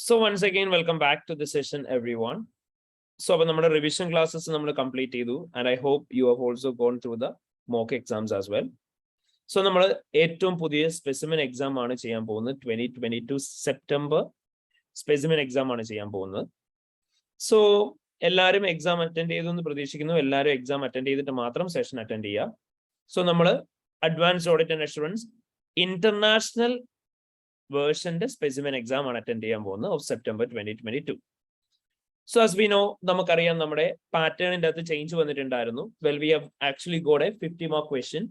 So once again, welcome back to the session, everyone. So our revision classes we complete and I hope you have also gone through the mock exams as well. So we have specimen exam 2022 September specimen exam. So എല്ലാരും exam attend ചെയ്തെന്ന് പ്രതീക്ഷിക്കുന്നു. എല്ലാരും exam attend ചെയ്തിട്ട് മാത്രം session attend ചെയ്യുക. So advanced audit and assurance international version specimen exam attend of September 2022. So as we know, namakariyan nammade pattern indathu change vannittundayirunnu. Well, we have actually got a 50 mark question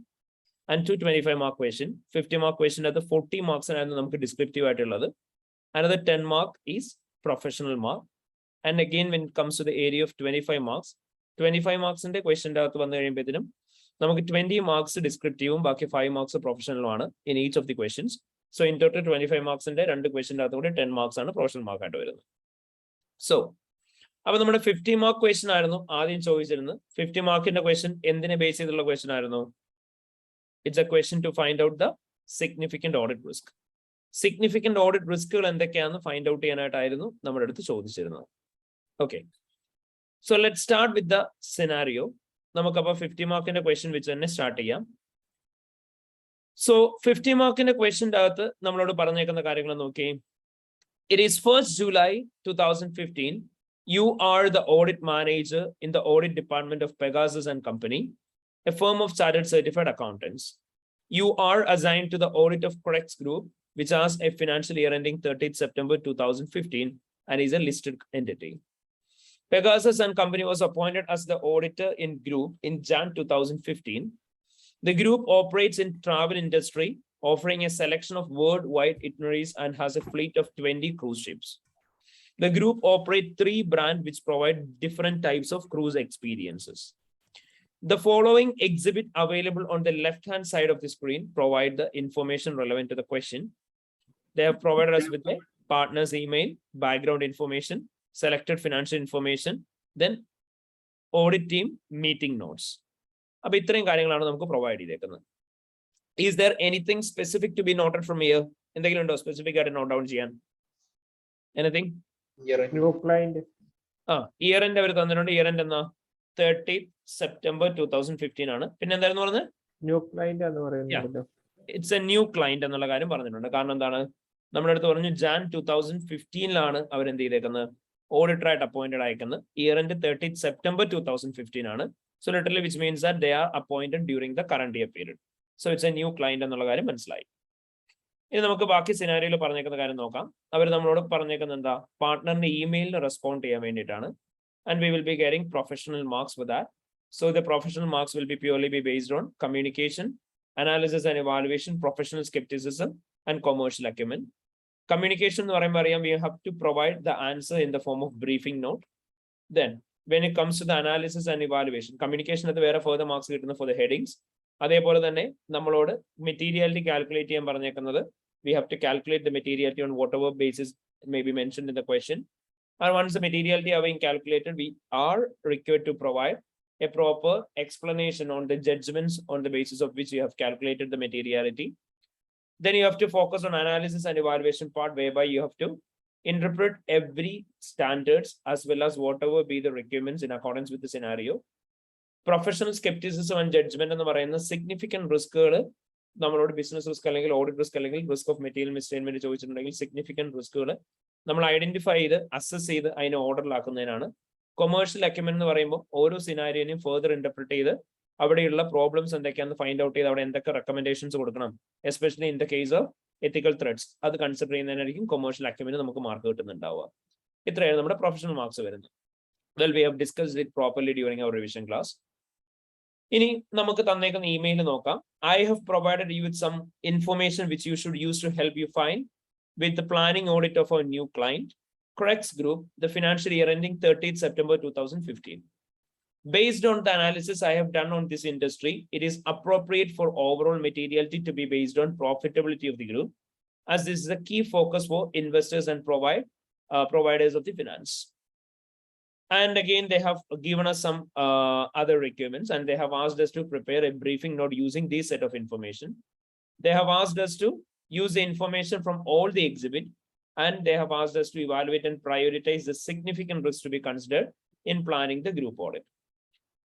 and 225 mark question. 50 mark question at the 40 marks and namukku descriptive aayittulladu. Another 10 mark is professional mark. And again, when it comes to the area of 25 marks, 25 marks inde question adathu vannu kazhiyumbethum namukku 20 marks descriptive um baaki 5 marks professional aanu in each of the questions. So in total 25 marks inde rendu question adathu 10 marks aanu professional mark aayittu varunnu. So അപ്പോൾ നമ്മുടെ 50 mark question ആയിരുന്നു ആദ്യം ചോദിച്ചിരുന്നത്. 50 മാർക്കിന്റെ question എന്തിനെ base ചെയ്തുള്ള question ആയിരുന്നു? It's a question to find out the significant audit risk. Significant audit റിസ്കുകൾ എന്തൊക്കെയാണെന്ന് ഫൈൻഡ് ഔട്ട് ചെയ്യാനായിട്ടായിരുന്നു നമ്മുടെ അടുത്ത് ചോദിച്ചിരുന്നത്. Okay, so let start with the scenario. നമുക്കപ്പോൾ 50 മാർക്കിന്റെ ക്വസ്റ്റ്യൻ വെച്ച് തന്നെ സ്റ്റാർട്ട് ചെയ്യാം. സോ 50 മാർക്കിന്റെ ക്വസ്റ്റ്യന്റെ അകത്ത് നമ്മളോട് പറഞ്ഞേക്കുന്ന കാര്യങ്ങൾ നോക്കി. It is 1st July 2015. You are the audit manager in the audit department of Pegasus and Company, a firm of chartered certified accountants. You are assigned to the audit of Corex Group, which has a financial year ending 30th September 2015 and is a listed entity. Pegasus and Company was appointed as the auditor in group in Jan 2015. The group operates in travel industry, offering a selection of worldwide itineraries and has a fleet of 20 cruise ships. The group operates 3 brands which provide different types of cruise experiences. The following exhibit available on the left-hand side of the screen provide the information relevant to the question. They have provided us with a partner's email, background information, selected financial information, then audit team meeting notes. അപ്പോൾ ഇത്രയും കാര്യങ്ങളാണ് നമുക്ക് provide ചെയ്തേക്കുന്നത്. Is there anything specific to be noted from here? എന്തെങ്കിലും ഉണ്ടോ specific ആയിട്ട് note down ചെയ്യാൻ? Anything? New client. Year end അവർ തന്നിട്ടുണ്ട്. ഇയർ എൻഡ് എന്നാ 30th September 2015 ആണ്. പിന്നെ എന്തായിരുന്നു പറഞ്ഞത്? ന്യൂ ക്ലയന്റ് എന്ന് പറയുന്നത്. ഇറ്റ്സ് എ ന്യൂ ക്ലയന്റ് എന്നുള്ള കാര്യം പറഞ്ഞിട്ടുണ്ട്. കാരണം എന്താണ്, നമ്മുടെ അടുത്ത് പറഞ്ഞു Jan 2015 അവർ എന്ത് ചെയ്തേക്കുന്നത്, ഓഡിറ്റർ ആയിട്ട് അപ്പോയിന്റഡ് അയക്കുന്നത്. ഇയർ എൻഡ് 30th September 2015 ആണ്. So literally which means that they are appointed during the current year period. So it's A new client എന്നുള്ള കാര്യം മനസ്സിലായി. ഇനി നമുക്ക് ബാക്കി സിനാരിയോയിൽ പറഞ്ഞേക്കുന്ന കാര്യം നോക്കാം. അവർ നമ്മളോട് പറഞ്ഞേക്കുന്ന എന്താ, പാർട്ട്ണറിന്റെ ഇമെയിലിന് റെസ്പോണ്ട് ചെയ്യാൻ വേണ്ടിയിട്ടാണ്. And we will be getting professional marks with that. So the professional marks will be purely be based on communication, analysis and evaluation, professional scepticism and commercial acumen. Communication എന്ന് പറയുമ്പോൾ അറിയാം, we have to provide the answer in the form of briefing note. Then when it comes to the analysis and evaluation, communication അത് വേറെ further marks കിട്ടുന്ന for the headings. അതേപോലെ തന്നെ നമ്മളോട് materiality calculate ചെയ്യാൻ പറഞ്ഞേക്കുന്നത്, we have to calculate the materiality on whatever basis may be mentioned in the question. And once the materiality are being calculated, we are required to provide a proper explanation on the judgments on the basis of which you have calculated the materiality. Then you have to focus on analysis and evaluation part, whereby you have to interpret every standards as well as whatever be the requirements in accordance with the scenario. Professional skepticism and judgment എന്ന് പറയുന്ന significant റിസ്കുകൾ നമ്മളോട് business risk അല്ലെങ്കിൽ audit risk അല്ലെങ്കിൽ risk of material മിസ്സ്റ്റേറ്റ്മെന്റ് ചോദിച്ചിട്ടുണ്ടെങ്കിൽ significant റിസ്കുകൾ നമ്മൾ identify ചെയ്ത് assess ചെയ്ത് അതിനെ ഓർഡറിലാക്കുന്നതിനാണ്. കൊമേഴ്ഷ്യൽ അക്യുമെൻ എന്ന് പറയുമ്പോൾ ഓരോ സിനാരിയോനെയും ഫർദർ ഇന്റർപ്രിറ്റ് ചെയ്ത് അവിടെയുള്ള പ്രോബ്ലംസ് എന്തൊക്കെയാണെന്ന് ഫൈൻഡ് ഔട്ട് ചെയ്ത് അവിടെ എന്തൊക്കെ റെക്കമെൻഡേഷൻസ് കൊടുക്കണം, especially in the case of ethical threads, അത് കൺസിഡർ ചെയ്യുന്നതിനായിരിക്കും കൊമേഴ്ഷ്യൽ അക്യുമെന് നമുക്ക് മാർക്ക് കിട്ടുന്നുണ്ടാവുക. ഇത്രയാണ് നമ്മുടെ പ്രൊഫഷണൽ മാർക്സ് വരുന്നത്. Well, we have discussed it properly during our revision class. ഇനി നമുക്ക് തന്നേക്കുന്ന ഇമെയിൽ നോക്കാം. I have provided you with some information which you should use to help you find with the planning audit of our new client, Corex Group, the financial year ending 30th September 2015. Based on the analysis I have done on this industry, it is appropriate for overall materiality to be based on profitability of the group, as this is a key focus for investors and providers of the finance. And again, they have given us some other requirements, and they have asked us to prepare a briefing note using this set of information. They have asked us to use the information from all the exhibit and they have asked us to evaluate and prioritize the significant risks to be considered in planning the group audit.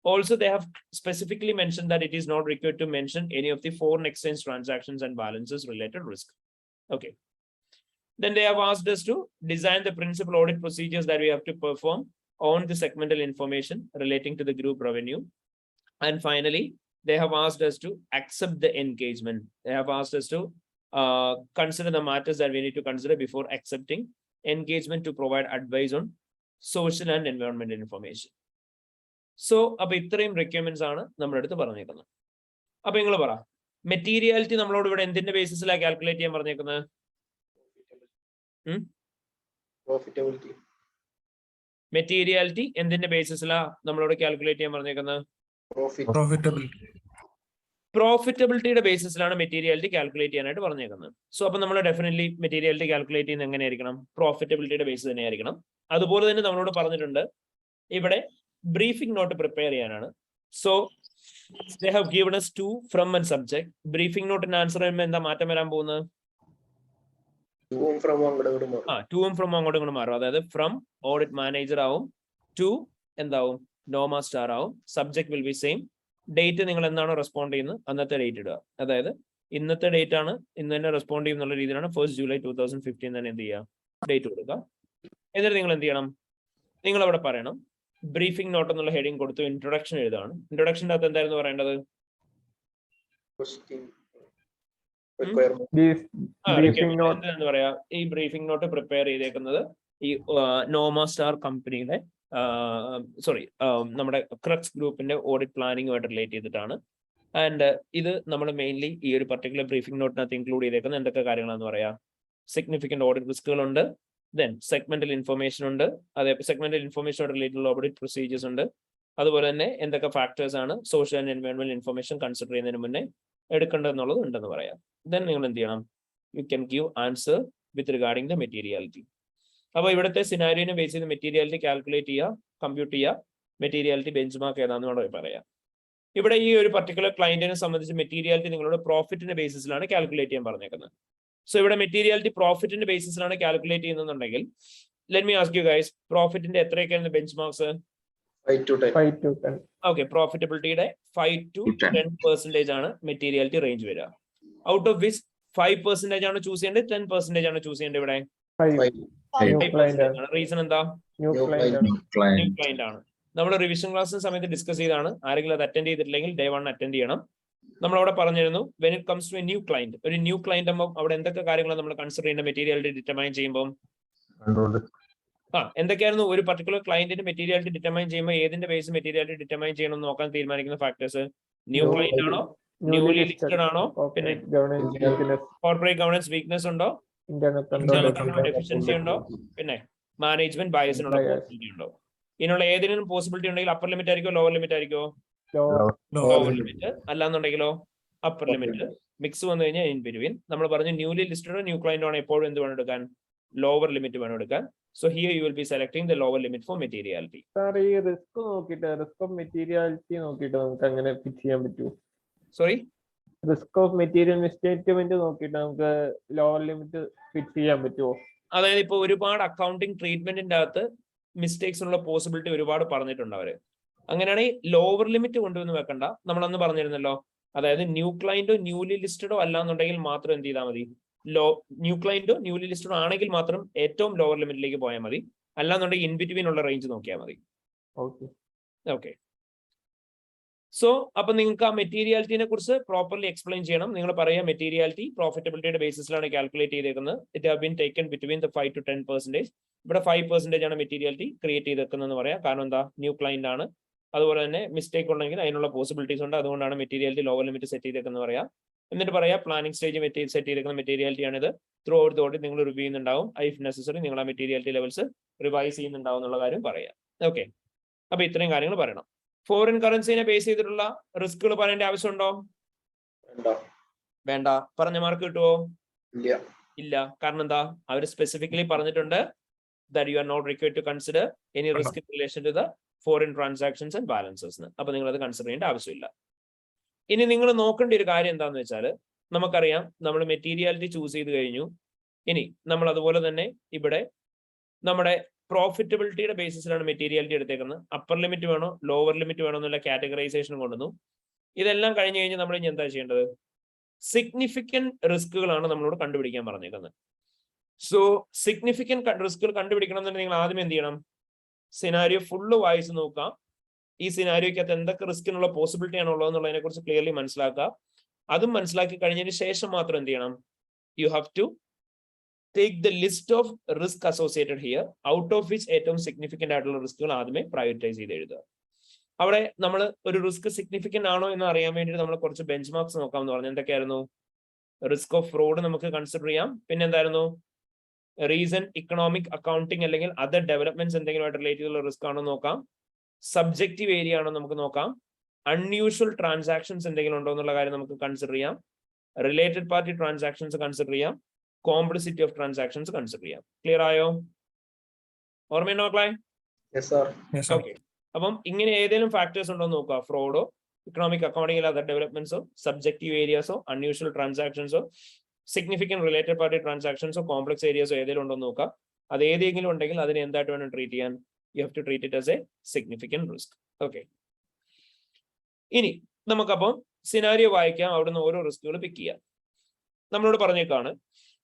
Also, they have specifically mentioned that it is not required to mention any of the foreign exchange transactions and balances related risk. Okay. Then they have asked us to design the principal audit procedures that we have to perform on the segmental information relating to the group revenue. And finally, they have asked us to accept the engagement. They have asked us to consider the matters that we need to consider before accepting engagement to provide advice on social and environmental information. So, അപ്പോൾ ഇത്രയും requirements ആണ് നമ്മുടെ അടുത്ത് പറഞ്ഞേക്കുന്നത്. അപ്പൊ നിങ്ങൾ പറ, materiality നമ്മളോട് ഇവിടെ എന്തിന്റെ ബേസിസിലാണ് കാൽക്കുലേറ്റ് ചെയ്യാൻ പറഞ്ഞേക്കുന്നത്? മെറ്റീരിയാലിറ്റി എന്തിന്റെ ബേസിസിലാണ് നമ്മളോട് കാൽക്കുലേറ്റ് ചെയ്യാൻ പറഞ്ഞേക്കുന്നത്? പ്രോഫിറ്റബിലിറ്റിയുടെ ബേസിസിലാണ് മെറ്റീരിയാലിറ്റി കാൽക്കുലേറ്റ് ചെയ്യാനായിട്ട് പറഞ്ഞേക്കുന്നത്. സോ അപ്പൊ നമ്മൾ ഡെഫിനറ്റ്ലി മെറ്റീരിയാലിറ്റി കാൽക്കുലേറ്റ് ചെയ്യുന്നത് എങ്ങനെയായിരിക്കണം? പ്രോഫിറ്റബിലിറ്റിയുടെ ബേസിസ് തന്നെയായിരിക്കണം. അതുപോലെ തന്നെ നമ്മളോട് പറഞ്ഞിട്ടുണ്ട് ഇവിടെ ബ്രീഫിംഗ് നോട്ട് പ്രിപ്പയർ ചെയ്യാനാണ്. So they have given us to, from and subject. Briefing നോട്ടിന്റെ ആൻസർ വരുമ്പോൾ എന്താ മാറ്റം വരാൻ പോകുന്നത്? ടൂവും ഫ്രം അങ്ങോട്ടും ഇങ്ങോട്ട് മാറും. അതായത് ഫ്രം ഓഡിറ്റ് മാനേജർ ആവും, ടു എന്താവും? നോമ സ്റ്റാർ ആവും. Subject will be same. Date നിങ്ങൾ എന്താണോ റെസ്പോണ്ട് ചെയ്യുന്നത് അന്നത്തെ ഡേറ്റ് ഇടുക. അതായത് ഇന്നത്തെ ഡേറ്റ് ആണ്, ഇന്ന് തന്നെ റെസ്പോണ്ട് ചെയ്യുന്നുള്ള രീതിയിലാണ് 1st July 2015 തന്നെ എന്ത് ചെയ്യുക? ഡേറ്റ് കൊടുക്കുക. എന്നിട്ട് നിങ്ങൾ എന്ത് ചെയ്യണം? നിങ്ങൾ അവിടെ പറയണം ബ്രീഫിംഗ് നോട്ട് എന്നുള്ള ഹെഡിങ് കൊടുത്തു ഇൻട്രൊഡക്ഷൻ എഴുതാണ്. ഇൻട്രൊഡക്ഷൻ്റെ അകത്ത് എന്തായിരുന്നു പറയേണ്ടത്? എന്ന് പറയാ, ഈ ബ്രീഫിംഗ് നോട്ട് പ്രിപ്പയർ ചെയ്തേക്കുന്നത് ഈ നോമ സ്റ്റാർ കമ്പനിയുടെ നമ്മുടെ ക്രക്സ് ഗ്രൂപ്പിന്റെ ഓഡിറ്റ് പ്ലാനിങ്ങുമായിട്ട് റിലേറ്റ് ചെയ്തിട്ടാണ്. ആൻഡ് ഇത് നമ്മൾ മെയിൻലി ഈ ഒരു പർട്ടിക്കുലർ ബ്രീഫിംഗ് നോട്ടിനകത്ത് ഇൻക്ലൂഡ് ചെയ്തേക്കുന്ന എന്തൊക്കെ കാര്യങ്ങളാണെന്ന് പറയാം? സിഗ്നിഫിക്കന്റ് ഓഡിറ്റ് റിസ്കുകളുണ്ട്, ദെൻ സെഗ്മെന്റൽ ഇൻഫർമേഷൻ ഉണ്ട്, അതേ segmental information related audit procedures ഉണ്ട്. അതുപോലെ തന്നെ എന്തൊക്കെ ഫാക്ടേഴ്സ് ആണ് സോഷ്യൽ ആൻഡ് എൻവയോൺമെന്റൽ ഇൻഫർമേഷൻ കൺസിഡർ ചെയ്യുന്നതിന് മുന്നേ എടുക്കേണ്ടതെന്നുള്ളത് ഉണ്ടെന്ന് പറയാം. ദെൻ നിങ്ങൾ എന്ത് ചെയ്യണം? You can give answer with regarding the materiality. അപ്പോൾ ഇവിടുത്തെ സിനാരിയോനെ ബേസ് ചെയ്ത് മെറ്റീരിയാലിറ്റി കാൽക്കുലേറ്റ് ചെയ്യുക, കമ്പ്യൂട്ട് ചെയ്യുക, മെറ്റീരിയാലിറ്റി ബെഞ്ച് മാർക്ക് ഏതാണെന്ന് വേണമെങ്കിൽ പറയാം. ഇവിടെ ഈ ഒരു പർട്ടിക്കുലർ ക്ലയന്റിനെ സംബന്ധിച്ച് മെറ്റീരിയാലിറ്റി നിങ്ങളുടെ പ്രോഫിറ്റിന്റെ ബേസിസിലാണ് കാൽക്കുലേറ്റ് ചെയ്യാൻ പറഞ്ഞേക്കുന്നത്. സോ ഇവിടെ മെറ്റീരിയാലിറ്റി പ്രോഫിറ്റിന്റെ ബേസിസിലാണ് കാൽക്കുലേറ്റ് ചെയ്യുന്നുണ്ടെങ്കിൽ let me ask you guys, പ്രോഫിറ്റിന്റെ എത്രയൊക്കെയാണ് ബെഞ്ച് മാർക്സ്? 5 to 10. ഓക്കെ, പ്രോഫിറ്റബിലിറ്റിയുടെ 5 to 10% ആണ് മെറ്റീരിയാലിറ്റി റേഞ്ച് വരിക. ഔട്ട് ഓഫ് വിച്ച് 5% ആണ് ചൂസ് ചെയ്യേണ്ടത്, 10% ആണ് ചൂസ് ചെയ്യേണ്ടത്? ഇവിടെ 5% ആണ്. റീസൺ എന്താ? ന്യൂ ക്ലയന്റ് ആണ്. നമ്മൾ റിവിഷൻ ക്ലാസ്സിന് സമയത്ത് ഡിസ്കസ് ചെയ്താണ്. ആരെങ്കിലും അത് അറ്റൻഡ് ചെയ്തിട്ടില്ലെങ്കിൽ ഡേ 1 അറ്റൻഡ് ചെയ്യണം. നമ്മളവിടെ പറഞ്ഞിരുന്നു when it comes to a new client, ഒരു ന്യൂ ക്ലയന്റ് ആകുമ്പോൾ അവിടെ എന്തൊക്കെ കാര്യങ്ങളാണ് നമ്മൾ കൺസിഡർ ചെയ്യേണ്ട മെറ്റീരിയാലിറ്റി ഡിറ്റർമൈൻ ചെയ്യുമ്പോൾ? എന്തൊക്കെയായിരുന്നു ഒരു പർട്ടിക്കുലർ ക്ലയന്റിന്റെ മെറ്റീരിയാലിറ്റി ഡിറ്റർമൈൻ ചെയ്യുമ്പോൾ ഏതിന്റെ ബേസ് മെറ്റീരിയാലിറ്റി ഡിറ്റർമൈൻ ചെയ്യണം എന്ന് നോക്കാൻ തീരുമാനിക്കുന്ന ഫാക്ടേഴ്സ്? ന്യൂ ക്ലയന്റ് ആണോ, ന്യൂലി ലിസ്റ്റഡ് ആണോ, പിന്നെ കോർപ്പറേറ്റ് ഗവർണൻസ് വീക്ക്നെസ് ഉണ്ടോ, എഫിഷ്യൻസി ഉണ്ടോ, പിന്നെ മാനേജ്മെന്റ് ബയസിനുള്ള പോസിബിലിറ്റി ഉണ്ടോ? ഇതിനുള്ള ഏതിനും പോസിബിലിറ്റി ഉണ്ടെങ്കിൽ അപ്പർ ലിമിറ്റ് ആയിരിക്കോ ലോവർ ലിമിറ്റ് ആയിരിക്കോ? Lower limit. അല്ലാന്നുണ്ടെങ്കിലോ അപ്പർ ലിമിറ്റ്. മിക്സ് വന്നു കഴിഞ്ഞാൽ ഇൻ ബിറ്റ്വീൻ. നമ്മൾ പറഞ്ഞു ന്യൂലി ലിസ്റ്റഡോ ന്യൂ ക്ലയന്റ് ആണോ എപ്പോഴും എന്ത് വേണം എടുക്കാൻ? ലോവർ ലിമിറ്റ് വേണം എടുക്കാൻ. So here you will be selecting the lower limit for materiality. Sir, ഈ റിസ്ക് നോക്കിയിട്ട് റിസ്ക് ഓഫ് മെറ്റീരിയാലിറ്റി നോക്കിയിട്ട് നമുക്ക് അങ്ങനെ ഫിക്സ് ചെയ്യാൻ പറ്റുമോ? സോറി, റിസ്ക് ഓഫ് മെറ്റീരിയൽ മിസ്റ്റേറ്റ്മെന്റ് നോക്കിയിട്ട് നമുക്ക് ലോവർ ലിമിറ്റ് ഫിക്സ് ചെയ്യാൻ പറ്റുമോ? അതായത് ഇപ്പൊ ഒരുപാട് അക്കൗണ്ടിങ് ട്രീറ്റ്മെന്റിന്റെ അകത്ത് മിസ്റ്റേക്സ് ഉള്ള പോസിബിലിറ്റി ഒരുപാട് പറഞ്ഞിട്ടുണ്ട് അവര്. അങ്ങനെയാണെങ്കിൽ ലോവർ ലിമിറ്റ് കൊണ്ടുവന്ന് വെക്കണ്ട. നമ്മളന്ന് പറഞ്ഞിരുന്നല്ലോ, അതായത് ന്യൂ ക്ലയന്റോ ന്യൂലി ലിസ്റ്റഡോ അല്ലാന്നുണ്ടെങ്കിൽ മാത്രം എന്ത് ചെയ്താൽ മതി? ന്യൂ ക്ലയന്റോ ന്യൂലി ലിസ്റ്റഡോ ആണെങ്കിൽ മാത്രം ഏറ്റവും ലോവർ ലിമിറ്റിലേക്ക് പോയാൽ മതി. അല്ലാന്നുണ്ടെങ്കിൽ ഇൻ ബിറ്റ്വീൻ ഉള്ള റേഞ്ച് നോക്കിയാൽ മതി. ഓക്കെ. സോ അപ്പൊ നിങ്ങൾക്ക് ആ മെറ്റീരിയാലിറ്റിനെ കുറിച്ച് പ്രോപ്പർലി എക്സ്പ്ലെയിൻ ചെയ്യണം. നിങ്ങൾ പറയാം മെറ്റീരിയാലിറ്റി പ്രോഫിറ്റബിലിറ്റിയുടെ ബേസിസിലാണ് കാൽക്കുലേറ്റ് ചെയ്തേക്കുന്നത്. It have been taken between the 5 to 10%. ഇവിടെ 5% ആണ് മെറ്റീരിയാലിറ്റി ക്രിയേറ്റ് ചെയ്തേക്കുന്നതെന്ന് പറയാം. കാരണം എന്താ? ന്യൂ ക്ലയന്റ് ആണ്. അതുപോലെ തന്നെ മിസ്റ്റേക്ക് ഉണ്ടെങ്കിൽ അതിനുള്ള പോസിബിലിറ്റീസ് ഉണ്ട്. അതുകൊണ്ടാണ് മെറ്റീരിയാലിറ്റി ലോവർ ലിമിറ്റ് സെറ്റ് ചെയ്തേക്കുന്നത് പറയാം. എന്നിട്ട് പറയാം പ്ലാനിംഗ് സ്റ്റേജ് സെറ്റ് ചെയ്തേക്കുന്ന മെറ്റീരിയാലിറ്റി ആണിത്. ത്രൂ ഔട്ട് ദ ഓഡിറ്റ് നിങ്ങൾ റിവ്യൂ ചെയ്യുന്നുണ്ടാവും. ഇഫ് നെസസറി നിങ്ങൾ ആ മെറ്റീരിയാലിറ്റി ലെവൽസ് റിവൈസ് ചെയ്യുന്നുണ്ടാവും എന്നുള്ള കാര്യം പറയാം. ഓക്കെ, അപ്പൊ ഇത്രയും കാര്യങ്ങൾ പറയണം. ഫോറിൻ കറൻസിനെ ബേസ് ചെയ്തിട്ടുള്ള റിസ്കുകൾ പറയേണ്ട ആവശ്യമുണ്ടോ? വേണ്ട. പറഞ്ഞ മാർക്ക് കിട്ടുമോ? ഇല്ല. കാരണം എന്താ? അവർ സ്പെസിഫിക്കലി പറഞ്ഞിട്ടുണ്ട് that you are not required to consider any risk in relation to the foreign transactions and balances. അപ്പൊ നിങ്ങൾ അത് കൺസിഡർ ചെയ്യേണ്ട ആവശ്യമില്ല. ഇനി നിങ്ങൾ നോക്കേണ്ട ഒരു കാര്യം എന്താണെന്ന് വെച്ചാൽ, നമുക്കറിയാം നമ്മൾ മെറ്റീരിയാലിറ്റി ചൂസ് ചെയ്ത് കഴിഞ്ഞു. ഇനി നമ്മൾ അതുപോലെ തന്നെ ഇവിടെ നമ്മുടെ പ്രോഫിറ്റബിലിറ്റിയുടെ ബേസിസിലാണ് മെറ്റീരിയാലിറ്റി എടുത്തേക്കുന്നത്. അപ്പർ ലിമിറ്റ് വേണോ ലോവർ ലിമിറ്റ് വേണോ എന്നുള്ള കാറ്റഗറൈസേഷൻ കൊണ്ടുവന്നു. ഇതെല്ലാം കഴിഞ്ഞ് കഴിഞ്ഞ് നമ്മൾ ഇനി എന്താ ചെയ്യേണ്ടത്? സിഗ്നിഫിക്കന്റ് റിസ്കുകളാണ് നമ്മളോട് കണ്ടുപിടിക്കാൻ പറഞ്ഞേക്കുന്നത്. സോ സിഗ്നിഫിക്കന്റ് റിസ്കുകൾ കണ്ടുപിടിക്കണം എന്നുണ്ടെങ്കിൽ നിങ്ങൾ ആദ്യം എന്ത് ചെയ്യണം? സിനാരിയോ ഫുള്ള് വായിച്ച് നോക്കാം. ഈ സിനാരിയോക്കകത്ത് എന്തൊക്കെ റിസ്കിനുള്ള പോസിബിലിറ്റി ആണ് ഉള്ളതെന്നുള്ളതിനെ കുറിച്ച് ക്ലിയർലി മനസ്സിലാക്കുക. അതും മനസ്സിലാക്കി കഴിഞ്ഞതിന് ശേഷം മാത്രം എന്ത് ചെയ്യണം? You have to take the list of risk associated here, out of which ഏറ്റവും സിഗ്നിഫിക്കന്റ് ആയിട്ടുള്ള റിസ്കുകൾ ആദ്യമേ പ്രയോറിറ്റൈസ് ചെയ്ത് എഴുതുക. അവിടെ നമ്മൾ ഒരു റിസ്ക് സിഗ്നിഫിക്കന്റ് ആണോ എന്ന് അറിയാൻ വേണ്ടി നമ്മൾ കുറച്ച് ബെഞ്ച് മാർക്സ് നോക്കാമെന്ന് പറഞ്ഞു. എന്തൊക്കെയായിരുന്നു? റിസ്ക് ഓഫ് ഫ്രോഡ് നമുക്ക് കൺസിഡർ ചെയ്യാം. പിന്നെ എന്തായിരുന്നു? റീസൺ ഇക്കണോമിക് അക്കൗണ്ടിങ് അല്ലെങ്കിൽ അതർ ഡെവലപ്മെന്റ്സ് എന്തെങ്കിലും റിലേറ്റ് ചെയ്തുള്ള റിസ്ക് ആണോ നോക്കാം. സബ്ജക്റ്റീവ് ഏരിയ ആണോ നമുക്ക് നോക്കാം. അൺയൂഷ്വൽ ട്രാൻസാക്ഷൻസ് എന്തെങ്കിലും ഉണ്ടോ എന്നുള്ള കാര്യം നമുക്ക് കൺസിഡർ ചെയ്യാം. റിലേറ്റഡ് പാർട്ടി ട്രാൻസാക്ഷൻസ് കൺസിഡർ ചെയ്യാം. കോംപ്ലിസിറ്റി ഓഫ് ട്രാൻസാക്ഷൻസ് കൺസിഡർ ചെയ്യാം. ക്ലിയർ ആയോ? ഓർമ്മയുണ്ടോ മക്കളെ? ഓക്കെ. അപ്പം ഇങ്ങനെ ഏതെങ്കിലും ഫാക്ടേഴ്സ് ഉണ്ടോ എന്ന് നോക്കുക. ഫ്രോഡോ, ഇക്കണോമിക് അക്കൗണ്ടിംഗ്, അതർ ഡെവലപ്മെന്റ്സോ, സബ്ജക്റ്റീവ് ഏരിയാസോ, അൺയൂഷ്വൽ ട്രാൻസാക്ഷൻസോ, സിഗ്നിഫിക്കന്റ് റിലേറ്റഡ് പാർട്ടി ട്രാൻസാക്ഷൻസോ, കോംപ്ലക്സ് ഏരിയാസോ ഏതെങ്കിലും ഉണ്ടോ എന്ന് നോക്കുക. അത് ഏതെങ്കിലും ഉണ്ടെങ്കിൽ അതിനെ എന്തായിട്ട് വേണം ട്രീറ്റ് ചെയ്യാൻ? You have to treat it as a significant risk. Okay. ഇനി നമുക്കപ്പം സിനാരിയോ വായിക്കാം. അവിടുന്ന് ഓരോ റിസ്കുകൾ പിക്ക് ചെയ്യാം. നമ്മളോട് പറഞ്ഞേക്കാണ്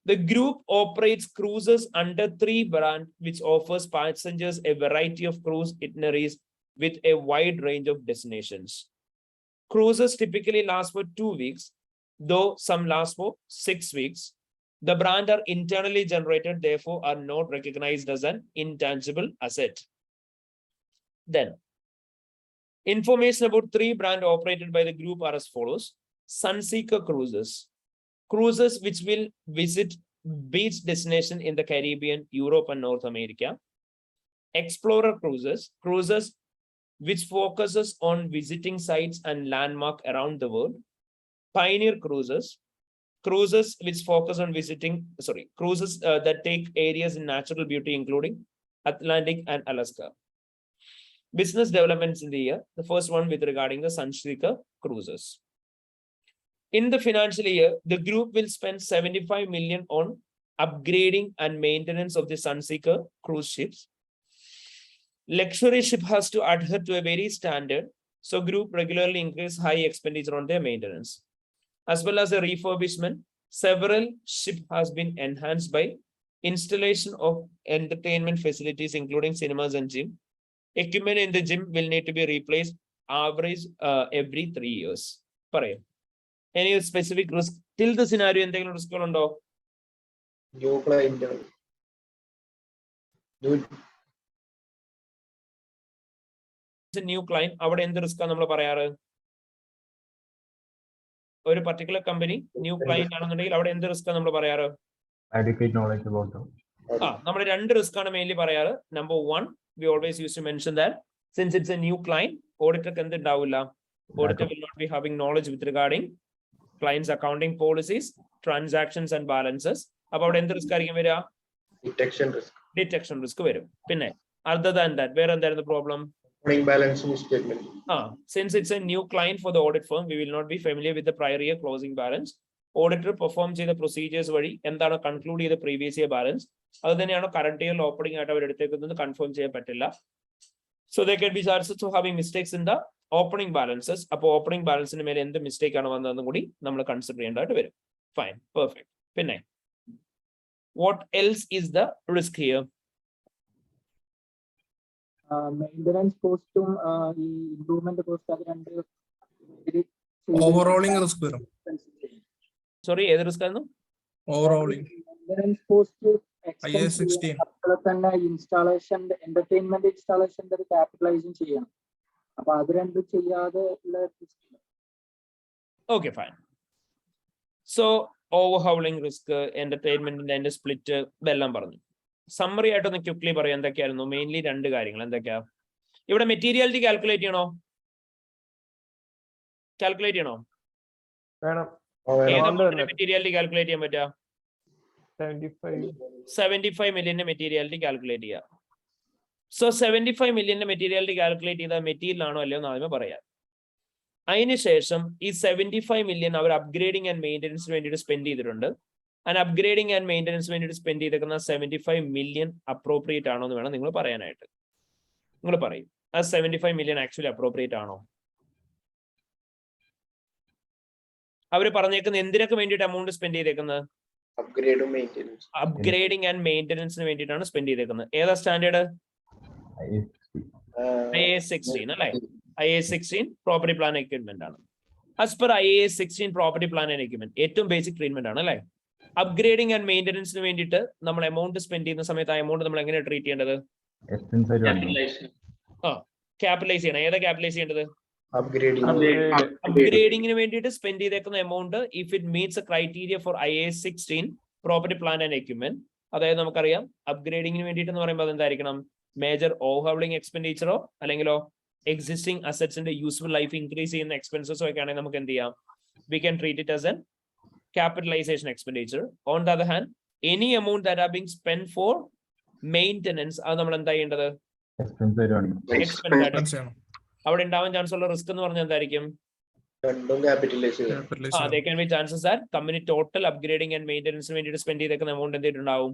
the group operates cruises under 3 brand which offers passengers a variety of cruise itineraries with a wide range of destinations. Cruises typically last for 2 weeks, though some last for 6 weeks. The brand are internally generated, therefore are not recognized as an intangible asset. Then, information about 3 brands operated by the group are as follows. Sunseeker Cruises. Cruises which will visit beach destination in the Caribbean, Europe and North America. Explorer Cruises. Cruises which focuses on visiting sites and landmark around the world. Pioneer Cruises. Cruises which focus on cruises that take areas in natural beauty including Atlantic and Alaska. Business developments in the year. The first one with regarding the Sunseeker Cruises. In the financial year, the group will spend 75 million on upgrading and maintenance of the Sunseeker cruise ships. Luxury ship has to adhere to a very standard, so group regularly increase high expenditure on their maintenance. As well as the refurbishment, several ship has been enhanced by installation of entertainment facilities including cinemas and gym. Equipment in the gym will need to be replaced average every 3 years. Parayam. Any specific risk till the scenario എന്തെങ്കിലും റിസ്കുകൾ ഉണ്ടോ? New client new client അവിടെ എന്ത് risk ആണ് നമ്മൾ പറയാറ്? ഒരു particular company new client ആണെന്നുണ്ടെങ്കിൽ അവിടെ എന്ത് റിസ്ക് ആണ് നമ്മൾ പറയാറ്? adequate knowledge about them. നമ്മൾ രണ്ട് റിസ്ക് ആണ് മെയിൻലി പറയാറ്. Number 1, we always used to mention that since it's a new client, ഓഡിറ്റർക്ക് എന്ത് ഉണ്ടാവില്ല? Auditor will not be having knowledge with regarding clients accounting policies, transactions and balances. അപ്പോൾ അവിടെ എന്ത് risk ആയിരിക്കും വരിക? ഡിറ്റക്ഷൻ റിസ്ക് വരും. പിന്നെ other than that വേറെ എന്തായിരുന്നു problem? balance statement. Since it's a new client for the audit firm, we will not be familiar with the prior year closing balance. Auditor perform ചെയ്ത procedures വഴി എന്താണ് conclude ചെയ്ത previous year balance അത് തന്നെയാണ് current ഇയറിൽ opening ആയിട്ട് അവർ എടുത്തേക്കുന്നത് confirm ചെയ്യാൻ പറ്റില്ല. So there can be chances of having mistakes in the opening balances. അപ്പോൾ ഓപ്പണിംഗ് ബാലൻസിന് മേലെ എന്ത് മിസ്റ്റേക്ക് ആണ് വന്നതെന്നും കൂടി നമ്മൾ കൺസിഡർ ചെയ്യേണ്ടതായിട്ട് വരും. Fine, perfect. പിന്നെ what else is the risk here? Maintenance കോസ്റ്റും ഈ ഇംപ്രൂവ്മെന്റ് കോസ്റ്റ് അത് രണ്ട് ഓവറോളിംഗ് റിസ്ക് വരും. സോറി, ഏത് റിസ്ക് ആയിരുന്നു? ഓവറോളിംഗ് മെയിൻ്റനൻസ് കോസ്റ്റ് IAS 16 അതുപോലെ തന്നെ ഇൻസ്റ്റാളേഷൻ എന്റർടൈൻമെന്റ് ഇൻസ്റ്റാളേഷന്റെ ഒരു ക്യാപിറ്റലൈസും ചെയ്യണം. അപ്പൊ അത് രണ്ടും ചെയ്യാതെ ഉള്ള ഓക്കെ, ഫൈൻ. സോ ഓവർഹൗളിംഗ് റിസ്ക്, എന്റർടൈൻമെന്റിന്റെ അതിന്റെ സ്പ്ലിറ്റ് ഇതെല്ലാം പറഞ്ഞു. സമ്മറി ആയിട്ടൊന്ന് ക്വിക്ലി പറയാം എന്തൊക്കെയായിരുന്നു. മെയിൻലി രണ്ട് കാര്യങ്ങൾ എന്തൊക്കെയാ? ഇവിടെ മെറ്റീരിയാലിറ്റി കാൽക്കുലേറ്റ് ചെയ്യണോ? വേണം. മെറ്റീരിയാലിറ്റി കാൽക്കുലേറ്റ് ചെയ്യാൻ പറ്റുക? 75 million മെറ്റീരിയാലിറ്റി കാൽക്കുലേറ്റ് ചെയ്യുക. സോ 75 million മെറ്റീരിയാലിറ്റി കാൽക്കുലേറ്റ് ചെയ്ത മെറ്റീരിയൽ ആണോ അല്ലയോ എന്ന് ആദ്യമേ പറയാം. അതിനുശേഷം ഈ 75 million അവർ അപ്ഗ്രേഡിംഗ് ആൻഡ് മെയിൻ്റെനൻസിന് വേണ്ടിയിട്ട് സ്പെൻഡ് ചെയ്തിട്ടുണ്ട്. ആൻഡ് അപ്ഗ്രേഡിംഗ് ആൻഡ് മെയിൻ്റനൻസ് വേണ്ടിയിട്ട് സ്പെൻഡ് ചെയ്തേക്കുന്ന 75 million അപ്രോപ്രിയേറ്റ് ആണോ എന്ന് വേണം നിങ്ങൾ പറയാനായിട്ട്. നിങ്ങൾ പറയും ആ 75 million ആക്ച്വലി അപ്രോപ്രിയേറ്റ് ആണോ? അവർ പറഞ്ഞേക്കുന്ന എന്തിനൊക്കെ വേണ്ടിയിട്ട് എമൗണ്ട് സ്പെൻഡ് ചെയ്തേക്കുന്നത്? അപ്ഗ്രേഡിംഗ് ആൻഡ് മെയിൻ്റനൻസിന് വേണ്ടിയിട്ടാണ് സ്പെൻഡ് ചെയ്തേക്കുന്നത്. ഏതാ സ്റ്റാൻഡേർഡ്? IA-16 അല്ലേ? IA-16 പ്രോപ്പർട്ടി പ്ലാൻ എക്യുപ്മെന്റ് ആണ്. As per IA-16 property plan and equipment ഏറ്റവും ബേസിക് ട്രീറ്റ്മെന്റ് ആണ് അല്ലേ? അപ്ഗ്രേഡിംഗ് ആൻഡ് മെയിൻ്റനൻസിന് വേണ്ടിയിട്ട് നമ്മൾ എമൗണ്ട് സ്പെൻഡ് ചെയ്യുന്ന സമയത്ത് ആ എമൗണ്ട് നമ്മൾ എങ്ങനെ ട്രീറ്റ് ചെയ്യേണ്ടത്? ക്യാപിറ്റലൈസ് ചെയ്യണം. ഏതാ ക്യാപിറ്റലൈസ് ചെയ്യേണ്ടത്? അപ്ഗ്രേഡിംഗിന് വേണ്ടിയിട്ട് സ്പെൻഡ് ചെയ്തേക്കുന്ന amount if it meats A criteria four IA-16 property plan and equipment. അതായത് നമുക്കറിയാം അപ്ഗ്രേഡിംഗിന് വേണ്ടിയിട്ട് എന്ന് പറയുമ്പോൾ എന്തായിരിക്കണം? മേജർ ഓവർഹോളിംഗ് എക്സ്പെൻഡിച്ചറോ അല്ലെങ്കിലോ എക്സിസ്റ്റിംഗ് അസറ്റ്സിന്റെ യൂസ്ഫുൾ ലൈഫ് ഇൻക്രീസ് ചെയ്യുന്ന എക്സ്പെൻസസോ ഒക്കെ ആണെങ്കിൽ നമുക്ക് എന്ത് ചെയ്യാം? We can treat it as an capitalization expenditure. On the other hand, any amount that are being spent for maintenance അത് നമ്മൾ എന്താ ചെയ്യേണ്ടത്? എക്സ്പെൻസ്. അവിടെ ഉണ്ടാവാൻ ചാൻസ് ഉള്ള റിസ്ക് എന്ന് പറഞ്ഞാൽ എന്തായിരിക്കും? There can be chances that company total upgrading and maintenance വേണ്ടിയിട്ട് സ്പെൻഡ് ചെയ്തേക്കുന്ന എമൗണ്ട് എന്തിട്ടുണ്ടാവും?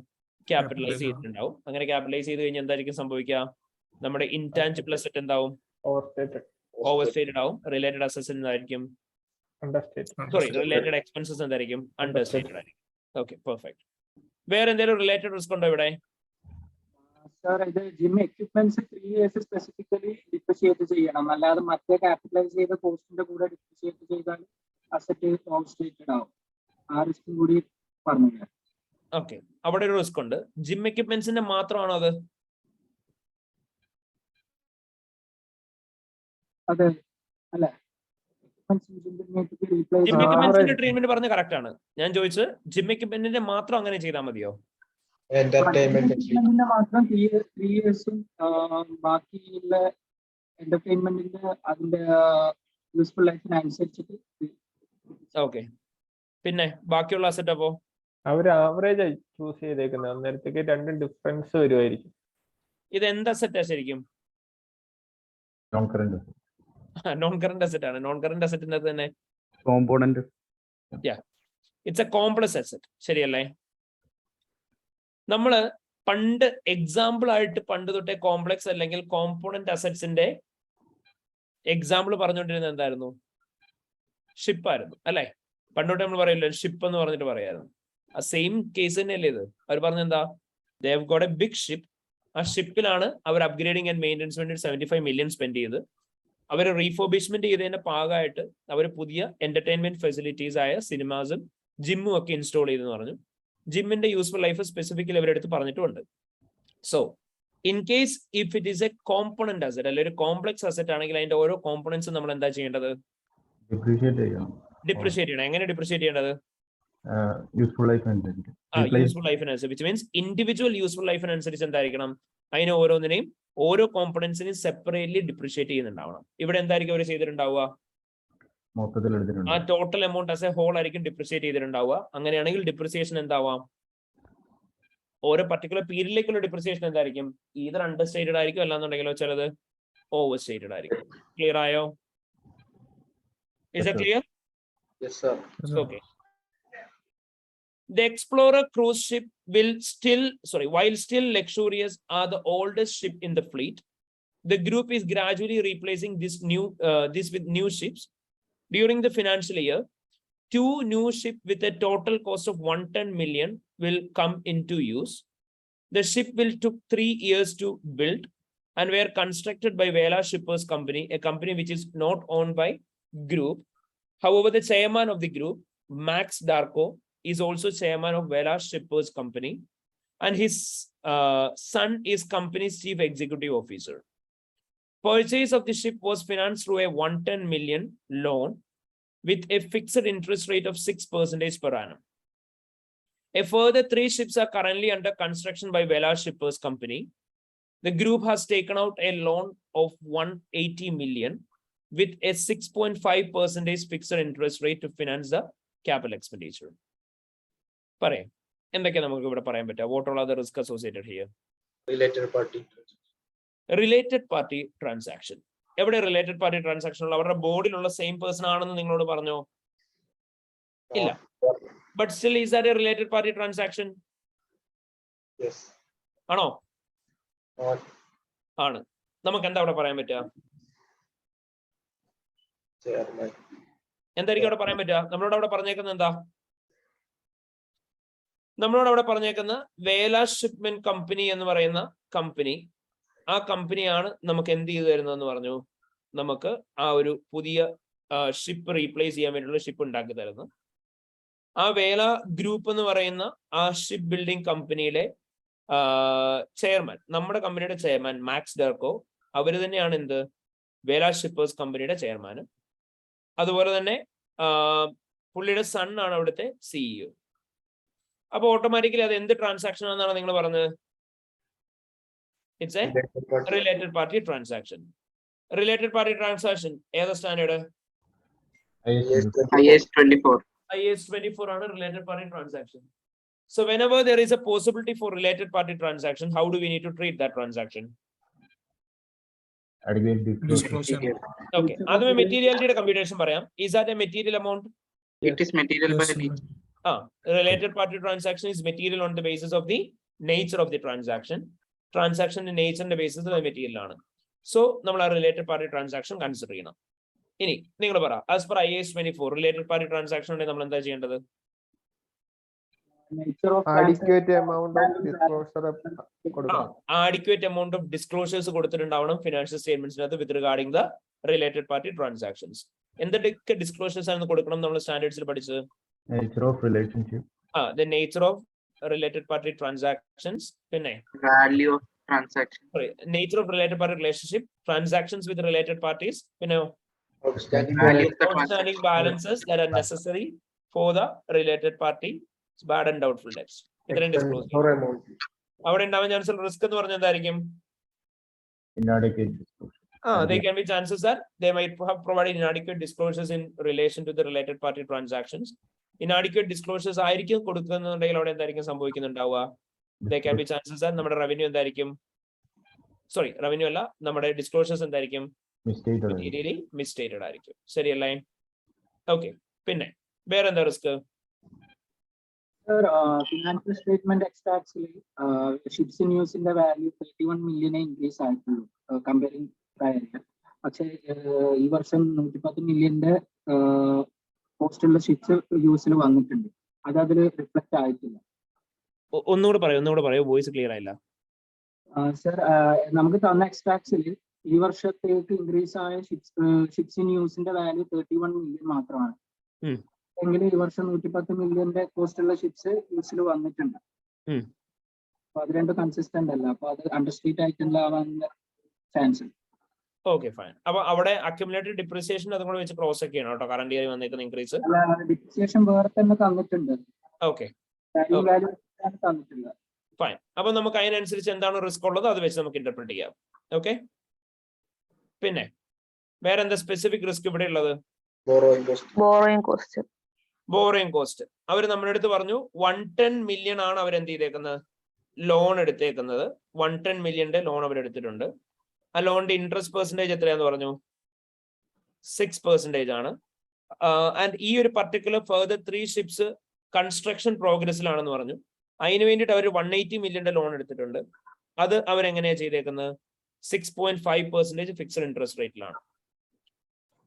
ക്യാപിറ്റലൈസ് ചെയ്തിട്ടുണ്ടാവും. അങ്ങനെ ക്യാപിറ്റലൈസ് ചെയ്ത് കഴിഞ്ഞാൽ എന്തായിരിക്കും സംഭവിക്കുക? നമ്മുടെ ഇൻടാഞ്ചിബിൾ അസറ്റ് എന്താവും? ഓവർസ്റ്റേറ്റഡ് ആവും. റിലേറ്റഡ് അസറ്റ്സ് എന്തായിരിക്കും? റിലേറ്റഡ് എക്സ്പെൻസസ് എന്തായിരിക്കും? അണ്ടർസ്റ്റേറ്റഡ് ആയിരിക്കും. Okay, perfect. വേറെ എന്തെങ്കിലും റിലേറ്റഡ് റിസ്ക് ഉണ്ടോ ഇവിടെ? സർ, ഇത് gym equipments 3 years specifically depreciate ചെയ്യണം. അല്ലാതെ മറ്റേ ക്യാപിറ്റലൈസ് ചെയ്ത കോസ്റ്റിന്റെ കൂടെ ഡിപ്രിഷിയേറ്റ് ചെയ്താൽ അസറ്റ് ഓവർസ്റ്റേറ്റഡ് ആവും. ആ റിസ്ക് കൂടി പറഞ്ഞു. ഓക്കെ, അവിടെ ഒരു റിസ്ക് ഉണ്ട്. ജിം എക്യുപ്മെന്റ്സിന്റെ മാത്രമാണോ അത്? അതെ അല്ലെ? ജിം എക്യുപ്മെന്റ്സിന്റെ ട്രീറ്റ്മെന്റ് പറഞ്ഞ കറക്റ്റ് ആണ്. ഞാൻ ചോദിച്ചത് ജിം എക്യുപ്മെന്റിന്റെ മാത്രം അങ്ങനെ ചെയ്താൽ മതിയോ? മാത്രം 3 years ബാക്കിയുള്ള എന്റർടൈൻമെന്റിന്റെ അതിന്റെ യൂസ്ഫുൾ ലൈഫിന് അനുസരിച്ചിട്ട്. ഓക്കെ, പിന്നെ ബാക്കിയുള്ള അസറ്റ് അപ്പോ അവര് ആവറേജ് ആയി ചൂസ് ചെയ്തേക്കുന്നത്. അന്നേരത്തേക്ക് രണ്ടും ഡിഫറൻസ് വരുമായിരിക്കും. ഇത് എന്ത് അസറ്റാ ശരിക്കും? നോൺ കറന്റ് അസറ്റ് ആണ്. നോൺ കറന്റ് അസറ്റിന്റെ തന്നെ component. It's A complex asset, ശരിയല്ലേ? നമ്മള് പണ്ട് എക്സാമ്പിൾ ആയിട്ട് പണ്ട് തൊട്ടേ കോംപ്ലക്സ് അല്ലെങ്കിൽ കോമ്പോണന്റ് അസറ്റ്സിന്റെ എക്സാമ്പിൾ പറഞ്ഞുകൊണ്ടിരുന്നത് എന്തായിരുന്നു? ഷിപ്പായിരുന്നു അല്ലെ? പണ്ടോട്ട് നമ്മൾ പറയില്ല ഷിപ്പ് എന്ന് പറഞ്ഞിട്ട് പറയായിരുന്നു. ആ സെയിം കേസ് തന്നെയല്ലേ ഇത്? അവർ പറഞ്ഞെന്താ? They have got a big ship. ആ ഷിപ്പിലാണ് അവർ അപ്ഗ്രേഡിംഗ് ആൻഡ് മെയിൻ്റനൻസ് വേണ്ടി 75 million സ്പെൻഡ് ചെയ്ത് അവർ റീഫോർബിഷ്മെന്റ് ചെയ്തതിന്റെ ഭാഗമായിട്ട് അവർ പുതിയ എന്റർടൈൻമെന്റ് ഫെസിലിറ്റീസ് ആയ സിനിമാസും ജിമ്മും ഒക്കെ ഇൻസ്റ്റാൾ ചെയ്തെന്ന് പറഞ്ഞു. ജിമ്മിന്റെ യൂസ്ഫുൾ ലൈഫ് സ്പെസിഫിക്കലി അവരെടുത്ത് പറഞ്ഞിട്ടുമുണ്ട്. So in case if it is a component asset അല്ലെങ്കിൽ ഒരു കോംപ്ലക്സ് അസറ്റ് ആണെങ്കിൽ അതിന്റെ ഓരോ കോമ്പോണൻസും നമ്മൾ എന്താ ചെയ്യേണ്ടത്? ഡിപ്രിഷിയേറ്റ് ചെയ്യണം. എങ്ങനെ ഡിപ്രിഷിയേറ്റ് ചെയ്യേണ്ടത്? യൂസ്ഫുൾ ലൈഫിനനുസരിച്ച്, വിച്ച് മീൻസ് ഇൻഡിവിജ്വൽ യൂസ്ഫുൾ ലൈഫിനനുസരിച്ച് എന്തായിരിക്കണം? അതിന് ഓരോന്നിനെയും ഓരോ കോമ്പോണൻസിനെയും സെപ്പറേറ്റ്ലി ഡിപ്രിഷിയേറ്റ് ചെയ്യുന്നുണ്ടാവണം. ഇവിടെ എന്തായിരിക്കും അവർ ചെയ്തിട്ടുണ്ടാവുക? ആ total amount as a whole ആയിരിക്കും ഡിപ്രിഷിയേറ്റ് ചെയ്തിട്ടുണ്ടാവുക. അങ്ങനെയാണെങ്കിൽ ഡിപ്രിസിയേഷൻ എന്താവാം? ഓരോ പർട്ടിക്കുലർ പീരീഡിലേക്കുള്ള ഡിപ്രിസിയേഷൻ എന്തായിരിക്കും? ഈതർ അണ്ടർ സ്റ്റേറ്റഡ് ആയിരിക്കും, അല്ലാന്നുണ്ടെങ്കിലോ ചിലത് ഓവർ സ്റ്റേറ്റഡ് ആയിരിക്കും. ക്ലിയർ ആയോ? Is it clear? Yes, sir. Okay. The Explorer cruise ship while still luxurious, are the oldest ship in the fleet. The group is gradually replacing this with new ships. During the financial year, 2 new ships with a total cost of 110 million will come into use. The ship will took 3 years to build and were constructed by Vela Shippers Company, a company which is not owned by group. However, the chairman of the group, Max Darko, is also chairman of Vela Shippers Company, and his son is company's chief executive officer. Purchase of the ship was financed through a 110 million loan with a fixed interest rate of 6% per annum. A further 3 ships are currently under construction by Vela Shippers Company. The group has taken out a loan of 180 million with a 6.5% fixed interest rate to finance the capital expenditure. പറയാം എന്തൊക്കെയാ നമുക്ക് ഇവിടെ പറയാൻ പറ്റുക? What all are the risks associated here? Related party transaction. എവിടെ related party transaction ഉള്ള? അവരുടെ ബോർഡിലുള്ള same person ആണെന്ന് നിങ്ങളോട് പറഞ്ഞോ? ഇല്ല. But still, is that a related party transaction? Yes. ആണോ? Not ആണ്. നമുക്ക് എന്താ അവിടെ പറയാൻ പറ്റുക? chairman. എന്തായിരിക്കും അവിടെ പറയാൻ പറ്റുക? നമ്മളോട് അവിടെ പറഞ്ഞേക്കുന്നത് എന്താ? നമ്മളോട് അവിടെ പറഞ്ഞേക്കുന്ന വേല ഷിപ്മെന്റ് കമ്പനി എന്ന് പറയുന്ന കമ്പനി, ആ കമ്പനിയാണ് നമുക്ക് എന്ത് ചെയ്തു തരുന്നതെന്ന് പറഞ്ഞു? നമുക്ക് ആ ഒരു പുതിയ ഷിപ്പ് റീപ്ലേസ് ചെയ്യാൻ വേണ്ടിയുള്ള ഷിപ്പ് ഉണ്ടാക്കി തരുന്നു. ആ വേല ഗ്രൂപ്പ് എന്ന് പറയുന്ന ആ ഷിപ്പ് ബിൽഡിംഗ് കമ്പനിയിലെ ചെയർമാൻ, നമ്മുടെ കമ്പനിയുടെ ചെയർമാൻ മാക്സ് ഡെർക്കോ, അവര് തന്നെയാണ് എന്ത് വേല ഷിപ്പേഴ്സ് കമ്പനിയുടെ ചെയർമാൻ. അതുപോലെ തന്നെ പുള്ളിയുടെ സൺ ആണ് അവിടുത്തെ CEO. അപ്പൊ ഓട്ടോമാറ്റിക്കലി അത് എന്ത് ട്രാൻസാക്ഷൻ ആണെന്നാണ് നിങ്ങൾ പറഞ്ഞത്? It's A related party transaction. Related party transaction ഏതാ സ്റ്റാൻഡേർഡ്? IAS 24. IAS 24 ആണ് related party transaction. So whenever there is a possibility for related party transaction, how do we need to treat that transaction? Disclosure. Okay, അതും മെറ്റീരിയാലിറ്റിയുടെ computation പറയാം. Is that a material amount? It is material Yes, by ma'am. Related party transaction is material on the basis of the nature of the transaction. Transaction nature and the basis of the material ആണ്. So നമ്മൾ ആ related party transaction consider ചെയ്യണം. ഇനി നിങ്ങൾ പറ, as per IAS 24 related party transaction ഉണ്ടെങ്കിൽ നമ്മൾ എന്താ ചെയ്യേണ്ടത്? adequate amount of disclosure കൊടുക്കണം. Adequate amount of disclosures കൊടുത്തിട്ടുണ്ടാവണം ഫിനാൻഷ്യൽ സ്റ്റേറ്റ്മെന്റ്സിനകത്ത് with regarding the related party transactions. എന്തൊക്കെ ഡിസ്ക്ലോഷേഴ്സ് ആണ് കൊടുക്കണം നമ്മൾ സ്റ്റാൻഡേർഡ്സിൽ പഠിച്ചത്? Nature of relationship. The nature of related party transactions, പിന്നെ value of transaction, nature of related party relationship, transactions with related parties, പിന്നെ Outstanding value of the outstanding transaction, balances that are necessary for the related party bad and doubtful debts. ഇത്രയും disclose or amount. അവിടെ ഉണ്ടാവാൻ chance ഉള്ള risk എന്ന് പറഞ്ഞാൽ എന്തായിരിക്കും? Inadequate disclosure. There can be chances that they might have provided inadequate disclosures in relation to the related party transactions. Inadequate disclosures ആയിരിക്കും കൊടുക്കുന്നുണ്ടെങ്കിൽ അവിടെ എന്തായിരിക്കും സംഭവിക്കുന്നുണ്ടാവുക? There can be chances that നമ്മുടെ റവന്യൂ എന്തായിരിക്കും? റവന്യൂ അല്ല, നമ്മുടെ ഡിസ്ക്ലോഷേഴ്സ് എന്തായിരിക്കും? Misstated. മെറ്റീരിയലി മിസ്സ്റ്റേറ്റഡ് ആയിരിക്കും. ശരിയല്ലേ? ഓക്കെ, പിന്നെ വേറെന്താ risk? Sir, financial statement extracts ships in use in the value 31 million increase ആയിട്ടുള്ളൂ കമ്പയറിംഗ് പ്രയർ ഇയർ. പക്ഷേ ഈ വർഷം 110 മില്യന്റെ പോസ്റ്റുള്ള ഷിപ്സ് യൂസിൽ വന്നിട്ടുണ്ട്. അത് അതിൽ റിഫ്ലക്ട് ആയിട്ടില്ല. ഒന്നുകൂടെ പറയൂ, വോയിസ് ക്ലിയർ ആയില്ല. സർ, നമുക്ക് തന്ന എക്സ്ട്രാക്ട്സിൽ ഈ വർഷത്തേക്ക് ഇൻക്രീസ് ആയ ഷിപ്സ് ഇൻ യൂസിന്റെ വാല്യൂ 31 മില്യൺ മാത്രമാണ്. എങ്കിൽ ഈ വർഷം 110 മില്യന്റെ കോസ്റ്റുള്ള ഷിപ്സ് യൂസിൽ വന്നിട്ടുണ്ട്. അപ്പൊ അത് രണ്ടും കൺസിസ്റ്റന്റ് അല്ല. അപ്പൊ അത് അണ്ടർസ്റ്റേറ്റ് ആയിട്ടുണ്ടാവാൻ ചാൻസ്. Okay, fine. അപ്പൊ അവിടെ അക്യുമുലേറ്റഡ് ഡിപ്രിസിയേഷൻ അതും കൂടെ വെച്ച് ക്രോസ് ഒക്കെ ആണ് കേട്ടോ കറന്റ് ഇയർ വന്നേക്കുന്ന ഇൻക്രീസ്. ഡിപ്രിസിയേഷൻ വേറെ തന്നെ തന്നിട്ടുണ്ട്. ഓക്കെ, വാല്യൂ തന്നിട്ടില്ല. ഫൈൻ. അപ്പൊ നമുക്ക് അതിനനുസരിച്ച് എന്താണ് റിസ്ക് ഉള്ളത് അത് വെച്ച് നമുക്ക് ഇന്റർപ്രറ്റ് ചെയ്യാം. ഓക്കെ, പിന്നെ വേറെ എന്താ സ്പെസിഫിക് റിസ്ക് ഇവിടെ ഉള്ളത്? Borrowing cost. അവർ നമ്മുടെ അടുത്ത് പറഞ്ഞു 110 മില്യൺ ആണ് അവർ എന്ത് ചെയ്തേക്കുന്നത്, ലോൺ എടുത്തേക്കുന്നത്. 110 മില്യന്റെ ലോൺ അവർ എടുത്തിട്ടുണ്ട്. ആ ലോണിന്റെ ഇൻട്രസ്റ്റ് പെർസെന്റേജ് എത്രയാന്ന് പറഞ്ഞു? 6% ആണ്. ആൻഡ് ഈ ഒരു പർട്ടിക്കുലർ ഫർദർ 3 ഷിപ്സ് കൺസ്ട്രക്ഷൻ പ്രോഗ്രസിലാണെന്ന് പറഞ്ഞു. അതിന് വേണ്ടിയിട്ട് അവർ 180 മില്യന്റെ ലോൺ എടുത്തിട്ടുണ്ട്. അത് അവരെങ്ങനെയാ ചെയ്തേക്കുന്നത്? 6.5% ഫിക്സഡ് ഇൻട്രസ്റ്റ് റേറ്റിലാണ്.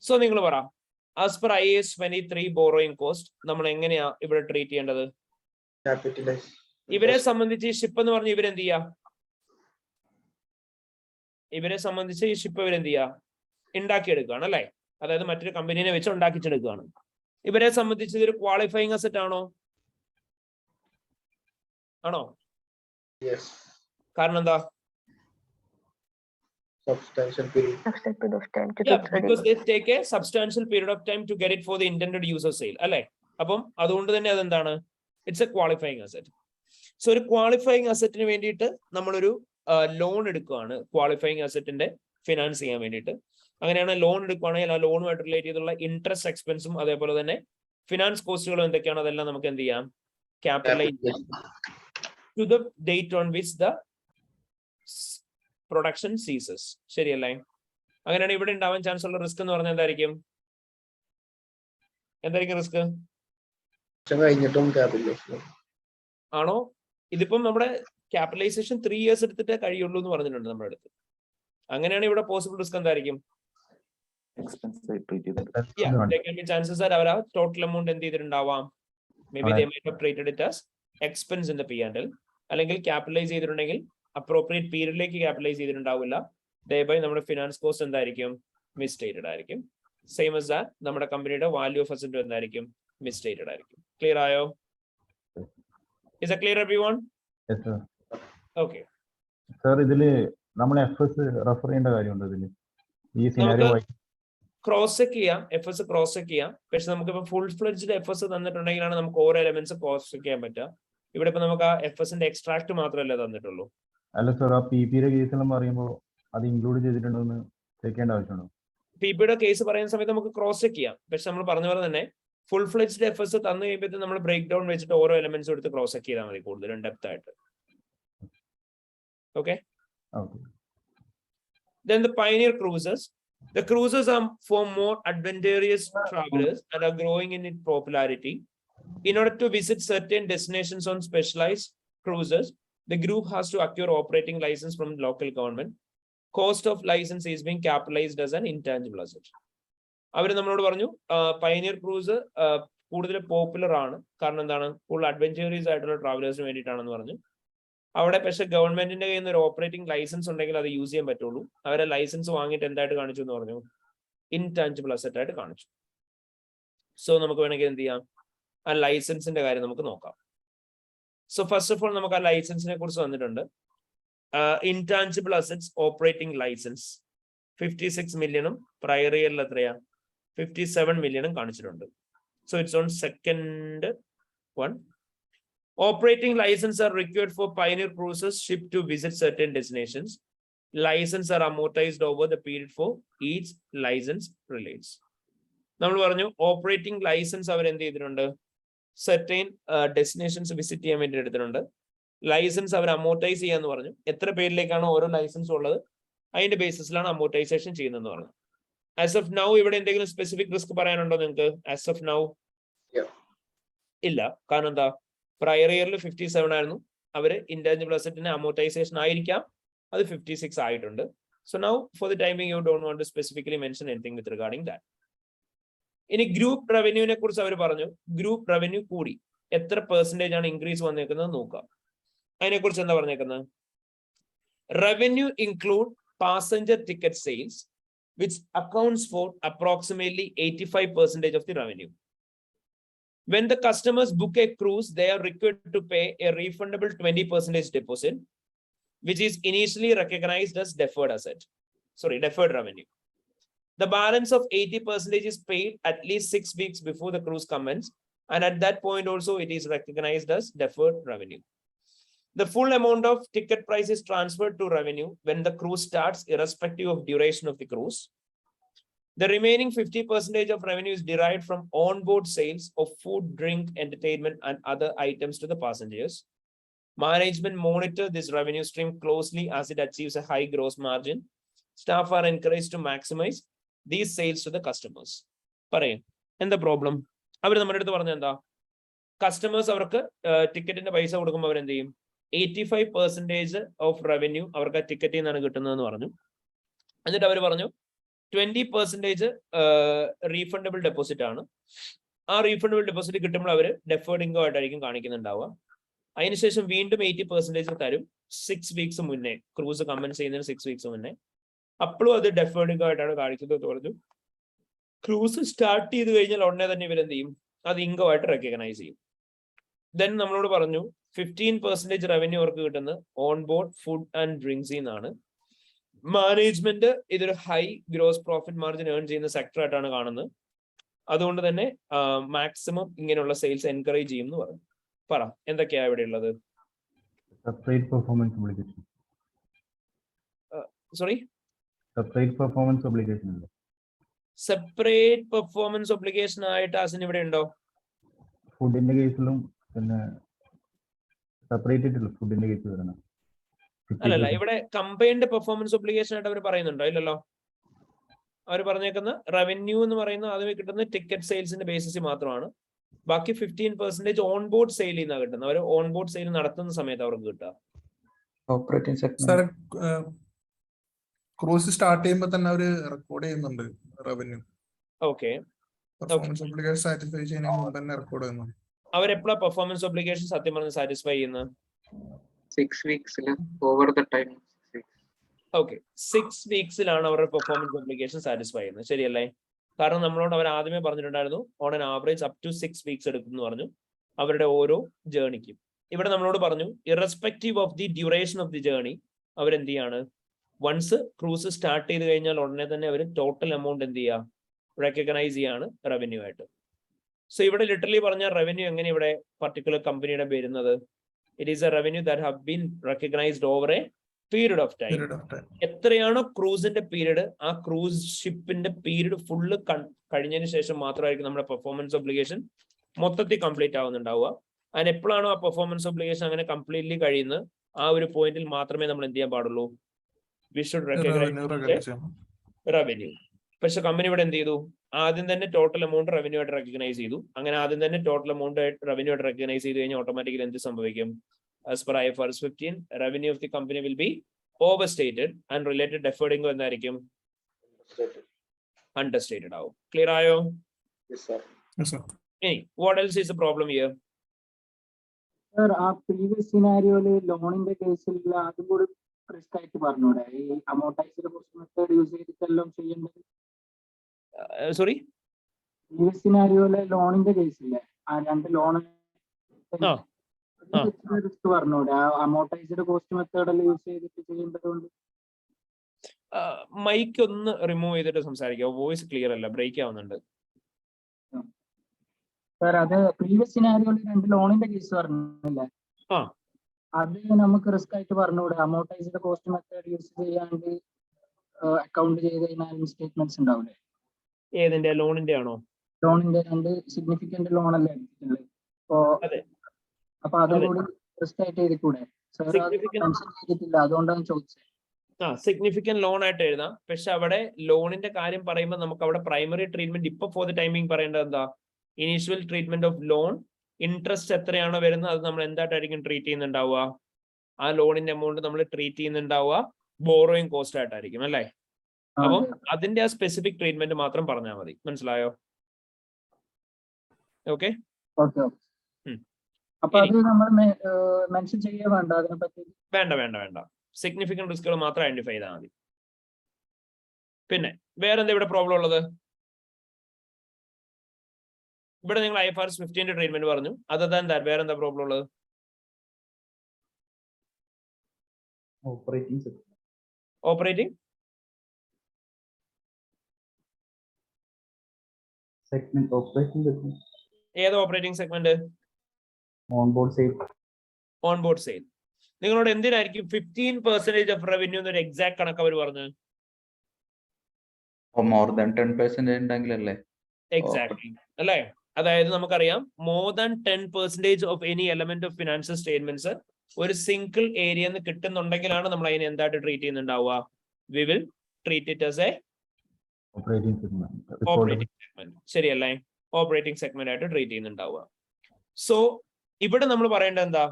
സോ നിങ്ങൾ പറ, as per IAS 23 borrowing cost നമ്മൾ എങ്ങനെയാ ഇവിടെ ട്രീറ്റ് ചെയ്യേണ്ടത്? ഇവരെ സംബന്ധിച്ച് ഈ ഷിപ്പ് എന്ന് പറഞ്ഞ് ഇവരെന്ത് ചെയ്യാ? ഇവരെ സംബന്ധിച്ച് ഈ ഷിപ്പ് ഇവരെന്ത് ചെയ്യാ? ഉണ്ടാക്കിയെടുക്കുകയാണ് അല്ലെ? അതായത് മറ്റൊരു കമ്പനീനെ വെച്ച് ഉണ്ടാക്കിച്ചെടുക്കുകയാണ്. ഇവരെ സംബന്ധിച്ച് ഇതൊരു ക്വാളിഫയിങ് അസറ്റ് ആണോ? കാരണം എന്താ? Substantial period. Because they take a substantial period of time to get it for the intended use of sale, അല്ലെ? അപ്പം അതുകൊണ്ട് തന്നെ അതെന്താണ്? It's A qualifying asset. So ഒരു ക്വാളിഫയിങ് അസറ്റിന് വേണ്ടിയിട്ട് നമ്മളൊരു ലോൺ എടുക്കുകയാണ്, ക്വാളിഫയിങ് അസറ്റിന്റെ ഫിനാൻസ് ചെയ്യാൻ വേണ്ടിയിട്ട്. അങ്ങനെയാണ് ലോൺ എടുക്കുകയാണെങ്കിൽ ആ ലോണുമായിട്ട് റിലേറ്റ് ചെയ്തുള്ള ഇൻട്രസ്റ്റ് എക്സ്പെൻസും അതേപോലെ തന്നെ ഫിനാൻസ് കോസ്റ്റുകളും എന്തൊക്കെയാണ് അതെല്ലാം നമുക്ക് എന്ത് ചെയ്യാം? ക്യാപിറ്റലൈസ് ചെയ്യാം to the date on which the production ceases. ശരിയല്ലേ? അങ്ങനെയാണ് ഇവിടെ ഉണ്ടാവാൻ ചാൻസ് ഉള്ള റിസ്ക് എന്ന് പറഞ്ഞാൽ എന്തായിരിക്കും റിസ്ക്? കഴിഞ്ഞിട്ടും ക്യാപിറ്റലൈസേഷൻ ആണോ? ഇതിപ്പം നമ്മുടെ ക്യാപിറ്റലൈസേഷൻ 3 years എടുത്തിട്ടേ കഴിയുള്ളൂ എന്ന് പറഞ്ഞിട്ടുണ്ട് നമ്മുടെ അടുത്ത്. അങ്ങനെയാണ് ഇവിടെ പോസിബിൾ റിസ്ക് എന്തായിരിക്കും? ചാൻസസ് അവർ ആ ടോട്ടൽ എമൗണ്ട് എന്ത് ചെയ്തിട്ടുണ്ടാവാം? May be they might have treated it as expense in the P&L, അല്ലെങ്കിൽ ക്യാപിറ്റലൈസ് ചെയ്തിട്ടുണ്ടെങ്കിൽ അപ്രോപ്രിയേറ്റ് പീരീഡിലേക്ക് ക്യാപിറ്റലൈസ് ചെയ്തിട്ടുണ്ടാവില്ല. ദയവായി നമ്മുടെ ഫിനാൻസ് കോസ്റ്റ് എന്തായിരിക്കും? മിസ്സ്റ്റേറ്റഡ് ആയിരിക്കും. സെയിം as that നമ്മുടെ കമ്പനിയുടെ വാല്യൂ ഓഫ് അസറ്റ് എന്തായിരിക്കും? മിസ്സ്റ്റേറ്റഡ് ആയിരിക്കും. ക്ലിയർ ആയോ? Is it clear everyone? Yes, sir. Okay. Sir, ഇതില് നമ്മൾ എഫ്എസ് റെഫർ ചെയ്യേണ്ട കാര്യമുണ്ടോ ഇതില്? ഈ സിനാരിയോ ക്രോസ് ചെക്ക് ചെയ്യാം, എഫ്എസ് ക്രോസ് ചെക്ക് ചെയ്യാം. പക്ഷെ നമുക്ക് ഇപ്പൊ ഫുൾ ഫ്ലെഡ്ജ്ഡ് എഫ്എസ് തന്നിട്ടുണ്ടെങ്കിലാണ് നമുക്ക് ഓരോ എലമെന്റ്സ് ക്രോസ് ചെക്ക് ചെയ്യാൻ പറ്റുക. ഇവിടെ ഇപ്പൊ നമുക്ക് ആ എഫ്എസിന്റെ എക്സ്ട്രാക്ട് മാത്രമല്ലേ തന്നിട്ടുള്ളൂ. അല്ല സർ, ആ പിപിയുടെ കേസെല്ലാം പറയുമ്പോൾ അത് ഇൻക്ലൂഡ് ചെയ്തിട്ടുണ്ടോ എന്ന് ചെക്ക് ചെയ്യേണ്ട ആവശ്യമുണ്ടോ? പിപിയുടെ കേസ് പറയുന്ന സമയത്ത് നമുക്ക് ക്രോസ് ചെക്ക് ചെയ്യാം. പക്ഷെ നമ്മൾ പറഞ്ഞ പോലെ തന്നെ ഫുൾ ഫ്ലെഡ്ജ്ഡ് എഫ്എസ് തന്നു കഴിയുമ്പോൾ നമ്മൾ ബ്രേക്ക് ഡൗൺ വെച്ചിട്ട് ഓരോ എലമെന്റ്സും എടുത്ത് ക്രോസ് ചെക്ക് ചെയ്താൽ മതി, കൂടുതലും ഡെപ്ത് ആയിട്ട്. Okay. Then the pioneer cruises. The cruises are for more adventurous travelers and are growing in its popularity. In order to visit certain destinations on specialized cruises, the group has to acquire operating license from the local government. Cost of license is being capitalized as an intangible asset. അവർ നമ്മളോട് പറഞ്ഞു pioneer cruise കൂടുതൽ popular ആണ്, കാരണം എന്താണ്? കൂടുതൽ അഡ്വഞ്ചേറിയസ് ആയിട്ടുള്ള ട്രാവലേഴ്സിന് വേണ്ടിയിട്ടാണെന്ന് പറഞ്ഞു. അവിടെ പക്ഷെ ഗവൺമെന്റിന്റെ കയ്യിൽ നിന്ന് ഒരു ഓപ്പറേറ്റിംഗ് ലൈസൻസ് ഉണ്ടെങ്കിൽ അത് യൂസ് ചെയ്യാൻ പറ്റുള്ളൂ. അവരെ ലൈസൻസ് വാങ്ങിയിട്ട് എന്തായിട്ട് കാണിച്ചു എന്ന് പറഞ്ഞു? ഇൻടാഞ്ചിബിൾ അസറ്റ് ആയിട്ട് കാണിച്ചു. സോ നമുക്ക് വേണമെങ്കിൽ എന്ത് ചെയ്യാം? ആ ലൈസൻസിന്റെ കാര്യം നമുക്ക് നോക്കാം. സോ ഫസ്റ്റ് ഓഫ് ഓൾ നമുക്ക് ആ ലൈസൻസിനെ കുറിച്ച് വന്നിട്ടുണ്ട്. Intangible assets operating licence 56 million prior ഇയറിൽ എത്രയാ? 57 million കാണിച്ചിട്ടുണ്ട്. So it's on second one. Operating license are required for pioneer cruises shipped to visit certain destinations. License are amortized over the period for each license relates. നമ്മൾ പറഞ്ഞു operating licence അവർ എന്ത് ചെയ്തിട്ടുണ്ട്? Certain destinations visit ചെയ്യാൻ വേണ്ടി എടുത്തിട്ടുണ്ട്. Licence അവർ amortise ചെയ്യാന്ന് പറഞ്ഞു. എത്ര പേരിലേക്കാണ് ഓരോ ലൈസൻസ് ഉള്ളത് അതിന്റെ ബേസിസിലാണ് അമോർട്ടൈസേഷൻ ചെയ്യുന്നതെന്ന് പറഞ്ഞു. ആസ് ഓഫ് നൗ ഇവിടെ എന്തെങ്കിലും സ്പെസിഫിക് റിസ്ക് പറയാനുണ്ടോ നിങ്ങൾക്ക്? ആസ് ഓഫ് നൗ ഇല്ല. കാരണം എന്താ? പ്രയർ ഇയറിൽ 57 ആയിരുന്നു. അവര് ഇൻടാഞ്ചിബിൾ അസറ്റിന്റെ അമോർട്ടൈസേഷൻ ആയിരിക്കാം, അത് 56 ആയിട്ടുണ്ട്. So now for the timing you don't want to specifically mention anything with regarding that. ഇനി ഗ്രൂപ്പ് റവന്യൂവിനെ കുറിച്ച് അവർ പറഞ്ഞു. ഗ്രൂപ്പ് റവന്യൂ കൂടി, എത്ര പെർസെന്റേജ് ആണ് ഇൻക്രീസ് വന്നേക്കുന്നത് നോക്കാം. അതിനെക്കുറിച്ച് എന്താ പറഞ്ഞേക്കുന്നത്? Revenue include passenger ticket sales which accounts for approximately 85% of the revenue. When the customers book a cruise, they are required to pay a refundable 20% deposit, which is initially recognized as deferred revenue. The balance of 80% is paid at least 6 weeks before the cruise commences, and at that point also it is recognized as deferred revenue. The full amount of ticket price is transferred to revenue when the cruise starts, irrespective of duration of the cruise. The remaining 50% of revenue is derived from onboard sales of food, drink, entertainment, and other items to the passengers. Management monitor this revenue stream closely as it achieves a high gross margin. Staff are encouraged to maximize these sales to the customers. Parayin, എന്താ problem? അവർ നമ്മുടെ അടുത്ത് പറഞ്ഞ എന്താ? Customers അവർക്ക് ടിക്കറ്റിന്റെ പൈസ കൊടുക്കുമ്പോൾ അവരെന്ത് ചെയ്യും? 85% ഓഫ് റവന്യൂ അവർക്ക് ആ ടിക്കറ്റിൽ നിന്നാണ് കിട്ടുന്നതെന്ന് പറഞ്ഞു. എന്നിട്ട് അവർ പറഞ്ഞു 20% റീഫണ്ടബിൾ ഡെപ്പോസിറ്റ് ആണ്. ആ റീഫണ്ടബിൾ ഡെപ്പോസിറ്റ് കിട്ടുമ്പോൾ അവർ ഡെഫേർഡ് ഇൻകം ആയിട്ടായിരിക്കും കാണിക്കുന്നുണ്ടാവുക. അതിനുശേഷം വീണ്ടും 80% തരും 6 weeks മുന്നേ, ക്രൂസ് കമ്പൻസ് ചെയ്യുന്നതിന് 6 weeks മുന്നേ. അപ്പോഴും അത് ഡെഫേർഡ് ഇൻകം ആയിട്ടാണ് കാണിക്കുന്നത് പറഞ്ഞു. ക്രൂസ് സ്റ്റാർട്ട് ചെയ്ത് കഴിഞ്ഞാൽ ഉടനെ തന്നെ ഇവരെന്ത് ചെയ്യും? അത് ഇൻകം ആയിട്ട് റെക്കഗ്നൈസ് ചെയ്യും. ദെൻ നമ്മളോട് പറഞ്ഞു 15% റവന്യൂ അവർക്ക് കിട്ടുന്നത് ഓൺ ബോർഡ് ഫുഡ് ആൻഡ് ഡ്രിങ്ക്സിൽ നിന്നാണ്. മാനേജ്മെന്റ് ഇതൊരു high gross profit margin earn ചെയ്യുന്ന സെക്ടർ ആയിട്ടാണ് കാണുന്നത്. അതുകൊണ്ട് തന്നെ മാക്സിമം ഇങ്ങനെയുള്ള സെയിൽസ് എൻകറേജ് ചെയ്യും എന്ന് പറഞ്ഞു. പറ, എന്തൊക്കെയാ ഇവിടെ ഉള്ളത്? Separate performance obligation. Sorry, separate performance obligation ഉണ്ട്. സെപ്പറേറ്റ് പെർഫോമൻസ് ഒബ്ലിഗേഷൻ ആയിട്ട് ആസിന് ഇവിടെ ഉണ്ടോ? ഫുഡിന്റെ കേസിലും പിന്നെ സെപ്പറേറ്റ് ആയിട്ടുള്ള ഫുഡിന്റെ കേസ് വരണം. അല്ലല്ല, ഇവിടെ കമ്പൈൻഡ് പെർഫോമൻസ് ഒബ്ലിഗേഷൻ ആയിട്ട് അവർ പറയുന്നുണ്ടോ? ഇല്ലല്ലോ. അവർ പറഞ്ഞേക്കുന്ന റവന്യൂ എന്ന് പറയുന്നത് ആദ്യമേ കിട്ടുന്ന ടിക്കറ്റ് സെയിൽസിന്റെ ബേസിസ് മാത്രമാണ്. ബാക്കി 15% ഓൺ ബോർഡ് സെയിൽ ചെയ്യുന്ന കിട്ടുന്നത്. അവർ ഓൺ ബോർഡ് സെയിൽ നടത്തുന്ന സമയത്ത് അവർക്ക് കിട്ടുക. Operating segment sir cruise start ചെയ്യുമ്പോൾ തന്നെ അവര് റെക്കോർഡ് ചെയ്യുന്നുണ്ട് revenue. Okay, performance obligation satisfy ചെയ്യുന്നതിന് മുമ്പ് തന്നെ റെക്കോർഡ് ചെയ്യുന്നുണ്ട്. അവരെപ്പോഴാ പെർഫോമൻസ് ഒബ്ലിഗേഷൻ സത്യം പറഞ്ഞ് സാറ്റിസ്ഫൈ ചെയ്യുന്നത്? 6 weeks over the time. Okay, 6 weeksലാണ് അവരുടെ പെർഫോമൻസ് ഒബ്ലിഗേഷൻ സാറ്റിസ്ഫൈ ചെയ്യുന്നത്, ശരിയല്ലേ? കാരണം നമ്മളോട് അവർ ആദ്യമേ പറഞ്ഞിട്ടുണ്ടായിരുന്നു on an average up to 6 weeks എടുക്കും എന്ന് പറഞ്ഞു അവരുടെ ഓരോ ജേർണിക്കും. ഇവിടെ നമ്മളോട് പറഞ്ഞു irrespective of the duration of the journey അവരെന്ത് ചെയ്യാണ്, വൺസ് ക്രൂസ് സ്റ്റാർട്ട് ചെയ്ത് കഴിഞ്ഞാൽ ഉടനെ തന്നെ അവർ ടോട്ടൽ എമൗണ്ട് എന്ത് ചെയ്യുക, റെക്കഗ്നൈസ് ചെയ്യാണ് റവന്യൂ ആയിട്ട്. സോ ഇവിടെ ലിറ്ററലി പറഞ്ഞ റവന്യൂ എങ്ങനെ ഇവിടെ പർട്ടിക്കുലർ കമ്പനിയുടെ വരുന്നത്? It is A revenue that have been recognised over A period of time. എത്രയാണോ ക്രൂസിന്റെ പീരീഡ്, ആ ക്രൂസ് ഷിപ്പിന്റെ പീരീഡ് ഫുള്ള് കഴിഞ്ഞതിന് ശേഷം മാത്രമായിരിക്കും നമ്മുടെ പെർഫോമൻസ് ഒബ്ലിഗേഷൻ മൊത്തത്തിൽ കംപ്ലീറ്റ് ആവുന്നുണ്ടാവുക. അതിന് എപ്പോഴാണോ ആ പെർഫോമൻസ് ഒബ്ലിഗേഷൻ അങ്ങനെ കംപ്ലീറ്റ്ലി കഴിയുന്നത്, ആ ഒരു പോയിന്റിൽ മാത്രമേ നമ്മൾ എന്ത് ചെയ്യാൻ പാടുള്ളൂ, വി ഷുഡ് റെക്കഗ്നൈസ് റവന്യൂ. പക്ഷെ കമ്പനി ഇവിടെ എന്ത് ചെയ്തു, ആദ്യം തന്നെ ടോട്ടൽ എമൗണ്ട് റവന്യൂ ആയിട്ട് റെക്കഗ്നൈസ് ചെയ്തു. അങ്ങനെ ആദ്യം തന്നെ ടോട്ടൽ എമൗണ്ട് റവന്യൂ ആയിട്ട് റെക്കഗ്നൈസ് ചെയ്ത് കഴിഞ്ഞാൽ ഓട്ടോമാറ്റിക്കലി എന്ത് സംഭവിക്കും? As per IFRS 15, revenue of the company will be overstated and related deferred income എന്തായിരിക്കും? Understated ആവും. Clear ആയോ? Yes, sir. ഇനി what else is the problem here? Sir, ആ പ്രീവിയസ് സിനാരിയോയില് ലോണിന്റെ കേസിൽ അതും കൂടി റിസ്ക് ആയിട്ട് പറഞ്ഞൂടെ? ഈ അമോർട്ടൈസ്ഡ് കോസ്റ്റ് മെത്തേഡ് യൂസ് ചെയ്തിട്ടെല്ലാം ചെയ്യേണ്ടത്. Sorry? പ്രീവിയസ് സിനാരിയോയിലെ ലോണിന്റെ കേസില്ലേ, ആ 2 ലോൺ റിസ്ക് പറഞ്ഞൂടെ? ആ അമോർട്ടൈസ്ഡ് കോസ്റ്റ് മെത്തേഡ് എല്ലാം യൂസ് ചെയ്തിട്ട് ചെയ്യേണ്ടതുകൊണ്ട്. മൈക്ക് ഒന്ന് റിമൂവ് ചെയ്തിട്ട് സംസാരിക്കാം, വോയിസ് ക്ലിയർ അല്ല, ബ്രേക്ക് ആവുന്നുണ്ട്. സാർ, അത് പ്രീവിയസ് സിനാരിയോയില് 2 ലോണിന്റെ കേസ് പറഞ്ഞില്ലേ, അത് നമുക്ക് റിസ്ക് ആയിട്ട് പറഞ്ഞൂടെ? അമോർട്ടൈസ്ഡ് കോസ്റ്റ് മെത്തേഡ് യൂസ് ചെയ്യാണ്ട് അക്കൗണ്ട് ചെയ്ത് കഴിഞ്ഞാൽ സ്റ്റേറ്റ്മെന്റ്സ് ഉണ്ടാവില്ലേ? ഏതിന്റെ, ലോണിന്റെ ആണോ? ലോണിന്റെ 2 സിഗ്നിഫിക്കന്റ് ലോൺ അല്ലേ എടുത്തിട്ടുള്ളത്. അപ്പൊ അതും കൂടി റിസ്ക് ആയിട്ട് എഴുതിക്കൂടെ? സാർ മെൻഷൻ ചെയ്തിട്ടില്ല, അതുകൊണ്ടാണ് ചോദിച്ചത്. സിഗ്നിഫിക്കന്റ് ലോൺ ആയിട്ട് എഴുതാം. പക്ഷെ അവിടെ ലോണിന്റെ കാര്യം പറയുമ്പോൾ നമുക്ക് അവിടെ പ്രൈമറി ട്രീറ്റ്മെന്റ് ഇപ്പൊ ഫോർ ദ ടൈമിംഗ് പറയേണ്ടത് എന്താ? Initial treatment of loan, interest എത്രയാണോ വരുന്നത് അത് നമ്മൾ എന്തായിട്ടായിരിക്കും ട്രീറ്റ് ചെയ്യുന്നുണ്ടാവുക? ആ ലോണിന്റെ എമൗണ്ട് നമ്മൾ ട്രീറ്റ് ചെയ്യുന്നുണ്ടാവുക ബോറോയിങ് കോസ്റ്റ് ആയിട്ടായിരിക്കും, അല്ലേ? അപ്പം അതിന്റെ ആ സ്പെസിഫിക് ട്രീറ്റ്മെന്റ് മാത്രം പറഞ്ഞാൽ മതി. മനസ്സിലായോ? ഓക്കെ. അപ്പൊ അത് നമ്മൾ മെൻഷൻ ചെയ്യാൻ വേണ്ട അതിനെ പറ്റി? വേണ്ട. സിഗ്നിഫിക്കന്റ് റിസ്കുകൾ മാത്രം ഐഡന്റിഫൈ ചെയ്താൽ മതി. പിന്നെ വേറെന്താ ഇവിടെ പ്രോബ്ലം ഉള്ളത്? ഇവിടെ നിങ്ങൾ IFRS 15 ട്രീറ്റ്മെന്റ് പറഞ്ഞു, അതെന്താ വേറെന്താ പ്രോബ്ലം ഉള്ളത്? ഓപ്പറേറ്റിംഗ് ഏത് operating segment? On board sale. നിങ്ങളോട് എന്തിനായിരിക്കും 15% ഓഫ് റവന്യൂ എന്നൊരു എക്സാക്ട് കണക്ക് അവർ പറഞ്ഞത്? മോർ ദാൻ 10% ഉണ്ടെങ്കിലല്ലേ? എക്സാക്ട്ലി, അല്ലേ? അതായത് നമുക്കറിയാം more than 10% of any element of financial statements ഒരു സിംഗിൾ ഏരിയ നിന്ന് കിട്ടുന്നുണ്ടെങ്കിലാണ് നമ്മൾ അതിനെ എന്തായിട്ട് ട്രീറ്റ് ചെയ്യുന്നുണ്ടാവുക? We will treat it as a operating segment, ശരിയല്ലേ? ഓപ്പറേറ്റിംഗ് സെഗ്മെന്റ് ആയിട്ട് ട്രീറ്റ് ചെയ്യുന്നുണ്ടാവുക. സോ ഇവിടെ നമ്മൾ പറയേണ്ടത് എന്താ?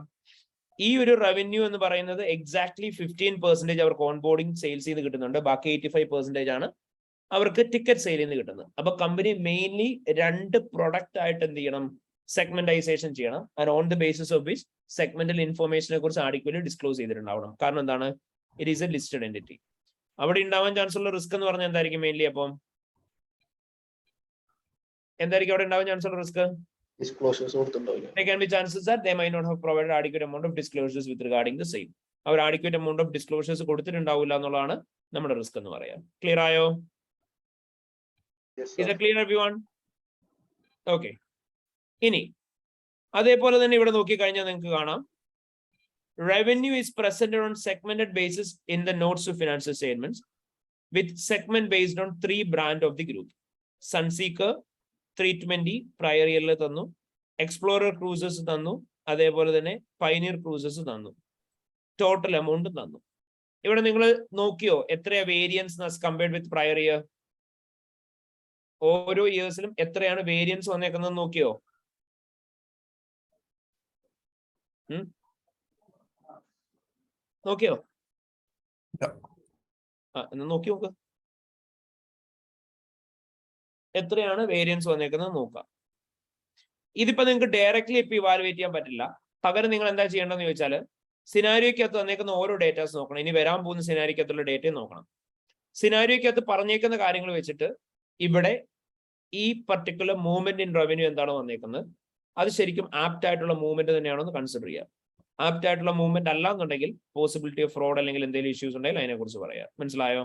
ഈ ഒരു റവന്യൂ എന്ന് പറയുന്നത് എക്സാക്ട്ലി 15% അവർക്ക് ഓൺ ബോർഡിംഗ് സെയിൽസ് ചെയ്ത് കിട്ടുന്നുണ്ട്. ബാക്കി 85% ആണ് അവർക്ക് ടിക്കറ്റ് സെയിൽ നിന്ന് കിട്ടുന്നത്. അപ്പൊ കമ്പനി മെയിൻലി 2 പ്രൊഡക്റ്റ് ആയിട്ട് എന്ത് ചെയ്യണം? സെഗ്മെന്റൈസേഷൻ ചെയ്യണം. And on the basis of which segmental ഇൻഫോർമേഷനെ കുറിച്ച് ആഡിക്വലി ഡിസ്ക്ലോസ് ചെയ്തിട്ടുണ്ടാവണം. കാരണം എന്താണ്? It is a listed entity. അവിടെ ഉണ്ടാവാൻ ചാൻസ് ഉള്ള റിസ്ക് എന്ന് പറഞ്ഞാൽ എന്തായിരിക്കും മെയിൻലി? അപ്പം എന്തായിരിക്കും അവിടെ ഉണ്ടാവാൻ ചാൻസ് ഉള്ള risk? There can be chances that they might not have provided adequate amount of disclosures with regarding the same. അവർ adequate amount of disclosures കൊടുത്തിട്ടുണ്ടാവില്ല എന്നുള്ളതാണ് നമ്മുടെ റിസ്ക് എന്ന് പറയാം. ക്ലിയർ ആയോ? Is it clear everyone? Okay. ഇനി അതേപോലെ തന്നെ ഇവിടെ നോക്കി കഴിഞ്ഞാൽ നിങ്ങൾക്ക് കാണാം revenue is presented on segmented basis in the notes to financial statements with segment based on 3 brand of the group. Sunseeker 320 prior year തന്നു, എക്സ്പ്ലോറർ ക്രൂസസ് തന്നു, അതേപോലെ തന്നെ പൈനിയർ ക്രൂസസ് തന്നു, ടോട്ടൽ എമൗണ്ട് തന്നു. ഇവിടെ നിങ്ങൾ നോക്കിയോ എത്രയാ variance compared with prior year? ഓരോ ഇയേഴ്സിലും എത്രയാണ് വേരിയൻസ് വന്നേക്കുന്നത് നോക്കിയോ? നോക്കിയോ? Yeah. എന്നാ നോക്കി നോക്ക് എത്രയാണ് വേരിയൻസ് വന്നേക്കുന്നത് നോക്കാം. ഇതിപ്പോ നിങ്ങൾക്ക് ഡയറക്ട്ലി ഇപ്പൊ ഇവാലുവേറ്റ് ചെയ്യാൻ പറ്റില്ല. പകരം നിങ്ങൾ എന്താ ചെയ്യേണ്ടതെന്ന് ചോദിച്ചാൽ സിനാരിയോക്കകത്ത് വന്നേക്കുന്ന ഓരോ ഡേറ്റാസ് നോക്കണം. ഇനി വരാൻ പോകുന്ന സിനാരിയോക്കകത്തുള്ള ഡേറ്റയും നോക്കണം. സിനാരിയോക്കകത്ത് പറഞ്ഞേക്കുന്ന കാര്യങ്ങൾ വെച്ചിട്ട് ഇവിടെ ഈ പർട്ടിക്കുലർ മൂവ്മെന്റ് ഇൻ റവന്യൂ എന്താണോ വന്നേക്കുന്നത് അത് ശരിക്കും ആപ്റ്റ് ആയിട്ടുള്ള മൂവ്മെന്റ് തന്നെയാണോ എന്ന് കൺസിഡർ ചെയ്യാം. ആപ്റ്റ് ആയിട്ടുള്ള മൂവ്മെന്റ് അല്ല എന്നുണ്ടെങ്കിൽ പോസിബിലിറ്റി ഓഫ് ഫ്രോഡ് അല്ലെങ്കിൽ എന്തെങ്കിലും ഇഷ്യൂസ് ഉണ്ടെങ്കിൽ അതിനെ കുറിച്ച് പറയാം. മനസ്സിലായോ?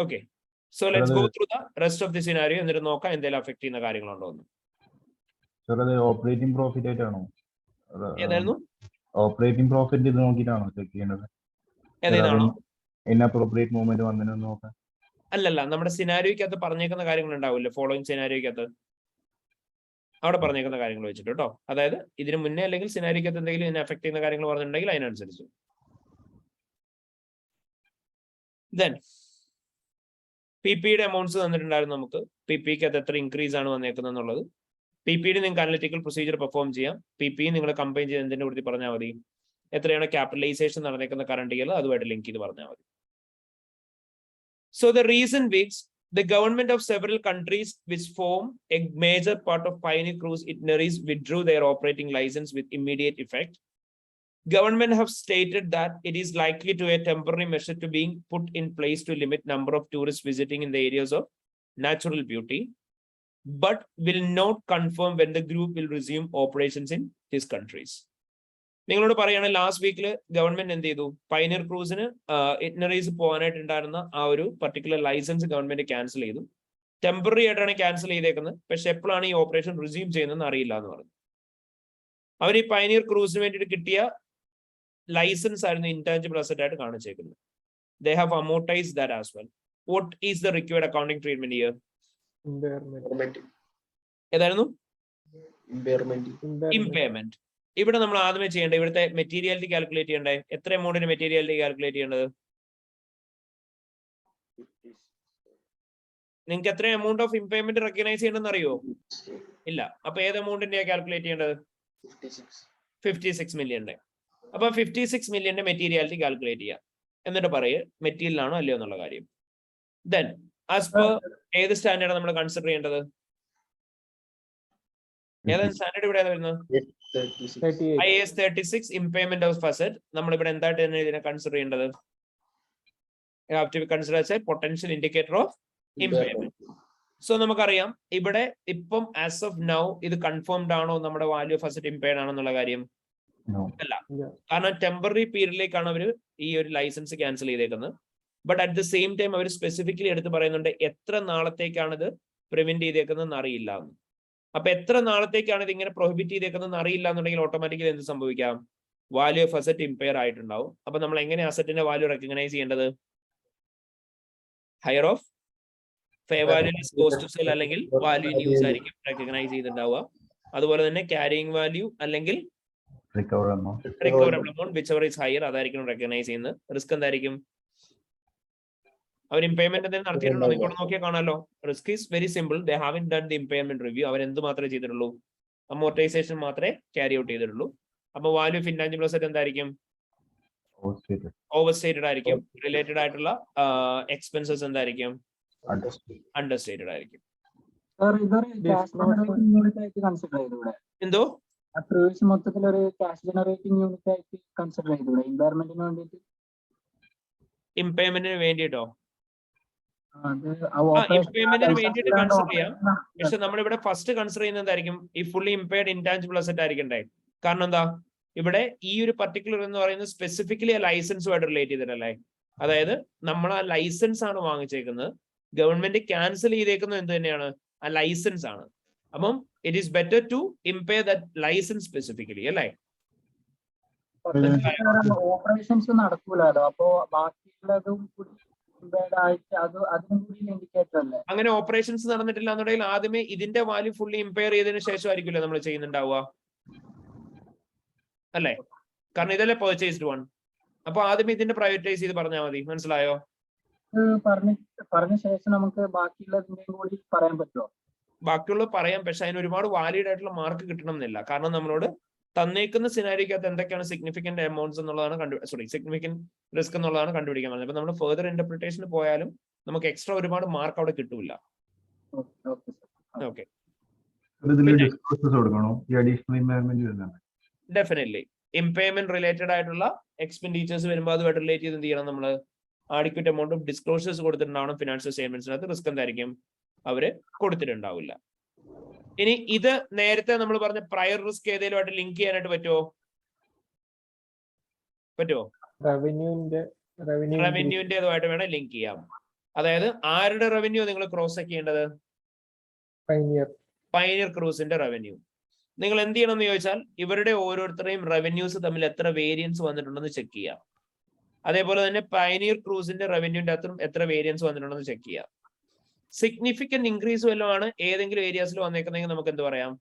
Okay, so let's go through the rest of the scenario എന്നിട്ട് നോക്കാം എന്തെങ്കിലും അഫക്ട് ചെയ്യുന്ന കാര്യങ്ങളുണ്ടോ എന്ന്. ഓപ്പറേറ്റിംഗ് പ്രോഫിറ്റ് ആയിട്ടാണോ? ഏതായിരുന്നു ഓപ്പറേറ്റിംഗ് പ്രോഫിറ്റ് ഇത് നോക്കിയിട്ടാണോ ചെക്ക് ചെയ്യേണ്ടത്? ഏതാണോ ഇൻഅപ്രോപ്രിയേറ്റ് മൂവ്മെന്റ് വന്നതിനോ നോക്കാം. അല്ലല്ല, നമ്മുടെ സിനാരിയോക്കകത്ത് പറഞ്ഞേക്കുന്ന കാര്യങ്ങൾ ഉണ്ടാവില്ലേ, ഫോളോയിങ് സിനാരിയോക്കകത്ത് അവിടെ പറഞ്ഞേക്കുന്ന കാര്യങ്ങൾ വെച്ചിട്ട് കേട്ടോ. അതായത് ഇതിന് മുന്നേ അല്ലെങ്കിൽ സിനാരിയോക്കകത്ത് എന്തെങ്കിലും ഇതിനെ അഫക്ട് ചെയ്യുന്ന കാര്യങ്ങൾ പറഞ്ഞിട്ടുണ്ടെങ്കിൽ അതിനനുസരിച്ച്. ദെൻ പി പിയുടെ എമൗണ്ട്സ് തന്നിട്ടുണ്ടായിരുന്നു നമുക്ക്. പി പിക്കകത്ത് എത്ര ഇൻക്രീസ് ആണ് വന്നേക്കുന്നത് എന്നുള്ളത്. പി പിയുടെ നിങ്ങൾക്ക് അനലിറ്റിക്കൽ പ്രൊസീജിയർ പെർഫോം ചെയ്യാം. പി പി നിങ്ങൾ കമ്പൈൻ ചെയ്ത് എന്തിന്റെ കൂടി പറഞ്ഞാൽ മതി. എത്രയാണ് ക്യാപിറ്റലൈസേഷൻ നടന്നേക്കുന്ന കറണ്ട് ഇയർ അതുമായിട്ട് ലിങ്ക് ചെയ്ത് പറഞ്ഞാൽ മതി. So the recent weeks, the government of several countries which form a major part of pioneer cruise itineraries withdrew their operating license with immediate effect. Government have stated that it is likely to a temporary measure to being put in place to limit number of tourists visiting in the areas of natural beauty, but will not confirm when the group will resume operations in these countries. നിങ്ങളോട് പറയുകയാണെങ്കിൽ last വീക്കിൽ government എന്ത് ചെയ്തു, pioneer ക്രൂസിന് ഇറ്റിനറീസ് പോകാനായിട്ടുണ്ടായിരുന്ന ആ ഒരു particular licence government cancel ചെയ്തു. Temporary ആയിട്ടാണ് cancel ചെയ്തേക്കുന്നത്. പക്ഷെ എപ്പോഴാണ് ഈ ഓപ്പറേഷൻ റിസ്യൂം ചെയ്യുന്നതെന്ന് അറിയില്ല എന്ന് പറഞ്ഞു. അവർ ഈ പൈനിയർ ക്രൂസിന് വേണ്ടിയിട്ട് കിട്ടിയ ലൈസൻസ് ആയിരുന്നു ഇൻടാഞ്ചിബിൾ അസറ്റ് ആയിട്ട് കാണിച്ചേക്കുന്നത്. They have amortised that as well. What is the required accounting treatment here? ഏതായിരുന്നു? ഇമ്പയർമെന്റ്. ഇവിടെ നമ്മൾ ആദ്യമേ ചെയ്യേണ്ടത് ഇവിടുത്തെ മെറ്റീരിയാലിറ്റി കാൽക്കുലേറ്റ് ചെയ്യണ്ടേ. എത്ര എമൗണ്ടിന് മെറ്റീരിയാലിറ്റി കാൽക്കുലേറ്റ് ചെയ്യേണ്ടത്? നിങ്ങൾക്ക് എത്ര എമൗണ്ട് ഓഫ് ഇമ്പയർമെന്റ് റെക്കഗ്നൈസ് ചെയ്യണമെന്ന് അറിയോ? ഇല്ല. അപ്പൊ ഏത് എമൗണ്ടിന്റെ കാൽക്കുലേറ്റ് ചെയ്യേണ്ടത്? 56 മില്യന്റെ. അപ്പൊ 56 മില്യന്റെ മെറ്റീരിയാലിറ്റി കാൽക്കുലേറ്റ് ചെയ്യാം. എന്നിട്ട് പറയേ മെറ്റീരിയൽ ആണോ അല്ലയോ എന്നുള്ള കാര്യം. ദെൻ ആസ് പെർ ഏത് സ്റ്റാൻഡേർഡ് നമ്മൾ കൺസിഡർ ചെയ്യേണ്ടത്? ഏതാണ് സ്റ്റാൻഡേർഡ് ഇവിടെ വരുന്നത്? IAS 36 impairment of asset. നമ്മളിവിടെ എന്തായിട്ട് തന്നെ ഇതിനെ കൺസിഡർ ചെയ്യേണ്ടത്? Consider as A potential indicator of impairment. So നമുക്കറിയാം ഇവിടെ ഇപ്പം ആസ് ഓഫ് നൗ ഇത് കൺഫേംഡ് ആണോ നമ്മുടെ വാല്യൂ ഓഫ് അസറ്റ് ഇമ്പയർഡ് ആണെന്നുള്ള കാര്യം? അല്ല. കാരണം ടെമ്പററി പീരീഡിലേക്കാണ് അവർ ഈ ഒരു ലൈസൻസ് ക്യാൻസൽ ചെയ്തേക്കുന്നത്. But at the same time അവർ സ്പെസിഫിക്കലി എടുത്ത് പറയുന്നുണ്ട് എത്ര നാളത്തേക്കാണ് ഇത് പ്രിവെന്റ് ചെയ്തേക്കുന്നതെന്ന് അറിയില്ല എന്ന്. അപ്പൊ എത്ര നാളത്തേക്കാണ് ഇത് ഇങ്ങനെ പ്രൊഹിബിറ്റ് ചെയ്തേക്കുന്നതെന്ന് അറിയില്ല എന്നുണ്ടെങ്കിൽ ഓട്ടോമാറ്റിക്കലി എന്ത് സംഭവിക്കാം? വാല്യൂ ഓഫ് അസറ്റ് ഇമ്പയർ ആയിട്ടുണ്ടാവും. അപ്പൊ നമ്മൾ എങ്ങനെ അസറ്റിന്റെ വാല്യൂ റെക്കഗ്നൈസ് ചെയ്യേണ്ടത്? Higher of fair value cost to sell അല്ലെങ്കിൽ വാല്യൂ ഇൻ യൂസ് ആയിരിക്കും റെക്കഗ്നൈസ് ചെയ്തിട്ടുണ്ടാവുക. അതുപോലെ തന്നെ ക്യാരിയിങ് വാല്യൂ അല്ലെങ്കിൽ recoverable amount whichever is higher അതായിരിക്കും റെക്കഗ്നൈസ് ചെയ്യുന്നത്. റിസ്ക് എന്തായിരിക്കും? അവർ ഇമ്പയർമെന്റ് എന്തെങ്കിലും നടത്തിയിട്ടുണ്ടോ? നിങ്ങൾ നോക്കിയാൽ കാണാമല്ലോ. Risk is very simple. They have done the impairment review. അവർ എന്ത് മാത്രമേ ചെയ്തിട്ടുള്ളൂ? അമോർട്ടൈസേഷൻ മാത്രമേ ക്യാരി ഔട്ട് ചെയ്തിട്ടുള്ളൂ. അപ്പൊ വാല്യൂ ഓഫ് ഇൻടാഞ്ചിബിൾ അസറ്റ് എന്തായിരിക്കും? ഓവർ സ്റ്റേറ്റഡ് ആയിരിക്കും. റിലേറ്റഡ് ആയിട്ടുള്ള എക്സ്പെൻസസ് എന്തായിരിക്കും? അണ്ടർ സ്റ്റേറ്റഡ് ആയിരിക്കും. എന്തോ മൊത്തത്തിലൊരു ക്യാഷ് ജനറേറ്റിംഗ് യൂണിറ്റ് ആയിട്ട് കൺസിഡർ ചെയ്തൂടെ ഇമ്പയർമെന്റിന് വേണ്ടിയിട്ട്? ഇമ്പയർമെന്റിന് വേണ്ടിയിട്ടോ? ഇമ്പയർമെന്റിന് വേണ്ടിയിട്ട് കൺസിഡർ ചെയ്യാം. പക്ഷെ നമ്മളിവിടെ ഫസ്റ്റ് കൺസിഡർ ചെയ്യുന്നത് എന്തായിരിക്കും? ഈ ഫുള്ളി ഇമ്പയർഡ് ഇൻടാഞ്ചിബിൾ അസറ്റ് ആയിരിക്കണ്ടേ. കാരണം എന്താ, ഇവിടെ ഈ ഒരു പർട്ടിക്കുലർ എന്ന് പറയുന്നത് സ്പെസിഫിക്കലി ആ ലൈസൻസുമായിട്ട് റിലേറ്റ് ചെയ്തിട്ടല്ലേ. അതായത് നമ്മൾ ആ ലൈസൻസ് ആണ് വാങ്ങിച്ചേക്കുന്നത്. ഗവൺമെന്റ് ക്യാൻസൽ ചെയ്തേക്കുന്നത് എന്ത് തന്നെയാണ്? ആ ലൈസൻസ് ആണ്. അപ്പം it is better to impair that license specifically അല്ലേ. ഓപ്പറേഷൻസ് നടക്കൂലോ. അപ്പോ ബാക്കിയുള്ളതും കൂടി അങ്ങനെ ഓപ്പറേഷൻസ് നടന്നിട്ടില്ല എന്നുണ്ടെങ്കിൽ ആദ്യമേ ഇതിന്റെ വാല്യൂ ഫുള്ളി ഇമ്പയർ ചെയ്തതിനു ശേഷമായിരിക്കുമല്ലോ നമ്മൾ ചെയ്യുന്നുണ്ടാവുക അല്ലേ. കാരണം ഇതല്ലേ പർച്ചേസ്ഡ് വൺ. അപ്പൊ ആദ്യമേ ഇതിന്റെ പ്രൈവറ്റൈസ് ചെയ്ത് പറഞ്ഞാൽ മതി. മനസ്സിലായോ? പറഞ്ഞ ശേഷം നമുക്ക് ബാക്കിയുള്ളതിന്റെയും കൂടി പറയാൻ പറ്റുമോ? ബാക്കിയുള്ളത് പറയാം. പക്ഷെ അതിന് ഒരുപാട് വാലിഡ് ആയിട്ടുള്ള മാർക്ക് കിട്ടണം എന്നില്ല. കാരണം നമ്മളോട് തന്നേക്കുന്ന സിനാരിക്കകത്ത് എന്തൊക്കെയാണ് സിഗ്നിഫിക്കന്റ് എമൗണ്ട്സ് എന്നുള്ളതാണ് സിഗ്നിഫിക്കന്റ് റിസ്ക് എന്നുള്ളതാണ് കണ്ടുപിടിക്കാൻ പറഞ്ഞത്. അപ്പൊ നമ്മൾ ഫെർദർ ഇന്റർപ്രിട്ടേഷന് പോയാലും നമുക്ക് എക്സ്ട്രാ ഒരുപാട് മാർക്ക് അവിടെ കിട്ടൂല. ഓക്കെ, ഡിസ്ക്ലോസേഴ്സ് കൊടുക്കണോ ഈ അഡീഷണൽ ഇമ്പയർമെന്റ് വരുന്നത്? ഡെഫിനറ്റ്ലി ഇംപേയ്മെന്റ് റിലേറ്റഡ് ആയിട്ടുള്ള എക്സ്പെൻഡിച്ചേഴ്സ് വരുമ്പോൾ അതുമായിട്ട് റിലേറ്റ് ചെയ്ത് എന്ത് ചെയ്യണം? നമ്മൾ ആഡിക്വറ്റ് എമൗണ്ട് ഓഫ് ഡിസ്ക്ലോഷേഴ്സ് കൊടുത്തിട്ടുണ്ടാവണം. ഫിനാൻഷ്യൽ സ്റ്റേറ്റ്മെന്റ്സിനകത്ത് റിസ്ക് എന്തായിരിക്കും? അവര് കൊടുത്തിട്ടുണ്ടാവില്ല. ഇനി ഇത് നേരത്തെ നമ്മൾ പറഞ്ഞ പ്രയർ റിസ്ക് ഏതെങ്കിലുമായിട്ട് ലിങ്ക് ചെയ്യാനായിട്ട് പറ്റുമോ? റവന്യൂവിന്റേതുമായിട്ട് വേണം ലിങ്ക് ചെയ്യാം. അതായത് ആരുടെ റവന്യൂ നിങ്ങൾ ക്രോസ് ചെക്ക് ചെയ്യേണ്ടത്? പൈനിയർ ക്രൂസിന്റെ റവന്യൂ. നിങ്ങൾ എന്ത് ചെയ്യണം എന്ന് ചോദിച്ചാൽ ഇവരുടെ ഓരോരുത്തരെയും റവന്യൂസ് തമ്മിൽ എത്ര വേരിയൻസ് വന്നിട്ടുണ്ടെന്ന് ചെക്ക് ചെയ്യാം. അതേപോലെ തന്നെ പൈനിയർ ക്രൂസിന്റെ റവന്യൂന്റെ അകത്തും എത്ര വേരിയൻസ് വന്നിട്ടുണ്ടെന്ന് ചെക്ക് ചെയ്യാം. സിഗ്നിഫിക്കന്റ് ഇൻക്രീസ് വല്ലതുമാണ് ഏതെങ്കിലും ഏരിയാസിൽ വന്നേക്കുന്നതെങ്കിൽ നമുക്ക് എന്ത് പറയാം?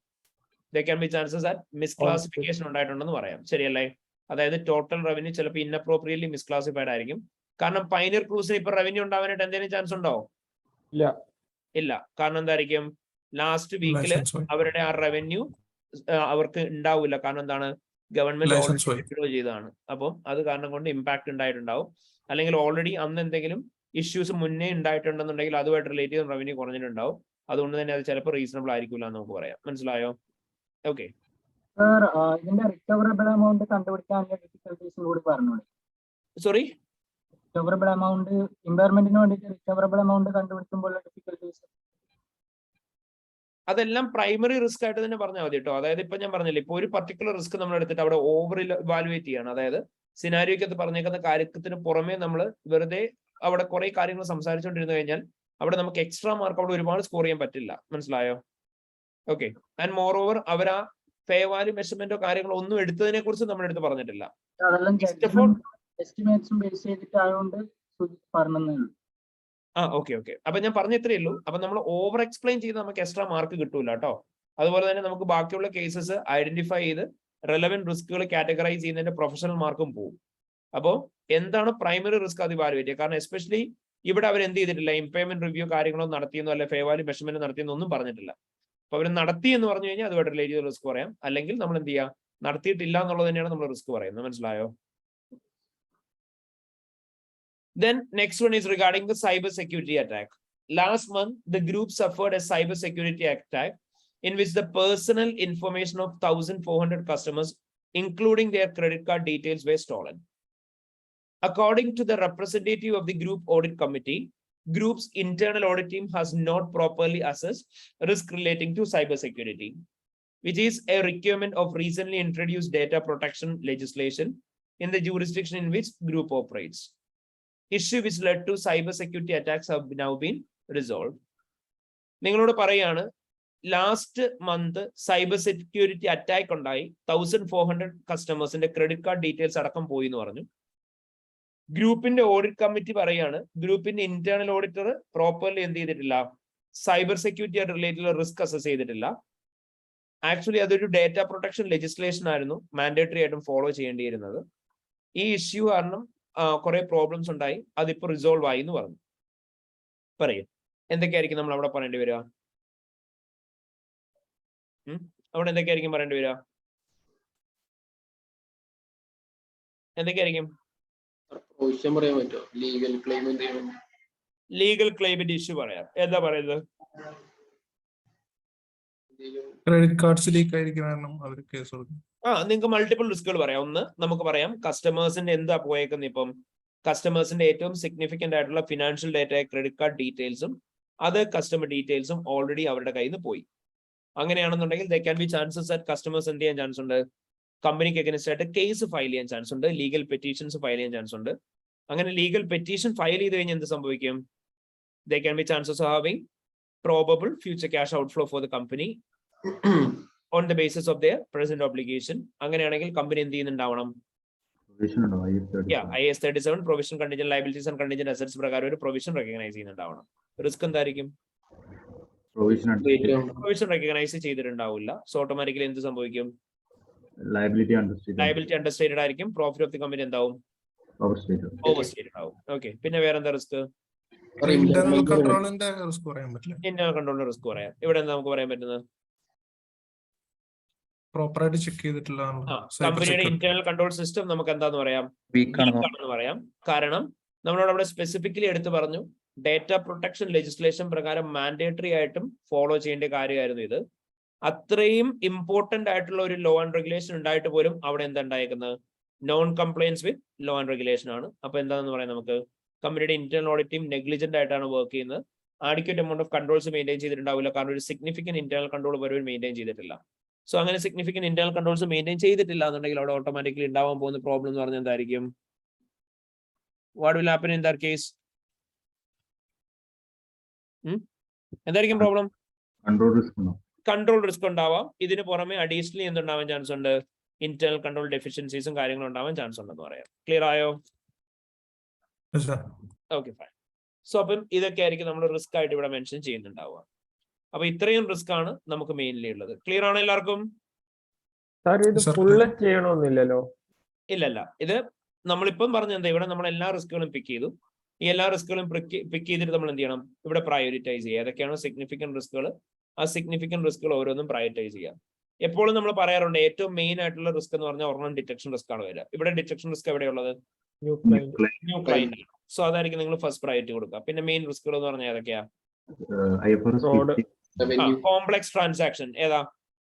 ദേ can be chances at misclassification ഉണ്ടായിട്ടുണ്ടെന്ന് പറയാം. ശരിയല്ലേ? അതായത് ടോട്ടൽ റവന്യൂ ചിലപ്പോൾ ഇൻഅപ്രോപ്രിയറ്റ്ലി മിസ്ക്ലാസിഫൈഡ് ആയിരിക്കും. കാരണം പൈനിയർ ക്രൂസിന് ഇപ്പൊ റവന്യൂ ഉണ്ടാവാനായിട്ട് എന്തെങ്കിലും ചാൻസ് ഉണ്ടോ? ഇല്ല. കാരണം എന്തായിരിക്കും? ലാസ്റ്റ് വീക്കില് അവരുടെ ആ റവന്യൂ അവർക്ക് ഉണ്ടാവില്ല. കാരണം എന്താണ്? ഗവൺമെന്റ് ഓൾറെഡി ചെയ്തതാണ്. അപ്പം അത് കാരണം കൊണ്ട് ഇമ്പാക്ട് ഉണ്ടായിട്ടുണ്ടാവും. അല്ലെങ്കിൽ ഓൾറെഡി അന്ന് എന്തെങ്കിലും ഇഷ്യൂസ് മുന്നേ ഉണ്ടായിട്ടുണ്ടെന്നുണ്ടെങ്കിൽ അതുമായിട്ട് റിലേറ്റ് ചെയ്ത് റവന്യൂ കുറഞ്ഞിട്ടുണ്ടാവും. അതുകൊണ്ട് തന്നെ അത് ചിലപ്പോൾ റീസണബിൾ ആയിരിക്കില്ല എന്ന് നമുക്ക് പറയാം. മനസ്സിലായോ? ഓക്കെ. ഇതിന്റെ റിക്കവറബിൾ എമൗണ്ട് കണ്ടുപിടിക്കാനുള്ള ഡിഫിക്കൽട്ടീസും കൂടി പറഞ്ഞോളൂ. സോറി, റിക്കവറബിൾ എമൗണ്ട് ഇമ്പയർമെന്റിന് വേണ്ടിയിട്ട് റിക്കവറബിൾ എമൗണ്ട് കണ്ടുപിടിക്കുമ്പോൾ ഡിഫിക്കൽട്ടീസ് അതെല്ലാം പ്രൈമറി റിസ്ക് ആയിട്ട് തന്നെ പറഞ്ഞാൽ മതി കേട്ടോ. അതായത് ഇപ്പൊ ഞാൻ പറഞ്ഞില്ലേ, ഇപ്പൊ ഒരു പർട്ടിക്കുലർ റിസ്ക് നമ്മൾ എടുത്തിട്ട് അവിടെ ഓവർ ഇവാലുവേറ്റ് ചെയ്യാണ്. അതായത് സിനാരിയോക്കകത്ത് പറഞ്ഞേക്കുന്ന കാര്യത്തിന് പുറമെ നമ്മൾ വെറുതെ അവിടെ കുറെ കാര്യങ്ങൾ സംസാരിച്ചുകൊണ്ടിരുന്നു കഴിഞ്ഞാൽ അവിടെ നമുക്ക് എക്സ്ട്രാ മാർക്ക് അവിടെ ഒരുപാട് സ്കോർ ചെയ്യാൻ പറ്റില്ല. മനസ്സിലായോ? ഓക്കെ. ആൻഡ് മോർ ഓവർ അവർ ആ ഫേ വാല്യൂ മെഷർമെന്റോ കാര്യങ്ങളോ ഒന്നും എടുത്തതിനെ കുറിച്ച് നമ്മുടെ അടുത്ത് പറഞ്ഞിട്ടില്ല. ഓക്കെ. അപ്പൊ ഞാൻ പറഞ്ഞ ഇത്രയേ ഉള്ളൂ. അപ്പൊ നമ്മൾ ഓവർ എക്സ്പ്ലെയിൻ ചെയ്ത് നമുക്ക് എക്സ്ട്രാ മാർക്ക് കിട്ടൂല കേട്ടോ. അതുപോലെ തന്നെ നമുക്ക് ബാക്കിയുള്ള കേസസ് ഐഡന്റിഫൈ ചെയ്ത് റെലവെന്റ് റിസ്കുകൾ കാറ്റഗറൈസ് ചെയ്യുന്നതിന്റെ പ്രൊഫഷണൽ മാർക്കും പോകും. അപ്പോൾ എന്താണ് പ്രൈമറി റിസ്ക് അത് ഇവാലുവേറ്റ് ചെയ്യുക. കാരണം എസ്പെഷ്യലി ഇവിടെ അവർ എന്ത് ചെയ്തിട്ടില്ല? ഇംപേയ്മെന്റ് റിവ്യൂ കാര്യങ്ങളോ നടത്തിയെന്നോ അല്ലെ ഫേ വാല്യൂ മെഷർമെന്റ് നടത്തിയെന്നോ ഒന്നും പറഞ്ഞിട്ടില്ല. അപ്പൊ അവർ നടത്തി എന്ന് പറഞ്ഞു കഴിഞ്ഞാൽ അതുമായിട്ട് റിലേറ്റ് ചെയ്ത റിസ്ക് പറയാം. അല്ലെങ്കിൽ നമ്മൾ എന്ത് ചെയ്യുക? നടത്തിയിട്ടില്ല എന്നുള്ളത് തന്നെയാണ് നമ്മൾ റിസ്ക് പറയുന്നത്. മനസ്സിലായോ? Then next one is regarding the cyber security attack. Last month, the group suffered a cyber security attack in which the personal information of 1,400 customers, including their credit card details, were stolen. According to the representative of the group audit committee, group's internal audit team has not properly assessed risk relating to cyber security, which is a requirement of recently introduced data protection legislation in the jurisdiction in which group operates. Issue which led to cyber security attacks have now been resolved. നിങ്ങളോട് പറയാണ്, last month cyber security attack ഉണ്ടായി. 1,400 കസ്റ്റമേഴ്സിന്റെ credit card details അടക്കം പോയി എന്ന് പറഞ്ഞു. ഗ്രൂപ്പിന്റെ audit committee പറയാണ്, ഗ്രൂപ്പിന്റെ ഇന്റേണൽ ഓഡിറ്റർ പ്രോപ്പർലി എന്ത് ചെയ്തിട്ടില്ല? സൈബർ സെക്യൂരിറ്റി ആയിട്ട് റിലേറ്റഡ് റിസ്ക് അസസ് ചെയ്തിട്ടില്ല. ആക്ച്വലി അതൊരു ഡേറ്റ പ്രൊട്ടക്ഷൻ ലെജിസ്ലേഷൻ ആയിരുന്നു മാൻഡേറ്ററി ആയിട്ടും ഫോളോ ചെയ്യേണ്ടിയിരുന്നത്. ഈ ഇഷ്യൂ കാരണം കുറെ പ്രോബ്ലംസ് ഉണ്ടായി. അതിപ്പോ റിസോൾവ് ആയി എന്ന് പറഞ്ഞു. പറയും എന്തൊക്കെയായിരിക്കും നമ്മൾ അവിടെ പറയേണ്ടി വരിക? അവിടെ എന്തൊക്കെയായിരിക്കും പറയേണ്ടി വരിക? എന്തൊക്കെയായിരിക്കും? ലീഗൽ ക്ലെയിമിന്റെ ഇഷ്യൂ പറയാം. എന്താ പറയുന്നത്? ക്രെഡിറ്റ് കാർഡ്സ് ലീക്ക് ആയിരിക്കും അവർ കേസ് കൊടുക്കും. നിങ്ങൾക്ക് മൾട്ടിപ്പിൾ റിസ്കുകൾ പറയാം. ഒന്ന് നമുക്ക് പറയാം കസ്റ്റമേഴ്സിന്റെ എന്താ പോയേക്കുന്നത്. ഇപ്പം കസ്റ്റമേഴ്സിന്റെ ഏറ്റവും സിഗ്നിഫിക്കന്റ് ആയിട്ടുള്ള ഫിനാൻഷ്യൽ ഡേറ്റ, ക്രെഡിറ്റ് കാർഡ് ഡീറ്റെയിൽസും അത് കസ്റ്റമർ ഡീറ്റെയിൽസും ഓൾറെഡി അവരുടെ കയ്യിൽ നിന്ന് പോയി. അങ്ങനെയാണെന്നുണ്ടെങ്കിൽ ദേ can be chances that customers എന്ത് ചെയ്യാൻ ചാൻസ് ഉണ്ട്? കമ്പനിക്ക് അഗൈൻസ്റ്റ് ആയിട്ട് കേസ് ഫയൽ ചെയ്യാൻ ചാൻസ് ഉണ്ട്. ലീഗൽ പെറ്റീഷൻസ് ഫയൽ ചെയ്യാൻ ചാൻസ് ഉണ്ട്. അങ്ങനെ ലീഗൽ പെറ്റീഷൻ ഫയൽ ചെയ്ത് കഴിഞ്ഞാൽ എന്ത് സംഭവിക്കും? ദേ can be chances of having probable future cash outflow for the company on the basis of their present obligation. അങ്ങനെയാണെങ്കിൽ കമ്പനി എന്ത് ചെയ്യുന്നുണ്ടാവണം? IAS 37 provision contingent liabilities and contingent assets പ്രകാരം ഒരു പ്രൊവിഷൻ റെക്കഗ്നൈസ് ചെയ്യുന്നുണ്ടാവണം. Risk എന്തായിരിക്കും? പ്രൊവിഷൻ റെക്കഗ്നൈസ് ചെയ്തിട്ടുണ്ടാവില്ല. So automatically എന്ത് സംഭവിക്കും? Liability understated ആയിരിക്കും. പ്രോഫിറ്റ് ഓഫ് ദി കമ്പനി എന്താവും? ഓവർസ്റ്റേറ്റഡ് ആവും. ഓക്കെ. പിന്നെ വേറെന്താ റിസ്ക്? ഇന്റർണൽ കൺട്രോളിന്റെ റിസ്ക് പറയാൻ പറ്റില്ല. ഇന്റർണൽ കൺട്രോളിന്റെ റിസ്ക് പറയാം. ഇവിടെ എന്താ നമുക്ക് പറയാൻ പറ്റുന്നത്? പ്രോപ്പറായിട്ട് ചെക്ക് ചെയ്തിട്ടില്ല കമ്പനിയുടെ ഇന്റേണൽ കൺട്രോൾ സിസ്റ്റം നമുക്ക് എന്താന്ന് പറയാം, വീക്ക് ആണ് ആണെന്ന് പറയാം. കാരണം നമ്മളോട് അവിടെ സ്പെസിഫിക്കലി എടുത്ത് പറഞ്ഞു ഡേറ്റ പ്രൊട്ടക്ഷൻ ലെജിസ്ലേഷൻ പ്രകാരം മാൻഡേറ്ററി ആയിട്ടും ഫോളോ ചെയ്യേണ്ട കാര്യമായിരുന്നു ഇത്. അത്രയും ഇമ്പോർട്ടന്റ് ആയിട്ടുള്ള ഒരു ലോ ആൻഡ് റെഗുലേഷൻ ഉണ്ടായിട്ട് പോലും അവിടെ എന്താ ഉണ്ടായിരിക്കുന്നത്, non compliance with law and regulation ആണ്. അപ്പൊ എന്താണെന്ന് പറയാം, നമുക്ക് കമ്പനിയുടെ ഇന്റേണൽ ഓഡിറ്റ് ടീം നെഗ്ലിജന്റ് ആയിട്ടാണ് വർക്ക് ചെയ്യുന്നത്. Adequate amount of controls maintain ചെയ്തിട്ടുണ്ടാവില്ല, കാരണം ഒരു സിഗ്നിഫിക്കന്റ് ഇന്റേണൽ കൺട്രോൾ വരെ മെയിൻറ്റെയിൻ ചെയ്തിട്ടില്ല. സോ അങ്ങനെ സിഗ്നിഫിക്കന്റ് ഇന്റേണൽ കൺട്രോൾസ് മെയിൻറ്റെയിൻ ചെയ്തിട്ടില്ല എന്നുണ്ടെങ്കിൽ അവിടെ ഓട്ടോമാറ്റിക്കലി ഉണ്ടാവാൻ പോകുന്ന പ്രോബ്ലം എന്ന് പറഞ്ഞാൽ എന്തായിരിക്കും, what will happen in that case? എന്തായിരിക്കും പ്രോബ്ലം? കൺട്രോൾ റിസ്ക് ഉണ്ടാവാം. ഇതിന് പുറമെ അഡീഷണലി എന്തുണ്ടാവാൻ ചാൻസ് ഉണ്ട്, ഇന്റേണൽ കൺട്രോൾ ഡെഫിഷ്യൻസീസും കാര്യങ്ങളും ഉണ്ടാവാൻ ചാൻസ് ഉണ്ടെന്ന് പറയാം. ക്ലിയർ ആയോ? Okay, fine. സോ അപ്പം ഇതൊക്കെ ആയിരിക്കും നമ്മൾ റിസ്ക് ആയിട്ട് ഇവിടെ മെൻഷൻ ചെയ്യുന്നുണ്ടാവുക. അപ്പൊ ഇത്രയും റിസ്ക് ആണ് നമുക്ക് മെയിൻലി ഉള്ളത്. ക്ലിയർ ആണ് എല്ലാവർക്കും? ചെയ്യണമെന്നില്ലല്ലോ. ഇല്ലല്ല, ഇത് നമ്മളിപ്പം പറഞ്ഞ എന്താ, ഇവിടെ നമ്മൾ എല്ലാ റിസ്കുകളും പിക്ക് ചെയ്തു. ഈ എല്ലാ റിസ്കുകളും പിക്ക് ചെയ്തിട്ട് നമ്മൾ എന്ത് ചെയ്യണം, ഇവിടെ പ്രയോറിറ്റൈസ് ചെയ്യുക. ഏതൊക്കെയാണോ സിഗ്നിഫിക്കന്റ് റിസ്കുകൾ, ആ സിഗ്നിഫിക്കന്റ് റിസ്കുകൾ ഓരോന്നും പ്രയോറിറ്റൈസ് ചെയ്യുക. എപ്പോഴും നമ്മൾ പറയാറുണ്ട് ഏറ്റവും മെയിൻ ആയിട്ടുള്ള റിസ്ക് എന്ന് പറഞ്ഞാൽ ഒരെണ്ണം ഡിറ്റക്ഷൻ റിസ്ക് ആണ് വരിക. ഇവിടെ ഡിറ്റക്ഷൻ റിസ്ക് എവിടെയുള്ളത്, ന്യൂ ക്ലയന്റ്. സോ അതായിരിക്കും നിങ്ങൾ ഫസ്റ്റ് പ്രയോറിറ്റി കൊടുക്കുക. പിന്നെ മെയിൻ റിസ്കുകൾ എന്ന് പറഞ്ഞാൽ ഏതൊക്കെയാ, കോംപ്ലക്സ് ട്രാൻസാക്ഷൻ. ഏതാ?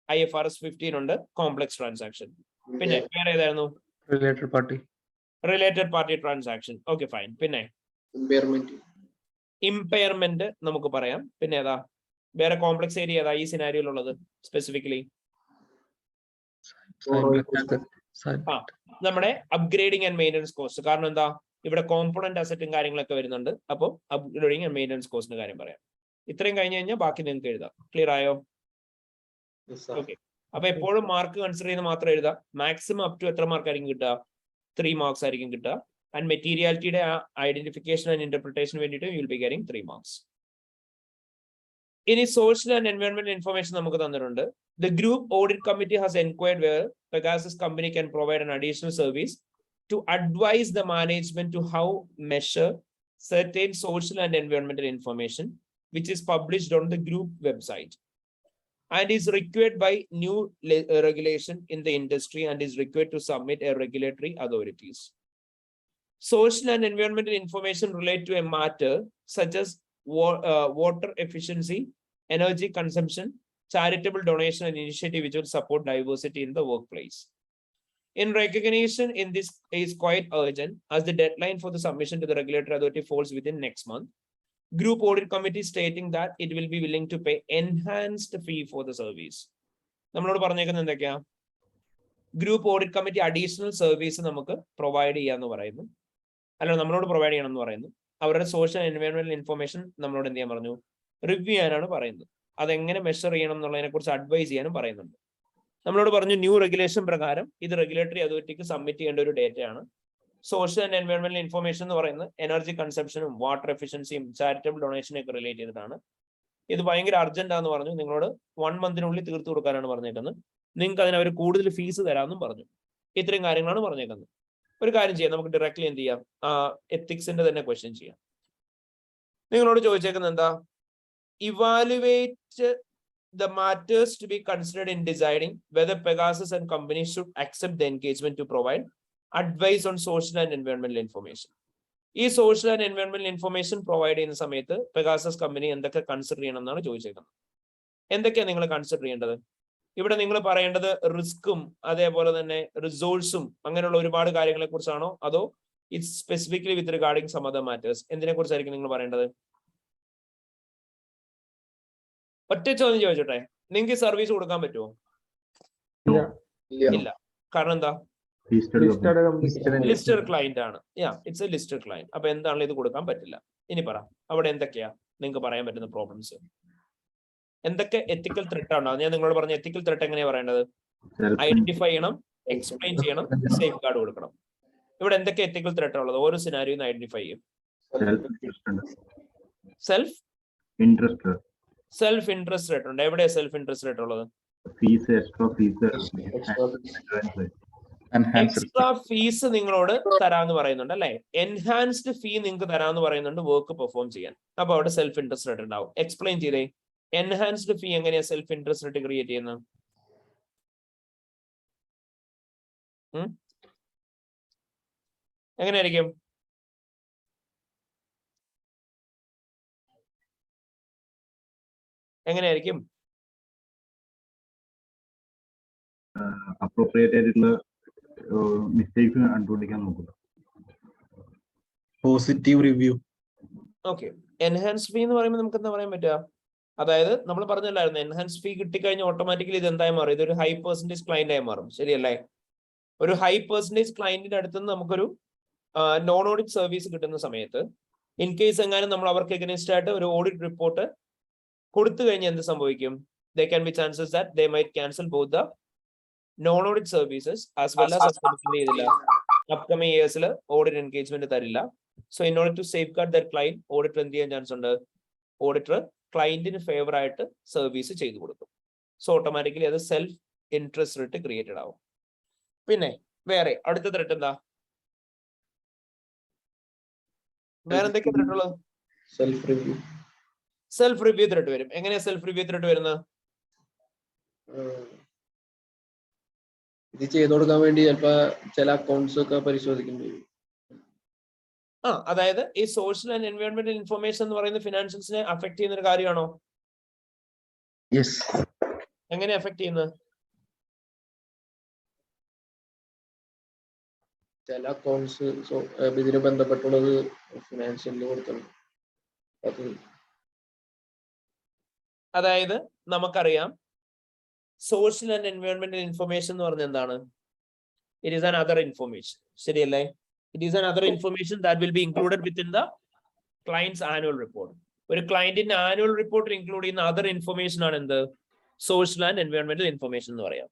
IFRS 15 ഉണ്ട്, കോംപ്ലക്സ് ട്രാൻസാക്ഷൻ. പിന്നെ വേറെ ഏതായിരുന്നു, related party transaction. Okay, fine. പിന്നെ ഇമ്പയർമെന്റ് നമുക്ക് പറയാം. പിന്നെ ഏതാ വേറെ കോംപ്ലക്സ് ഏരിയ ഏതാ ഈ സിനാരിയോയിലുള്ളത് സ്പെസിഫിക്കലി? നമ്മുടെ അപ്ഗ്രേഡിംഗ് ആൻഡ് മെയിൻ്റനൻസ് കോസ്റ്റ്. കാരണം എന്താ, ഇവിടെ കോമ്പോണന്റ് അസറ്റും കാര്യങ്ങളൊക്കെ വരുന്നുണ്ട്. അപ്പോൾ അപ്ഗ്രേഡിംഗ് ആൻഡ് മെയിൻ്റനൻസ് കോസ്റ്റിന്റെ കാര്യം പറയാം. ഇത്രയും കഴിഞ്ഞ് കഴിഞ്ഞാൽ ബാക്കി നിങ്ങൾക്ക് എഴുതാം. ക്ലിയർ ആയോ? ഓക്കെ. അപ്പൊ എപ്പോഴും മാർക്ക് കൺസിഡർ ചെയ്ത് മാത്രം എഴുതാം. മാക്സിമം അപ് ടു എത്ര മാർക്ക് ആയിരിക്കും കിട്ടുക? 3 മാർക്സ് ആയിരിക്കും കിട്ടുക. ആൻഡ് മെറ്റീരിയാലിറ്റിയുടെ ഐഡന്റിഫിക്കേഷൻ ആൻഡ് ഇന്റർപ്രിട്ടേഷന് വേണ്ടിയിട്ട് you will be getting 3 marks. ഇനി സോഷ്യൽ ആൻഡ് എൻവയോൺമെന്റൽ ഇൻഫർമേഷൻ നമുക്ക് തന്നിട്ടുണ്ട്. The group audit committee has inquired whether Pegasus company can provide an additional service to advise the management to how measure certain social and environmental information, which is published on the group website and is required by new regulation in the industry and is required to submit a regulatory authorities. Social and environmental information relate to a matter such as water efficiency, energy consumption, charitable donation and initiative which will support diversity in the workplace. In recognition in this is quite urgent as the deadline for the submission to the regulatory authority falls within next month. Group audit committee stating that it will be willing to pay enhanced fee for the service. നമ്മളോട് പറഞ്ഞേക്കുന്നത് എന്തൊക്കെയാ, group audit committee additional service നമുക്ക് provide ചെയ്യാന്ന് പറയുന്നു. അല്ല, നമ്മളോട് provide ചെയ്യണം എന്ന് പറയുന്നു. അവരുടെ സോഷ്യൽ എൻവയോൺമെന്റൽ ഇൻഫർമേഷൻ നമ്മളോട് എന്ത് ചെയ്യാൻ പറഞ്ഞു, റിവ്യൂ ചെയ്യാനാണ് പറയുന്നത്. അതെങ്ങനെ മെഷർ ചെയ്യണം എന്നുള്ളതിനെ കുറിച്ച് അഡ്വൈസ് ചെയ്യാനും പറയുന്നുണ്ട്. നമ്മളോട് പറഞ്ഞു ന്യൂ റെഗുലേഷൻ പ്രകാരം ഇത് റെഗുലേറ്ററി അതോറിറ്റിക്ക് സബ്മിറ്റ് ചെയ്യേണ്ട ഒരു ഡേറ്റയാണ്. സോഷ്യൽ ആൻഡ് എൻവയോൺമെന്റൽ ഇൻഫർമേഷൻ എന്ന് പറയുന്നത് എനർജി കൺസംഷനും വാട്ടർ എഫിഷ്യൻസിയും ചാരിറ്റബിൾ ഡൊണേഷനും ഒക്കെ റിലേറ്റ് ചെയ്തിട്ടാണ്. ഇത് ഭയങ്കര അർജന്റ് ആണെന്ന് പറഞ്ഞു. നിങ്ങളോട് 1 മന്തിനുള്ളിൽ തീർത്തു കൊടുക്കാനാണ് പറഞ്ഞേക്കുന്നത്. നിങ്ങൾക്ക് അതിന് അവർ കൂടുതൽ ഫീസ് തരാമെന്നും പറഞ്ഞു. ഇത്രയും കാര്യങ്ങളാണ് പറഞ്ഞേക്കുന്നത്. ഒരു കാര്യം ചെയ്യാം, നമുക്ക് ഡയറക്റ്റ്ലി എന്ത് ചെയ്യാം, എത്തിക്സിന്റെ തന്നെ ക്വസ്റ്റ്യൻ ചെയ്യാം. നിങ്ങളോട് ചോദിച്ചേക്കുന്നത് എന്താ, evaluate the matters to be considered in deciding whether Pegasus and companies should accept the engagement to provide advice on social and environmental information. ഈ സോഷ്യൽ ആൻഡ് എൻവയോൺമെന്റൽ ഇൻഫർമേഷൻ പ്രൊവൈഡ് ചെയ്യുന്ന സമയത്ത് പെഗാസസ് കമ്പനി എന്തൊക്കെ consider ചെയ്യണം എന്നാണ് ചോദിച്ചേക്കുന്നത്. എന്തൊക്കെയാണ് നിങ്ങൾ consider ചെയ്യേണ്ടത്? ഇവിടെ നിങ്ങൾ പറയേണ്ടത് റിസ്ക്കും അതേപോലെ തന്നെ റിസോഴ്സും അങ്ങനെയുള്ള ഒരുപാട് കാര്യങ്ങളെ കുറിച്ചാണോ, അതോ it's specifically with regarding some other matters, എന്തിനെ കുറിച്ചായിരിക്കും നിങ്ങൾ പറയേണ്ടത്? ഒറ്റ ചോദ്യം ചോദിച്ചോട്ടെ, നിങ്ങൾക്ക് സർവീസ് കൊടുക്കാൻ പറ്റുമോ? ഇല്ല. കാരണം എന്താ? ലിസ്റ്റഡ് ക്ലയന്റ് ആണ്. It's A listed client. അപ്പൊ എന്താണെങ്കിലും ഇത് കൊടുക്കാൻ പറ്റില്ല. ഇനി പറ, അവിടെ എന്തൊക്കെയാ നിങ്ങൾക്ക് പറയാൻ പറ്റുന്ന പ്രോബ്ലംസ്? എന്തൊക്കെ എത്തിക്കൽ ത്രെട്ട് ആണോ? ഞാൻ നിങ്ങളോട് പറഞ്ഞ എത്തിക്കൽ ത്രെട്ട് എങ്ങനെയാ പറയേണ്ടത്? ഐഡന്റിഫൈ ചെയ്യണം, എക്സ്പ്ലെയിൻ ചെയ്യണം, സേഫ് ഗാർഡ് കൊടുക്കണം. ഇവിടെ എന്തൊക്കെ എത്തിക്കൽ ത്രെട്ട് ഉള്ളത്? ഓരോ സിനാരിയോ ഐഡന്റിഫൈ ചെയ്യും. സെൽഫ് ഇൻട്രസ്റ്റ് റേറ്റ് ഉണ്ട്. എവിടെയാ സെൽഫ് ഇൻട്രസ്റ്റ് റേറ്റ് ഉള്ളത്? എക്സ്ട്രാ ഫീസ് നിങ്ങളോട് തരാമെന്ന് പറയുന്നുണ്ട് അല്ലെ. എൻഹാൻസ്ഡ് ഫീ നിങ്ങൾക്ക് തരാമെന്ന് പറയുന്നുണ്ട് വർക്ക് പെർഫോം ചെയ്യാൻ. അപ്പൊ അവിടെ സെൽഫ് ഇൻട്രസ്റ്റ് റേറ്റ് ഉണ്ടാവും. എക്സ്പ്ലെയിൻ ചെയ്തേ, എൻഹാൻസ്ഡ് ഫീ എങ്ങനെയാ സെൽഫ് ഇൻട്രസ്റ്റ് റേറ്റ് ക്രിയേറ്റ് ചെയ്യുന്നത്? എങ്ങനെയായിരിക്കും? എങ്ങനെയായിരിക്കും? അപ്രോപ്രിയേറ്റ് ആയിട്ടുള്ള മിസ്റ്റേക്സ് കണ്ടുപിടിക്കാൻ നോക്കുക. Positive review. ഓക്കെ, എൻഹാൻസ് ഫീ എന്ന് പറയുമ്പോൾ നമുക്ക് എന്താ പറയാൻ പറ്റുക? അതായത് നമ്മൾ പറഞ്ഞല്ലായിരുന്നു, എൻഹാൻസ് ഫീ കിട്ടിക്കഴിഞ്ഞാൽ ഓട്ടോമാറ്റിക്കലി ഇത് എന്തായി മാറും? ഇതൊരു ഹൈ പെർസെന്റേജ് ക്ലയന്റ് ആയി മാറും, ശരിയല്ലേ? ഒരു ഹൈ പെർസെന്റേജ് ക്ലയന്റിന്റെ അടുത്ത് നിന്ന് നമുക്കൊരു നോൺ ഓഡിറ്റ് സർവീസ് കിട്ടുന്ന സമയത്ത് ഇൻ കേസ് എങ്ങാനും നമ്മൾ അവർക്ക് എഗനസ്റ്റ് ആയിട്ട് ഒരു ഓഡിറ്റ് റിപ്പോർട്ട് കൊടുത്തു കഴിഞ്ഞാൽ എന്ത് സംഭവിക്കും? There can be chances that they might cancel both the non-audit services as well as upcoming years audit engagement തരില്ല. So in order to safeguard their client, auditor എന്ത് ചെയ്യാൻ ചാൻസ് ഉണ്ട്? ഓഡിറ്റർ ക്ലയന്റിന് ഫേവർ ആയിട്ട് service ചെയ്തു കൊടുക്കും. So automatically അത് self interest rate created ആവും. പിന്നെ വേറെ അടുത്ത ത്രെട്ട് എന്താ? വേറെ എന്തൊക്കെയാ ത്രെട്ട് ഉള്ളത്? Self review. Self review threat വരും. എങ്ങനെയാ സെൽഫ് റിവ്യൂ ത്രെട്ട് വരുന്നത്? ഇത് ചെയ്തു കൊടുക്കാൻ വേണ്ടി ചിലപ്പോ ചില അക്കൗണ്ട്സ് ഒക്കെ പരിശോധിക്കേണ്ടി വരും. അതായത് ഈ സോഷ്യൽ ആൻഡ് എൻവയോൺമെന്റൽ ഇൻഫർമേഷൻ എന്ന് പറയുന്ന ഫിനാൻഷ്യൽസിനെ അഫക്ട് ചെയ്യുന്ന ഒരു കാര്യമാണോ? യെസ്. എങ്ങനെ അഫക്ട് ചെയ്യുന്നത്? ചില അക്കൗണ്ട്സ് ഇതിന് ബന്ധപ്പെട്ടുള്ളത് ഫിനാൻഷ്യലിൽ കൊടുക്കണം. അതായത് നമുക്കറിയാം സോഷ്യൽ ആൻഡ് എൻവയോൺമെന്റൽ ഇൻഫർമേഷൻ എന്ന് പറഞ്ഞാൽ എന്താണ്? It is an other information, ശരിയല്ലേ? It is another information that will be included within the client's annual report. ഒരു ക്ലയന്റിന്റെ ആനുവൽ റിപ്പോർട്ടിൽ ഇൻക്ലൂഡ് ചെയ്യുന്ന അതർ ഇൻഫർമേഷൻ ആണ് എന്ത്? സോഷ്യൽ ആൻഡ് എൻവയോൺമെന്റൽ ഇൻഫർമേഷൻ എന്ന് പറയാം.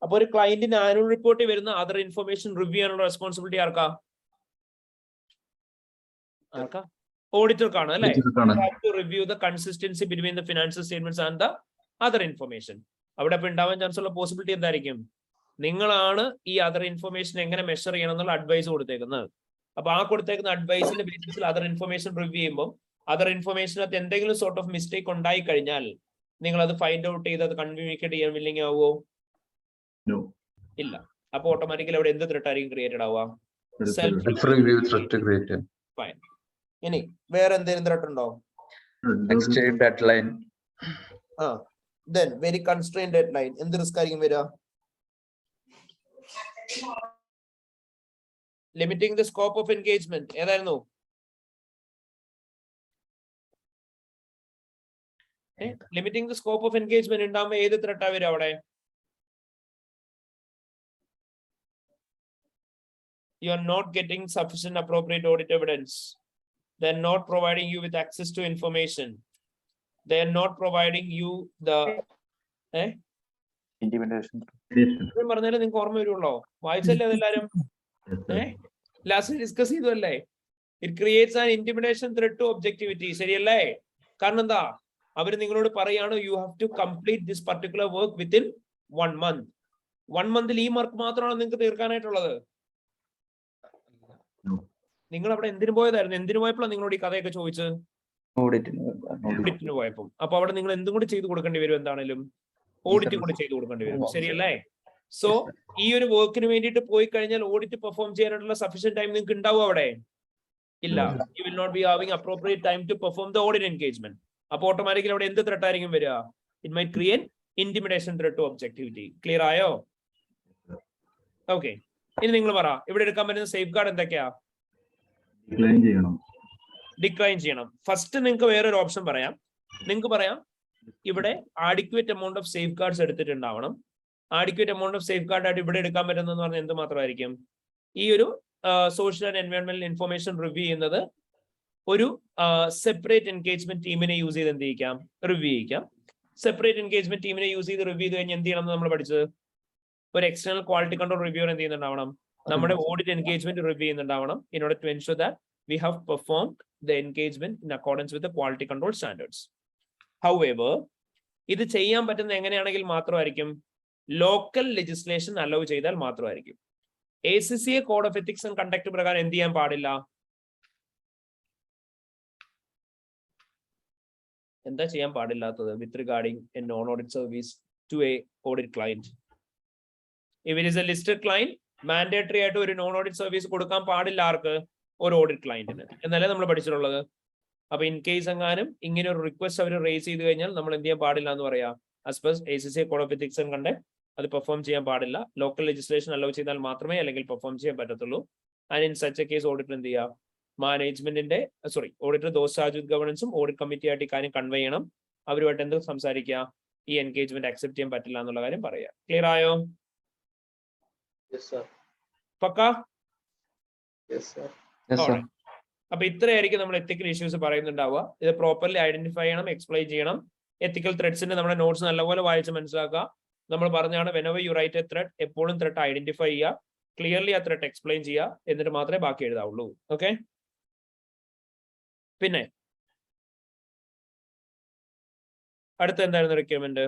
അപ്പൊ ഒരു ക്ലയന്റിന്റെ ആനുവൽ റിപ്പോർട്ടിൽ വരുന്ന അതർ ഇൻഫർമേഷൻ റിവ്യൂ ചെയ്യാനുള്ള റെസ്പോൺസിബിലിറ്റി ആർക്കാ? ഓഡിറ്റർക്കാണ്, അല്ലെ? Review the consistency between the financial statements and the other information. അവിടെ ഇപ്പൊ ഉണ്ടാവാൻ ചാൻസ് ഉള്ള പോസിബിലിറ്റി എന്തായിരിക്കും? നിങ്ങളാണ് ഈ അതർ ഇൻഫർമേഷൻ എങ്ങനെ മെഷർ ചെയ്യണം എന്നുള്ള അഡ്വൈസ് കൊടുത്തേക്കുന്നത്. അപ്പൊ ആ കൊടുത്തേക്കുന്ന അഡ്വൈസിന്റെ ബേസിസിൽ അതർ ഇൻഫർമേഷൻ റിവ്യൂ ചെയ്യുമ്പോൾ അതർ ഇൻഫർമേഷനകത്ത് എന്തെങ്കിലും സോർട്ട് ഓഫ് മിസ്റ്റേക്ക് ഉണ്ടായി കഴിഞ്ഞാൽ നിങ്ങൾ അത് ഫൈൻഡ് ഔട്ട് ചെയ്ത് അത് കമ്മ്യൂണിക്കേറ്റ് ചെയ്യാൻ വില്ലിങ് ആവുമോ? ഇല്ല. അപ്പൊ ഓട്ടോമാറ്റിക്കലി അവിടെ എന്ത് ത്രെട്ട് ആയിരിക്കും ക്രിയേറ്റഡ് ആവുക? Self review threat create. Fine. ഇനി വേറെ എന്തെങ്കിലും ത്രെട്ട് ഉണ്ടോ? Extended deadline. Then very constrained deadline. എന്ത് റിസ്ക് ആയിരിക്കും വരിക? Limiting the scope of engagement. ഏതായിരുന്നു? Limiting the scope of engagement ഉണ്ടാകുമ്പോൾ ഏത് ത്രെട്ടാ വരും അവിടെ? You are not getting sufficient appropriate audit evidence. They are not providing you with access to information. They are not providing you the പറഞ്ഞാലേ നിങ്ങൾക്ക് ഓർമ്മ വരുള്ളോ? വായിച്ചല്ലേ അതെല്ലാരും? ലാസ്റ്റ് ഡിസ്കസ് ചെയ്തല്ലേ? It creates an intimidation threat to objectivity, ശരിയല്ലേ? കാരണം എന്താ? അവര് നിങ്ങളോട് പറയാണ് you have to complete this particular work within 1 month. 1 month ഈ വർക്ക് മാത്രമാണ് നിങ്ങൾക്ക് തീർക്കാനായിട്ടുള്ളത്. നിങ്ങൾ അവിടെ എന്തിനു പോയതായിരുന്നു? എന്തിനു പോയപ്പോഴാണ് നിങ്ങളോട് ഈ കഥയൊക്കെ ചോദിച്ചത്? ഓഡിറ്റിന് പോയപ്പോൾ. അപ്പൊ അവിടെ നിങ്ങൾ എന്തും കൂടി ചെയ്തു കൊടുക്കേണ്ടി വരും, എന്താണേലും ഓഡിറ്റ് കൂടി ചെയ്തു കൊടുക്കേണ്ടി വരും, ശരിയല്ലേ? സോ ഈ ഒരു വർക്കിന് വേണ്ടിയിട്ട് പോയി കഴിഞ്ഞാൽ ഓഡിറ്റ് പെർഫോം ചെയ്യാനായിട്ടുള്ള സഫീഷ്യന്റ് ടൈം നിങ്ങൾക്ക് ഉണ്ടാവും അവിടെ? ഇല്ല. You will not be having appropriate time to perform the audit engagement. അപ്പൊ ഓട്ടോമാറ്റിക്കലി അവിടെ എന്ത് ത്രെട്ട് ആയിരിക്കും വരിക? It might create intimidation threat to objectivity. Clear ആയോ? ഓക്കെ. ഇനി നിങ്ങൾ പറ, ഇവിടെ എടുക്കാൻ പറ്റുന്ന സേഫ് ഗാർഡ് എന്തൊക്കെയാ? ഡിക്ലൈൻ ചെയ്യണം. ഫസ്റ്റ് നിങ്ങൾക്ക് വേറൊരു ഓപ്ഷൻ പറയാം. നിങ്ങൾക്ക് പറയാം ഇവിടെ adequate amount of safeguards എടുത്തിട്ടുണ്ടാവണം. Adequate amount of safe guard ആയിട്ട് ഇവിടെ എടുക്കാൻ പറ്റുന്നതെന്ന് പറഞ്ഞാൽ എന്ത് മാത്രമായിരിക്കും? ഈ ഒരു സോഷ്യൽ ആൻഡ് എൻവയോൺമെന്റൽ ഇൻഫർമേഷൻ റിവ്യൂ ചെയ്യുന്നത് ഒരു സെപ്പറേറ്റ് എൻഗേജ്മെന്റ് ടീമിനെ യൂസ് ചെയ്ത് എന്ത് ചെയ്യിക്കാം? റിവ്യൂ ചെയ്യിക്കാം. സെപ്പറേറ്റ് എൻഗേജ്മെന്റ് ടീമിനെ യൂസ് ചെയ്ത് റിവ്യൂ ചെയ്ത് കഴിഞ്ഞാൽ എന്ത് ചെയ്യണം എന്ന് നമ്മൾ പഠിച്ചത്? ഒരു എക്സ്റ്റേണൽ ക്വാളിറ്റി കൺട്രോൾ റിവ്യൂർ എന്ത് ചെയ്യുന്നുണ്ടാവണം? നമ്മുടെ ഓഡിറ്റ് എൻഗേജ്മെന്റ് റിവ്യൂ ചെയ്യുന്നുണ്ടാവണം. In order to ensure that we have performed the engagement in accordance with the quality control standards. However, ഇത് ചെയ്യാൻ പറ്റുന്ന എങ്ങനെയാണെങ്കിൽ മാത്രമായിരിക്കും? ലോക്കൽ ലെജിസ്ലേഷൻ അലോ ചെയ്താൽ മാത്രമായിരിക്കും. ACCA code of ethics and conduct പ്രകാരം എന്ത് ചെയ്യാൻ പാടില്ല? എന്താ ചെയ്യാൻ പാടില്ലാത്തത് with regarding a non audit service to a audit client? If it is a listed client, mandatory ആയിട്ട് ഒരു നോൺ ഓഡിറ്റ് സർവീസ് കൊടുക്കാൻ പാടില്ല ആർക്ക്? ഒരു ഓഡിറ്റ് ക്ലയന്റിന് എന്നല്ലേ നമ്മൾ പഠിച്ചിട്ടുള്ളത്. അപ്പൊ ഇൻ കേസ് എങ്ങാനും ഇങ്ങനെ ഒരു റിക്വസ്റ്റ് അവർ റേസ് ചെയ്ത് കഴിഞ്ഞാൽ നമ്മൾ എന്ത് ചെയ്യാൻ പാടില്ല എന്ന് പറയാം? As per ACCA code of ethics കണ്ട് അത് പെർഫോം ചെയ്യാൻ പാടില്ല. ലോക്കൽ ലെജിസ്ലേഷൻ അലോ ചെയ്താൽ മാത്രമേ അല്ലെങ്കിൽ പെർഫോം ചെയ്യാൻ പറ്റത്തുള്ളൂ. And in such a case auditor എന്ത് ചെയ്യുക? മാനേജ്മെന്റിന്റെ ഓഡിറ്റർ ദോസ് ചാർജ് വിത്ത് ഗവേണൻസും ഓഡിറ്റ് കമ്മിറ്റി ആയിട്ട് ഈ കാര്യം കൺവേ ചെയ്യണം. അവരുമായിട്ട് എന്ത് സംസാരിക്കുക? ഈ എൻഗേജ്മെന്റ് അക്സെപ്റ്റ് ചെയ്യാൻ പറ്റില്ല എന്നുള്ള കാര്യം പറയാം. ക്ലിയർ ആയോ? Yes, sir. പക്കാ? Yes, sir. Yes, sir. Alright. അപ്പൊ ഇത്രയായിരിക്കും നമ്മൾ എത്തിക്കൽ ഇഷ്യൂസ് പറയുന്നുണ്ടാവുക. ഇത് പ്രോപ്പർലി ഐഡന്റിഫൈ ചെയ്യണം, എക്സ്പ്ലെയിൻ ചെയ്യണം. എത്തിക്കൽ ത്രെഡ്സിന്റെ നമ്മുടെ നോട്ട്സ് നല്ലപോലെ വായിച്ച് മനസ്സിലാക്കുക. നമ്മൾ പറഞ്ഞാണ് whenever you write a threat, എപ്പോഴും ത്രെഡ് ഐഡന്റിഫൈ ചെയ്യുക, ക്ലിയർലി ആ ത്രെഡ് എക്സ്പ്ലെയിൻ ചെയ്യുക, എന്നിട്ട് മാത്രമേ ബാക്കി എഴുതാവുള്ളൂ. ഓക്കെ. പിന്നെ അടുത്ത എന്തായിരുന്നു requirement?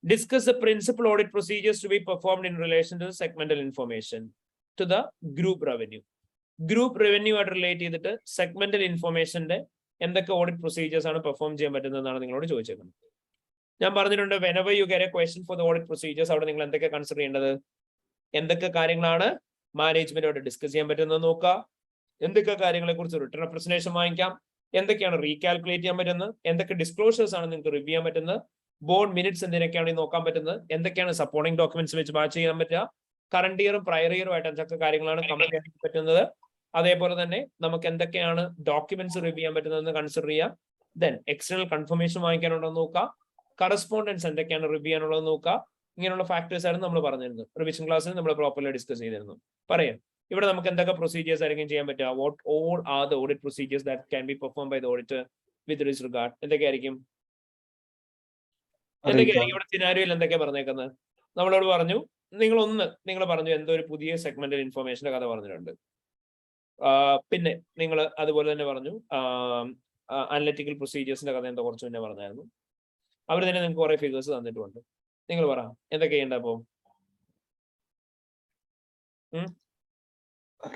Discuss the principal audit procedures to be performed in relation to the segmental information to the group revenue. Group revenue ആയിട്ട് റിലേറ്റ് ചെയ്തിട്ട് സെഗ്മെന്റൽ ഇൻഫർമേഷന്റെ എന്തൊക്കെ ഓഡിറ്റ് പ്രൊസീജിയേഴ്സ് ആണ് പെർഫോം ചെയ്യാൻ പറ്റുന്നതെന്നാണ് നിങ്ങളോട് ചോദിച്ചേക്കുന്നത്. ഞാൻ പറഞ്ഞിട്ടുണ്ട് whenever you get a question for the audit procedures, അവിടെ നിങ്ങൾ എന്തൊക്കെ കൺസിഡർ ചെയ്യേണ്ടത്? എന്തൊക്കെ കാര്യങ്ങളാണ് മാനേജ്മെന്റോട് ഡിസ്കസ് ചെയ്യാൻ പറ്റുന്നത് നോക്കുക, എന്തൊക്കെ കാര്യങ്ങളെ കുറിച്ച് റിട്ടേൺ റെപ്രസന്റേഷൻ വാങ്ങിക്കാം, എന്തൊക്കെയാണ് റീകാൽക്കുലേറ്റ് ചെയ്യാൻ പറ്റുന്നത്, എന്തൊക്കെ ഡിസ്ക്ലോഷേഴ്സ് ആണ് നിങ്ങൾക്ക് റിവ്യൂ ചെയ്യാൻ പറ്റുന്നത്, ബോർഡ് മിനിറ്റ്സ് എന്തിനൊക്കെയാണ് നോക്കാൻ പറ്റുന്നത്, എന്തൊക്കെയാണ് സപ്പോർട്ടിംഗ് ഡോക്യുമെന്റ്സ് വെച്ച് മാച്ച് ചെയ്യാൻ പറ്റുക, കറണ്ട് ഇയറും പ്രയർ ഇയറും ആയിട്ട് എന്തൊക്കെ കാര്യങ്ങളാണ് കമ്പയർ ചെയ്യാൻ പറ്റുന്നത്, അതേപോലെ തന്നെ നമുക്ക് എന്തൊക്കെയാണ് ഡോക്യുമെന്റ്സ് റിവ്യൂ ചെയ്യാൻ പറ്റുന്നതെന്ന് കൺസിഡർ ചെയ്യാം. ദെൻ എക്സ്റ്റേണൽ കൺഫർമേഷൻ വാങ്ങിക്കാനുണ്ടോ നോക്കുക, കറസ്പോണ്ടൻസ് എന്തൊക്കെയാണ് റിവ്യൂ ചെയ്യാനുള്ളത് നോക്കുക. ഇങ്ങനെയുള്ള ഫാക്ടേഴ്സ് ആയിരുന്നു നമ്മൾ പറഞ്ഞിരുന്നത്. റിവിഷൻ ക്ലാസ്സിൽ നമ്മൾ പ്രോപ്പർലി ഡിസ്കസ് ചെയ്തിരുന്നു. പറയാം ഇവിടെ നമുക്ക് എന്തൊക്കെ പ്രൊസീജിയേഴ്സ് ആയിരിക്കും ചെയ്യാൻ പറ്റുക? What all are the audit procedures that can be perform by the auditor with this regard? എന്തൊക്കെയായിരിക്കും ഇവിടെ സിനാരിയോയിൽ എന്തൊക്കെയാ പറഞ്ഞേക്കുന്നത്? നമ്മളോട് പറഞ്ഞു നിങ്ങൾ പറഞ്ഞു എന്തോ ഒരു പുതിയ സെഗ്മെന്റൽ ഇൻഫർമേഷന്റെ കഥ പറഞ്ഞിട്ടുണ്ട്. പിന്നെ നിങ്ങൾ അതുപോലെ തന്നെ പറഞ്ഞു അനലിറ്റിക്കൽ പ്രൊസീജിയേഴ്സിന്റെ കഥ എന്തോ കുറച്ച് മുന്നേ പറഞ്ഞായിരുന്നു. അവർ തന്നെ നിങ്ങൾക്ക് കുറെ ഫിഗേഴ്സ് തന്നിട്ടുണ്ട്. നിങ്ങൾ പറ എന്തൊക്കെ ചെയ്യണ്ട? അപ്പോ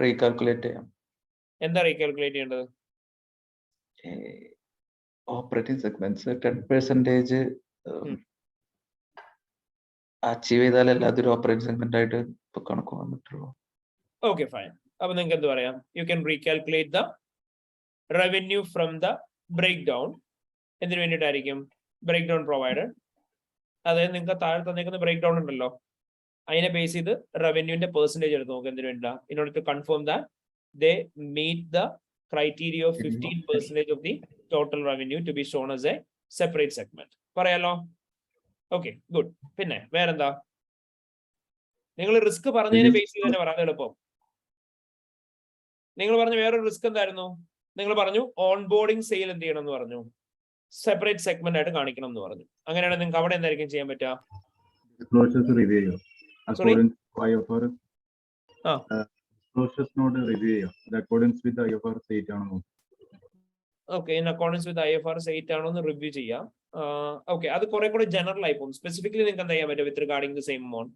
റീകാൽക്കുലേറ്റ് ചെയ്യാം. എന്താ റീകാൽക്കുലേറ്റ് ചെയ്യേണ്ടത്? ഓപ്പറേറ്റിംഗ് സെഗ്മെന്റ്സ് 10% അച്ചീവ് ചെയ്താലല്ല അതൊരു ഓപ്പറേറ്റിംഗ് സെഗ്മെന്റ് ആയിട്ട് ഇപ്പൊ കണക്ക് വന്നിട്ടുള്ളൂ. Okay fine. അപ്പൊ നിങ്ങൾക്ക് എന്ത് പറയാം? You can recalculate the revenue from the break down. എന്തിനു വേണ്ടിയിട്ടായിരിക്കും? Break down provided. അതായത് നിങ്ങൾക്ക് താഴെ തന്നേക്കുന്ന ബ്രേക്ക് ഡൗൺ ഉണ്ടല്ലോ, അതിനെ ബേസ് ചെയ്ത് റവന്യൂവിന്റെ പെർസെന്റേജ് എടുത്ത് നോക്കുക. എന്തിനു വേണ്ട? In order to confirm that they meet the criteria of 15% of the total revenue to be shown as a separate segment. പറയാലോ? Okay good. പിന്നെ വേറെന്താ? നിങ്ങൾ റിസ്ക് പറഞ്ഞതിനെ ബേസ് ചെയ്ത് തന്നെ പറയാൻ എളുപ്പം. നിങ്ങൾ പറഞ്ഞ വേറൊരു റിസ്ക് എന്തായിരുന്നു? നിങ്ങൾ പറഞ്ഞു ഓൺ ബോർഡിംഗ് സെയിൽ എന്ത് ചെയ്യണം എന്ന് പറഞ്ഞു, സെപ്പറേറ്റ് സെഗ്മെന്റ് ആയിട്ട് കാണിക്കണം എന്ന് പറഞ്ഞു. അങ്ങനെയാണെങ്കിൽ നിങ്ങൾക്ക് അവിടെ എന്തായിരിക്കും ചെയ്യാൻ പറ്റുക? Okay, in accordance with IFRS 8 ആണോ എന്ന് റിവ്യൂ ചെയ്യാം. ഓക്കെ, അത് കുറെ കൂടെ ജനറൽ ആയി പോകും. സ്പെസിഫിക്കലി നിങ്ങൾക്ക് എന്താ ചെയ്യാൻ പറ്റും with regarding the same amount?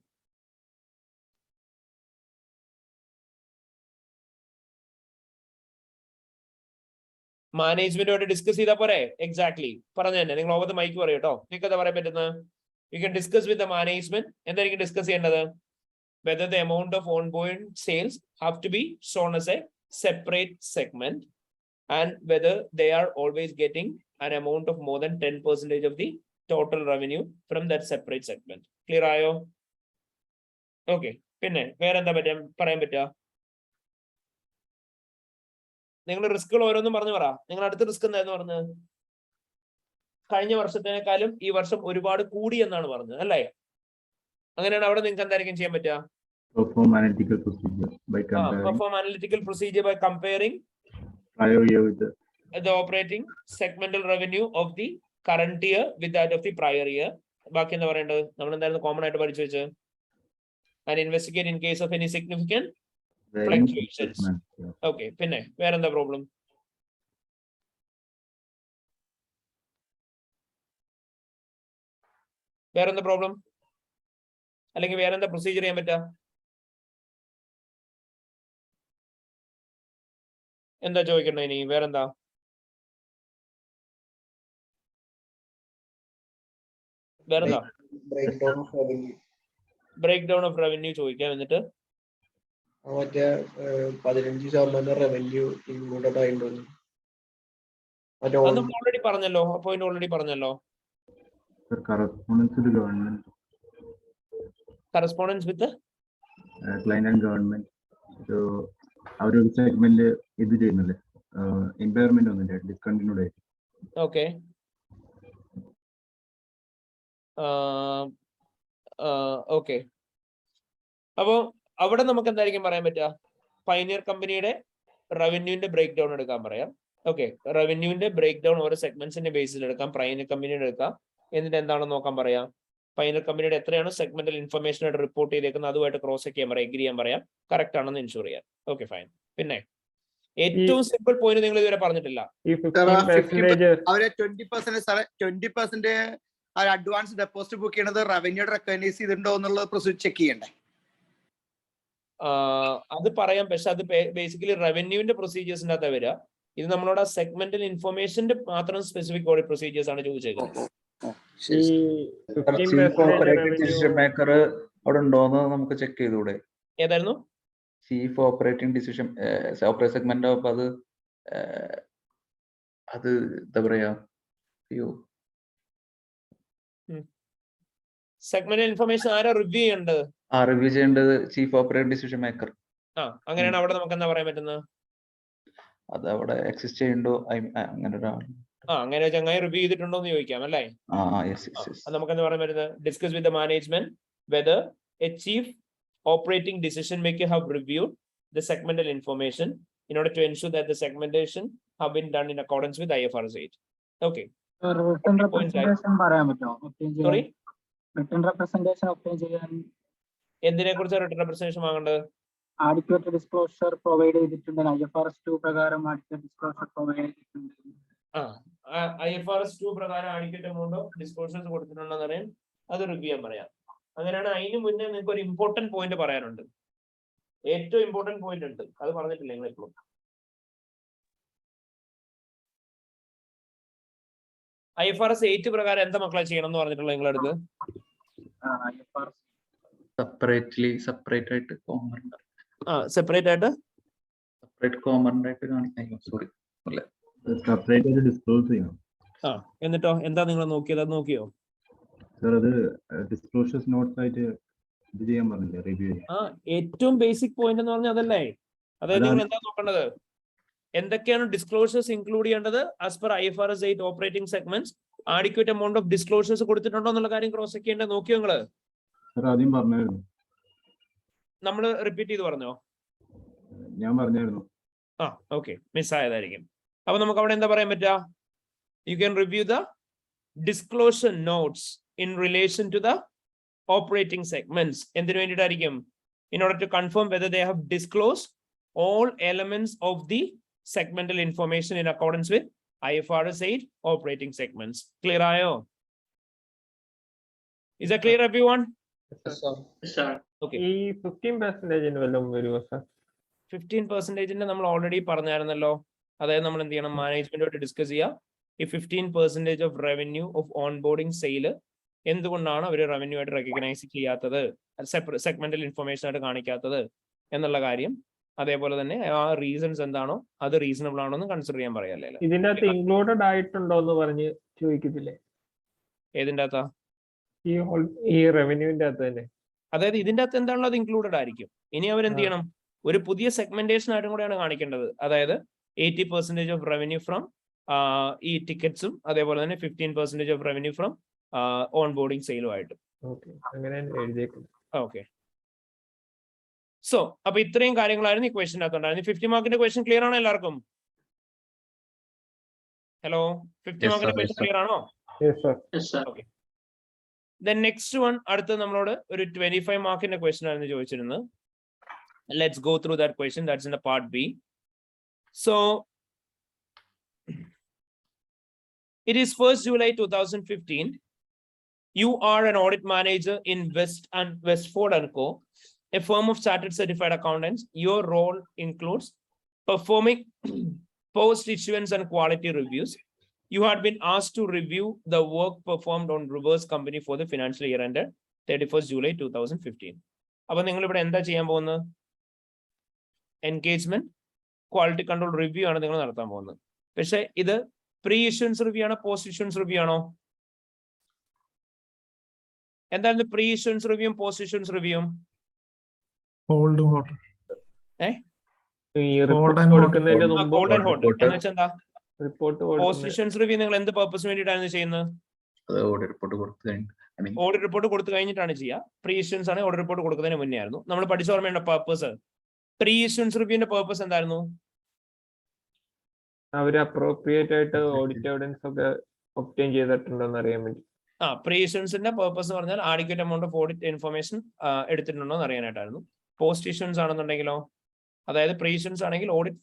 മാനേജ്മെന്റുമായിട്ട് ഡിസ്കസ് ചെയ്താൽ പോരെ? എക്സാക്ട്ലി പറഞ്ഞു തന്നെ. നിങ്ങൾ ഓവർ ദ മൈക്ക് പറയും കേട്ടോ. നിങ്ങൾക്ക് എന്താ പറയാൻ പറ്റുന്നത്? You can discuss with the management. എന്തായിരിക്കും ഡിസ്കസ് ചെയ്യേണ്ടത്? Whether the amount of on board sales have to be shown as a separate segment and whether they are always getting an amount of more than 10% of the total revenue from that separate segment. Clear ആയോ? Okay. പിന്നെ വേറെ എന്താ പറയാൻ പറ്റുക? നിങ്ങൾ റിസ്കുകൾ ഓരോന്നും പറഞ്ഞു പറ. നിങ്ങൾ അടുത്ത റിസ്ക് എന്തായിരുന്നു പറഞ്ഞത്? കഴിഞ്ഞ വർഷത്തേക്കാളും ഈ വർഷം ഒരുപാട് കൂടി എന്നാണ് പറഞ്ഞത് അല്ലേ? അങ്ങനെയാണ് അവിടെ നിങ്ങൾക്ക് എന്തായിരിക്കും ചെയ്യാൻ പറ്റുക? Perform analytical procedure by comparing. Perform analytical procedure by comparing prior year with the operating segmental revenue of the current year with that of the prior year. ബാക്കി എന്താ പറയേണ്ടത്? നമ്മൾ എന്തായിരുന്നു കോമൺ ആയിട്ട് പഠിച്ചു വെച്ച്? and investigate in case of any significant fluctuations. Okay, പിന്നെ വേറെന്താ പ്രോബ്ലം? വേറെന്താ പ്രോബ്ലം? അല്ലെങ്കിൽ വേറെന്താ പ്രൊസീജിയർ ചെയ്യാൻ പറ്റുക? എന്താ ചോദിക്കണ്ടേ ഇനി? വേറെന്താ? വേറെന്താ? ബ്രേക്ക് ഡൗൺ ഓഫ് റവന്യൂ ചോദിക്കാം. എന്നിട്ട് മറ്റേ 15% റവന്യൂ ഇൻക്ലൂഡഡ് ആയിട്ടുണ്ടോ? മറ്റേ അത് നമ്മൾ ഓൾറെഡി പറഞ്ഞല്ലോ, പോയിന്റ് ഓൾറെഡി പറഞ്ഞല്ലോ. Correspondence government, correspondence with client and government അവരൊരു സെഗ്മെന്റ് ഇത് ചെയ്യുന്നില്ലേ, എംപയർമെന്റ് ഒന്നുമില്ല, ഡിസ്കണ്ടിന്യൂഡ് ആയിട്ട്. ഓക്കെ. ഓക്കെ, അപ്പോ അവിടെ നമുക്ക് എന്തായിരിക്കും പറയാൻ പറ്റുക? പൈനിയർ കമ്പനിയുടെ റവന്യൂവിന്റെ ബ്രേക്ക് ഡൗൺ എടുക്കാൻ പറയാം. ഓക്കെ, റവന്യൂവിന്റെ ബ്രേക്ക് ഡൗൺ ഓരോ സെഗ്മെന്റ്സിന്റെ ബേസിൽ എടുക്കാം, പൈനിയർ കമ്പനിയുടെ എടുക്കാം. എന്നിട്ട് എന്താണെന്ന് നോക്കാൻ പറയാം. പൈനിയർ കമ്പനിയുടെ എത്രയാണ് സെഗ്മെന്റൽ ഇൻഫർമേഷൻ ആയിട്ട് റിപ്പോർട്ട് ചെയ്തേക്കുന്നത് അതുമായിട്ട് ക്രോസ് ചെക്ക് ചെയ്യാൻ പറയാം, എഗ്രി ചെയ്യാൻ പറയാം, കറക്റ്റ് ആണെന്ന് ഇൻഷുർ ചെയ്യാം. Okay, fine. പിന്നെ ഏറ്റവും സിമ്പിൾ പോയിന്റ് നിങ്ങൾ ഇതുവരെ പറഞ്ഞിട്ടില്ല. ഈ 15% അവരെ 20% അഡ്വാൻസ് ഡെപ്പോസിറ്റ് ബുക്ക് ചെയ്യണത് റവന്യൂ റെക്കഗ്നൈസ് ചെയ്തിട്ടുണ്ടോ എന്നുള്ളത് പ്രൊസീജർ ചെക്ക് ചെയ്യണ്ടേ? അത് പറയാം, പക്ഷെ അത് ബേസിക്കലി റവന്യൂവിന്റെ പ്രൊസീജിയേഴ്സിന്റെ അകത്ത് വരിക. ഇത് നമ്മളോട് ആ സെഗ്മെന്റൽ ഇൻഫർമേഷന്റെ മാത്രം സ്പെസിഫിക് ഓഡിറ്റ് പ്രൊസീജിയേഴ്സ് ആണ് ചോദിച്ചേക്കുന്നത്. ഈ chief 15% operating decision revenue maker അവിടെ ഉണ്ടോന്ന് നമുക്ക് ചെക്ക് ചെയ്തൂടെ? ഏതായിരുന്നു? Chief operating decision operate segment ആവുമ്പോ അത് എന്താ പറയാ, അയ്യോ, സെഗ്മെന്റൽ ഇൻഫർമേഷൻ ആരാ റിവ്യൂ ചെയ്യേണ്ടത്? റിവ്യൂ ചെയ്യേണ്ടത് ചീഫ് ഓപ്പറേറ്റിംഗ് ഡിസിഷൻ മേക്കർ. അങ്ങനെയാണ് അവിടെ നമുക്ക് എന്താ പറയാൻ പറ്റുന്നത്? അത് അവിടെ എക്സിസ്റ്റ് ചെയ്യണ്ടോ, അങ്ങനെ ഒരാൾ അങ്ങനെ ചങ്ങായി റിവ്യൂ ചെയ്തിട്ടുണ്ടോ എന്ന് ചോദിക്കാം അല്ലേ? നമുക്ക് എന്താ പറയാൻ പറ്റുന്നത്? Discuss with the management whether A chief operating decision maker have reviewed the segmental information in order to ensure that the segmentation have been done in accordance with IFRS 8. Okay. Written representation പറയാൻ പറ്റുമോ? Sorry? Written representation obtain ചെയ്യാൻ എന്തിനെ കുറിച്ച് written representation വാങ്ങേണ്ടത്? adequate disclosure provide ചെയ്തിട്ടുണ്ട്. IFRS 2 പ്രകാരം adequate disclosure provide ചെയ്തിട്ടുണ്ട്. IFRS 2 പ്രകാരം adequate amount of disclosures കൊടുത്തിട്ടുണ്ടെന്ന് അറിയാൻ അത് റിവ്യൂ ചെയ്യാൻ പറയാം. അങ്ങനെയാണ്. അതിന് മുന്നേ നിങ്ങൾക്ക് ഒരു ഇമ്പോർട്ടന്റ് പോയിന്റ് പറയാനുണ്ട്. ഏറ്റവും ഇമ്പോർട്ടന്റ് പോയിന്റ് ഉണ്ട്, അത് പറഞ്ഞിട്ടില്ല നിങ്ങൾ എപ്പോഴും. IFRS 8 പ്രകാരം എന്താ മക്കളെ ചെയ്യണം എന്ന് പറഞ്ഞിട്ടുള്ള നിങ്ങളുടെ അടുത്ത്? സെപ്പറേറ്റ് ആയിട്ട് സോറി സെപ്പറേറ്റ് ആയിട്ട് ഡിസ്ക്ലോസ് ചെയ്യണം. എന്നിട്ടോ എന്താ നിങ്ങൾ നോക്കിയത്? അത് നോക്കിയോ? അത് ഡിസ്ക്ലോഷേഴ്സ് നോട്ട്സ് ആയിട്ട് ഇത് ചെയ്യാൻ പറഞ്ഞില്ലേ, റിവ്യൂ ചെയ്യാൻ. ഏറ്റവും ബേസിക് പോയിന്റ് എന്ന് പറഞ്ഞാൽ അതല്ലേ? അതായത് നിങ്ങൾ എന്താ നോക്കേണ്ടത്? എന്തൊക്കെയാണ് ഡിസ്ക്ലോഷേഴ്സ് ഇൻക്ലൂഡ് ചെയ്യേണ്ടത്? As per IFRS 8 operating segments adequate amount of disclosures കൊടുത്തിട്ടുണ്ടോ എന്നുള്ള കാര്യം ക്രോസ് ചെക്ക് ചെയ്യേണ്ടത് നോക്കിയോ നിങ്ങള്? ആദ്യം പറഞ്ഞായിരുന്നു. നമ്മൾ റിപ്പീറ്റ് ചെയ്ത് പറഞ്ഞോ? ഞാൻ പറഞ്ഞായിരുന്നു. ഓക്കെ, മിസ്സായതായിരിക്കും. അപ്പൊ നമുക്ക് അവിടെ എന്താ പറയാൻ പറ്റുക? You can review the disclosure notes in relation to the operating segments. എന്തിനു വേണ്ടിയിട്ടായിരിക്കും? In order to confirm whether they have disclosed all elements of the segmental information in accordance with IFRS 8 operating segments. Clear ആയോ? Is that clear everyone? Okay. ഈ 15% വല്ലതും വരുമോ sir? 15% നമ്മൾ already പറഞ്ഞായിരുന്നല്ലോ. അതായത് നമ്മൾ എന്ത് ചെയ്യണം? മാനേജ്മെന്റുമായിട്ട് ഡിസ്കസ് ചെയ്യാം. ഈ 15% of revenue of onboarding sale എന്തുകൊണ്ടാണ് അവർ റവന്യൂ ആയിട്ട് റെക്കഗ്നൈസ് ചെയ്യാത്തത്, സെഗ്മെന്റൽ ഇൻഫർമേഷൻ ആയിട്ട് കാണിക്കാത്തത് എന്നുള്ള കാര്യം, അതേപോലെ തന്നെ ആ റീസൺസ് എന്താണോ അത് റീസണബിൾ ആണോ എന്ന് കൺസിഡർ ചെയ്യാൻ പറയാല്ലേ. ഇതിന്റെ അകത്ത് ഇൻക്ലൂഡഡ് ആയിട്ടുണ്ടോ എന്ന് പറഞ്ഞ് ചോദിക്കത്തില്ലേ? ഏതിന്റെ അകത്താ? ഈ റവന്യൂവിന്റെ അകത്ത് തന്നെ. അതായത് ഇതിന്റെ അകത്ത് എന്താണല്ലോ അത് ഇൻക്ലൂഡഡ് ആയിരിക്കും. ഇനി അവർ എന്ത് ചെയ്യണം? ഒരു പുതിയ സെഗ്മെന്റേഷൻ ആയിട്ടും കൂടെയാണ് കാണിക്കേണ്ടത്. അതായത് 80% ഓഫ് റവന്യൂ ഫ്രം ഈ ടിക്കറ്റ്സും അതേപോലെ തന്നെ 15% of revenue from on boarding സെയിലുമായിട്ട്. ഓക്കെ, സോ അപ്പൊ ഇത്രയും കാര്യങ്ങളായിരുന്നു ഈ ക്വസ്റ്റിന്റെ അകത്തുണ്ടായിരുന്നു. 50 മാർക്കിന്റെ ക്വസ്റ്റ്യൻ ക്ലിയർ ആണോ എല്ലാവർക്കും? ഹലോ, 50 മാർക്കിന്റെ ക്വസ്റ്റ്യൻ ക്ലിയർ ആണോ? ഓക്കെ. ദെൻ നെക്സ്റ്റ് വൺ, അടുത്ത് നമ്മളോട് ഒരു 25 മാർക്കിന്റെ ക്വസ്റ്റ്യൻ ആയിരുന്നു ചോദിച്ചിരുന്നത്. Let's go through that question. That's in the part B. So it is 1st July 2015. You are an audit manager in Westford & Co., a firm of chartered certified accountants. Your role includes performing post-issuance and quality reviews. You had been asked to review the work performed on reverse company for the financial year ended 31st July 2015. അപ്പൊ നിങ്ങൾ ഇവിടെ എന്താ ചെയ്യാൻ പോകുന്നത്? Engagement quality control review ആണ് നിങ്ങൾ നടത്താൻ പോകുന്നത്. പക്ഷെ ഇത് പ്രീ ഇഷ്യൂൻസ് റിവ്യൂ ആണോ പോസ്റ്റ് ഇഷ്യൂൻസ് റിവ്യൂ ആണോ? എന്തായിരുന്നു പ്രീ ഇഷ്യൂൻസ് റിവ്യൂവും പോസ്റ്റ് ഇഷ്യൂൻസ് റിവ്യൂവും? ഹോൾഡ് വാട്ടർ ഈ Hold റിപ്പോർട്ട് and കൊടുക്കുന്നതിന് hold. മുമ്പ് ഗോൾഡൻ ഹോൾഡ് എന്ന് വെച്ചാൽ എന്താ? റിപ്പോർട്ട് പോസ്റ്റ് കൊടുക്കുന്ന ഇഷ്യൂൻസ് റിവ്യൂ നിങ്ങൾ എന്ത് പർപ്പസിന് വേണ്ടിയിട്ടാണ് ചെയ്യുന്നത്? അത് ഓഡിറ്റ് റിപ്പോർട്ട് കൊടുത്തു കഴിഞ്ഞു. ഓഡിറ്റ് റിപ്പോർട്ട് കൊടുത്തു കഴിഞ്ഞിട്ടാണ് ചെയ്യുക. പ്രീ ഇഷ്യൂൻസ് ആണ് ഓഡിറ്റ് റിപ്പോർട്ട് കൊടുക്കുന്നതിന് മുന്നേ ആയിരുന്നു. നമ്മൾ പഠിച്ച ഓർമ്മയുണ്ട പർപ്പസ്? പ്രീ ഇഷ്യൂൻസ് റിവ്യൂവിന്റെ പർപ്പസ് എന്തായിരുന്നു? അവര് അപ്രോപ്രിയേറ്റ് ആയിട്ട് ഓഡിറ്റ് എവിഡൻസ് ഒക്കെ ഒബ്റ്റെയിൻ ചെയ്തിട്ടുണ്ടോ എന്ന് അറിയാൻ വേണ്ടി. പ്രീ ഇഷ്യൂൻസിന്റെ പർപ്പസ് എന്ന് പറഞ്ഞാൽ adequate amount of audit information എടുത്തിട്ടുണ്ടോ എന്ന് അറിയാനായിട്ടായിരുന്നു. പോസ്റ്റ് ഇഷ്യൂൻസ് ആണെന്നുണ്ടെങ്കിലോ, അതായത് പ്രീ ഇഷ്യൂൻസ് ആണെങ്കിൽ ഓഡിറ്റ്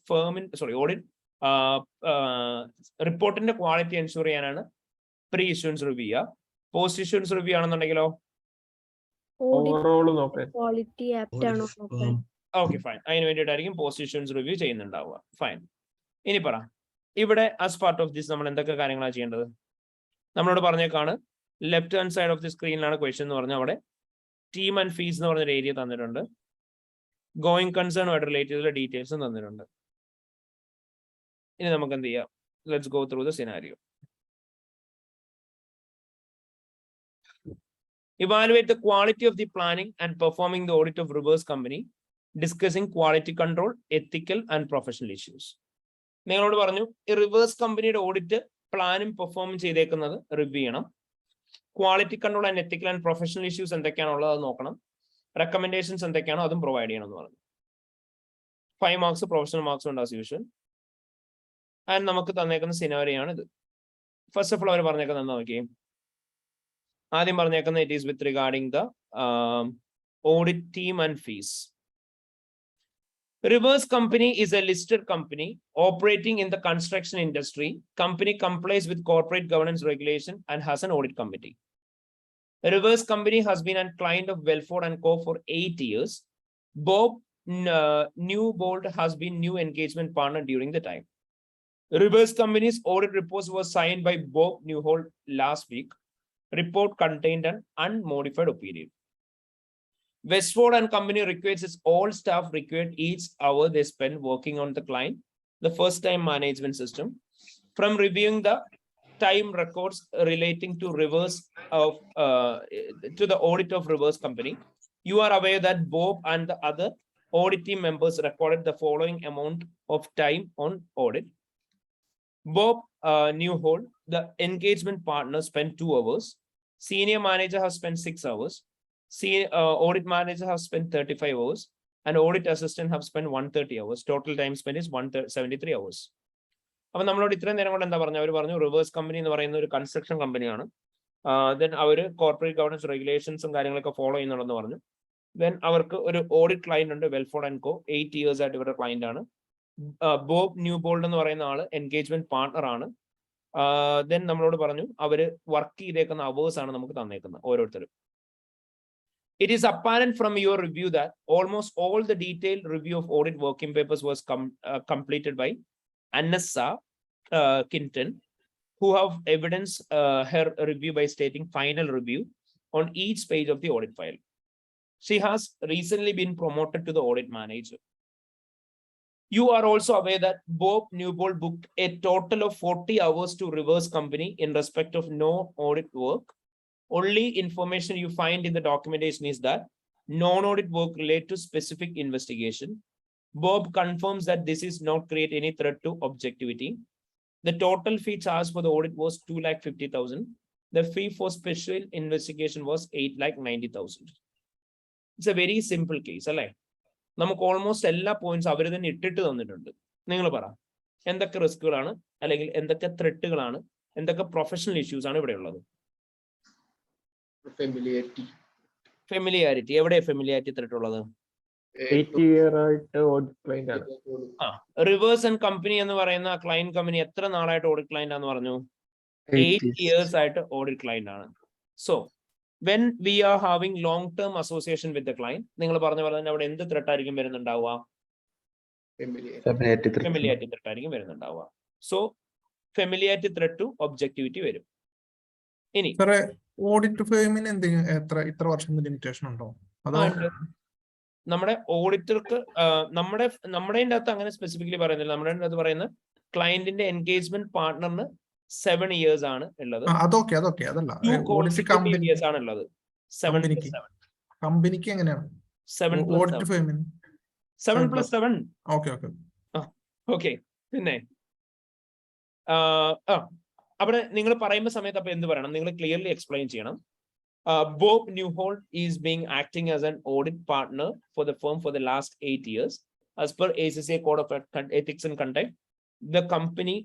റിപ്പോർട്ടിന്റെ ക്വാളിറ്റി എൻഷുർ ചെയ്യാനാണ് പ്രീ ഇഷ്യൂൻസ് റിവ്യൂ ചെയ്യുക. പോസ്റ്റ് ഇഷ്യൂൻസ് റിവ്യൂ ആണെന്നുണ്ടെങ്കിലോ ഓവറോൾ നോക്കാൻ ക്വാളിറ്റി ആപ്റ്റ് ആണോ നോക്കാൻ. ഓക്കെ ഫൈൻ, അതിന് വേണ്ടിയിട്ടായിരിക്കും പോസ്റ്റ് ഇഷ്യൂൻസ് റിവ്യൂ ചെയ്യുന്നുണ്ടാവുക. ഫൈൻ. ഇനി പറ, ഇവിടെ ആസ് പാർട്ട് ഓഫ് ദിസ് നമ്മൾ എന്തൊക്കെ കാര്യങ്ങളാണ് ചെയ്യേണ്ടത്? നമ്മളോട് പറഞ്ഞേക്കാണ് left hand side of the സ്ക്രീനിലാണ് ക്വസ്റ്റ്യൻ എന്ന് പറഞ്ഞാൽ അവിടെ ടീം ആൻഡ് ഫീസ് എന്ന് പറഞ്ഞൊരു ഏരിയ തന്നിട്ടുണ്ട്. ഗോയിങ് കൺസേണുമായിട്ട് റിലേറ്റ് ചെയ്തുള്ള ഡീറ്റെയിൽസും തന്നിട്ടുണ്ട്. ഇനി നമുക്ക് എന്ത് ചെയ്യാം? Let's go through the scenario. Evaluate the quality of the planning and performing the audit of reverse company, discussing quality control, ethical and professional issues. നിങ്ങളോട് പറഞ്ഞു ഈ റിവേഴ്സ് കമ്പനിയുടെ ഓഡിറ്റ് പ്ലാനും പെർഫോമും ചെയ്തേക്കുന്നത് റിവ്യൂ ചെയ്യണം. Quality control and ethical and professional issues എന്തൊക്കെയാണുള്ളത് അത് നോക്കണം. റെക്കമെൻഡേഷൻസ് എന്തൊക്കെയാണോ അതും പ്രൊവൈഡ് ചെയ്യണം എന്ന് പറഞ്ഞു. 5 മാർക്സ് പ്രൊഫഷണൽ മാർക്സ് ഉണ്ട് ആസ് യൂഷ്വൽ. ആൻഡ് നമുക്ക് തന്നേക്കുന്ന സിനാരിയോ ആണ് ഇത്. ഫസ്റ്റ് ഓഫ് ഓൾ അവർ പറഞ്ഞേക്കുന്നത് എന്താ നോക്കിയേ? ആദ്യം പറഞ്ഞേക്കുന്നത് it is with regarding the audit team and fees. Reverse company is a listed company operating in the construction industry. Company complies with corporate governance regulation and has an audit committee. A reverse company has been a client of Welford & Co for 8 years. Bob Newbold has been new engagement partner during the time. Reverse company's audit reports was signed by Bob Newbold last week. Report contained an unmodified opinion. Westford and Company requires its all staff required each hour they spend working on the client, the first time management system. From reviewing the time records relating to to the audit of reverse company, you are aware that Bob and the other audit team members recorded the following amount of time on audit. Bob Newhold, the engagement partner, spent 2 hours. Senior manager has spent 6 hours. Audit manager have spent 35 hours and audit assistant have spent 130 hours. Total time spent is 173 hours. അപ്പൊ നമ്മളോട് ഇത്രയും നേരം കൊണ്ട് എന്താ പറഞ്ഞു? അവർ പറഞ്ഞു reverse company എന്ന് പറയുന്ന ഒരു കൺസ്ട്രക്ഷൻ കമ്പനിയാണ്. ദെൻ അവര് കോർപ്പറേറ്റ് ഗവർണൻസ് റെഗുലേഷൻസും കാര്യങ്ങളൊക്കെ ഫോളോ ചെയ്യുന്നുണ്ടെന്ന് പറഞ്ഞു. ദെൻ അവർക്ക് ഒരു ഓഡിറ്റ് ക്ലയന്റ് ഉണ്ട്, വെൽഫോർഡ് ആൻഡ് കോ. 8 years ആയിട്ട് ഇവരുടെ ക്ലയന്റ് ആണ്. ബോബ് ന്യൂബോൾഡ് എന്ന് പറയുന്ന ആള് എൻഗേജ്മെന്റ് പാർട്ണർ ആണ്. ദെൻ നമ്മളോട് പറഞ്ഞു അവര് വർക്ക് ചെയ്തേക്കുന്ന അവേഴ്സ് ആണ് നമുക്ക് തന്നേക്കുന്നത് ഓരോരുത്തരും. It is apparent from your review that almost all the detailed review of audit working papers was completed by Anessa Kinton, who have evidenced her review by stating final review on each page of the audit file. She has recently been promoted to the audit manager. You are also aware that Bob Newbold booked a total of 40 hours to reverse company in respect of no audit work. Only information you find in the documentation is that non-audit work related to specific investigation. Bob confirms that this is not create any threat to objectivity. The total fee charged for the audit was 2,50,000. The fee for special investigation was 8,90,000. It's a very simple case, അല്ലേ? നമുക്ക് almost എല്ലാ points അവർ തന്നെ ഇട്ടിട്ട് തന്നിട്ടുണ്ട്. നിങ്ങൾ പറ, എന്തൊക്കെ റിസ്കുകളാണ് അല്ലെങ്കിൽ എന്തൊക്കെ ത്രെട്ടുകളാണ്, എന്തൊക്കെ പ്രൊഫഷണൽ ഇഷ്യൂസ് ആണ് ഇവിടെ ഉള്ളത്? ഫെമിലിയാരിറ്റി. എവിടെ ഫെമിലിയാരിറ്റി ത്രെട്ട് ഉള്ളത്? 8 year ആയിട്ട് ഓഡിറ്റ് ക്ലയന്റ് ആണ്. റിവേഴ്സ് ആൻഡ് കമ്പനി എന്ന് പറയുന്ന ക്ലയന്റ് കമ്പനി എത്ര നാളായിട്ട് ഓഡിറ്റ് ക്ലയന്റ് ആണെന്ന് പറഞ്ഞു? 8 years ആയിട്ട് ഓഡിറ്റ് ക്ലയന്റ് ആണ്. So when we are having long term association with the client, നിങ്ങൾ പറഞ്ഞ പോലെ തന്നെ അവിടെ എന്ത് ത്രെട്ട് ആയിരിക്കും വരുന്നുണ്ടാവുക? ഫെമിലിയാരിറ്റി ത്രെട്ട് ആയിരിക്കും വരുന്നുണ്ടാവുക. So familiarity threat to objectivity വരും. ഇനി സാറേ ഓഡിറ്റ് ഫേമിന് എന്തെങ്കിലും ഇത്ര വർഷം ലിമിറ്റേഷൻ ഉണ്ടോ അതോ ഉണ്ട്. നമ്മുടെ ഓഡിറ്റർക്ക് നമ്മുടെ അകത്ത് അങ്ങനെ സ്പെസിഫിക്കലി പറയുന്നില്ല. നമ്മുടെ അകത്ത് പറയുന്ന ക്ലയന്റിന്റെ എൻഗേജ്മെന്റ് പാർട്ണറിന് 7 years ആണ് ഉള്ളത്. അതൊക്കെ അതല്ല ഓഡിറ്റ് ഇയേഴ്സ് ആണ് ഉള്ളത്. 7 + 7. കമ്പനിക്ക് എങ്ങനെയാണ് 7 + ഓഡിറ്റ് 7. ഫേമിന് 7 + 7. ഓക്കെ പിന്നെ അവിടെ നിങ്ങൾ പറയുന്ന സമയത്ത് അപ്പൊ എന്ത് പറയണം? നിങ്ങൾ ക്ലിയർലി എക്സ്പ്ലെയിൻ ചെയ്യണം. Bob Newhold is being acting as an audit partner for the firm for the last 8 years. As per ACCA Code of Ethics and Conduct, the company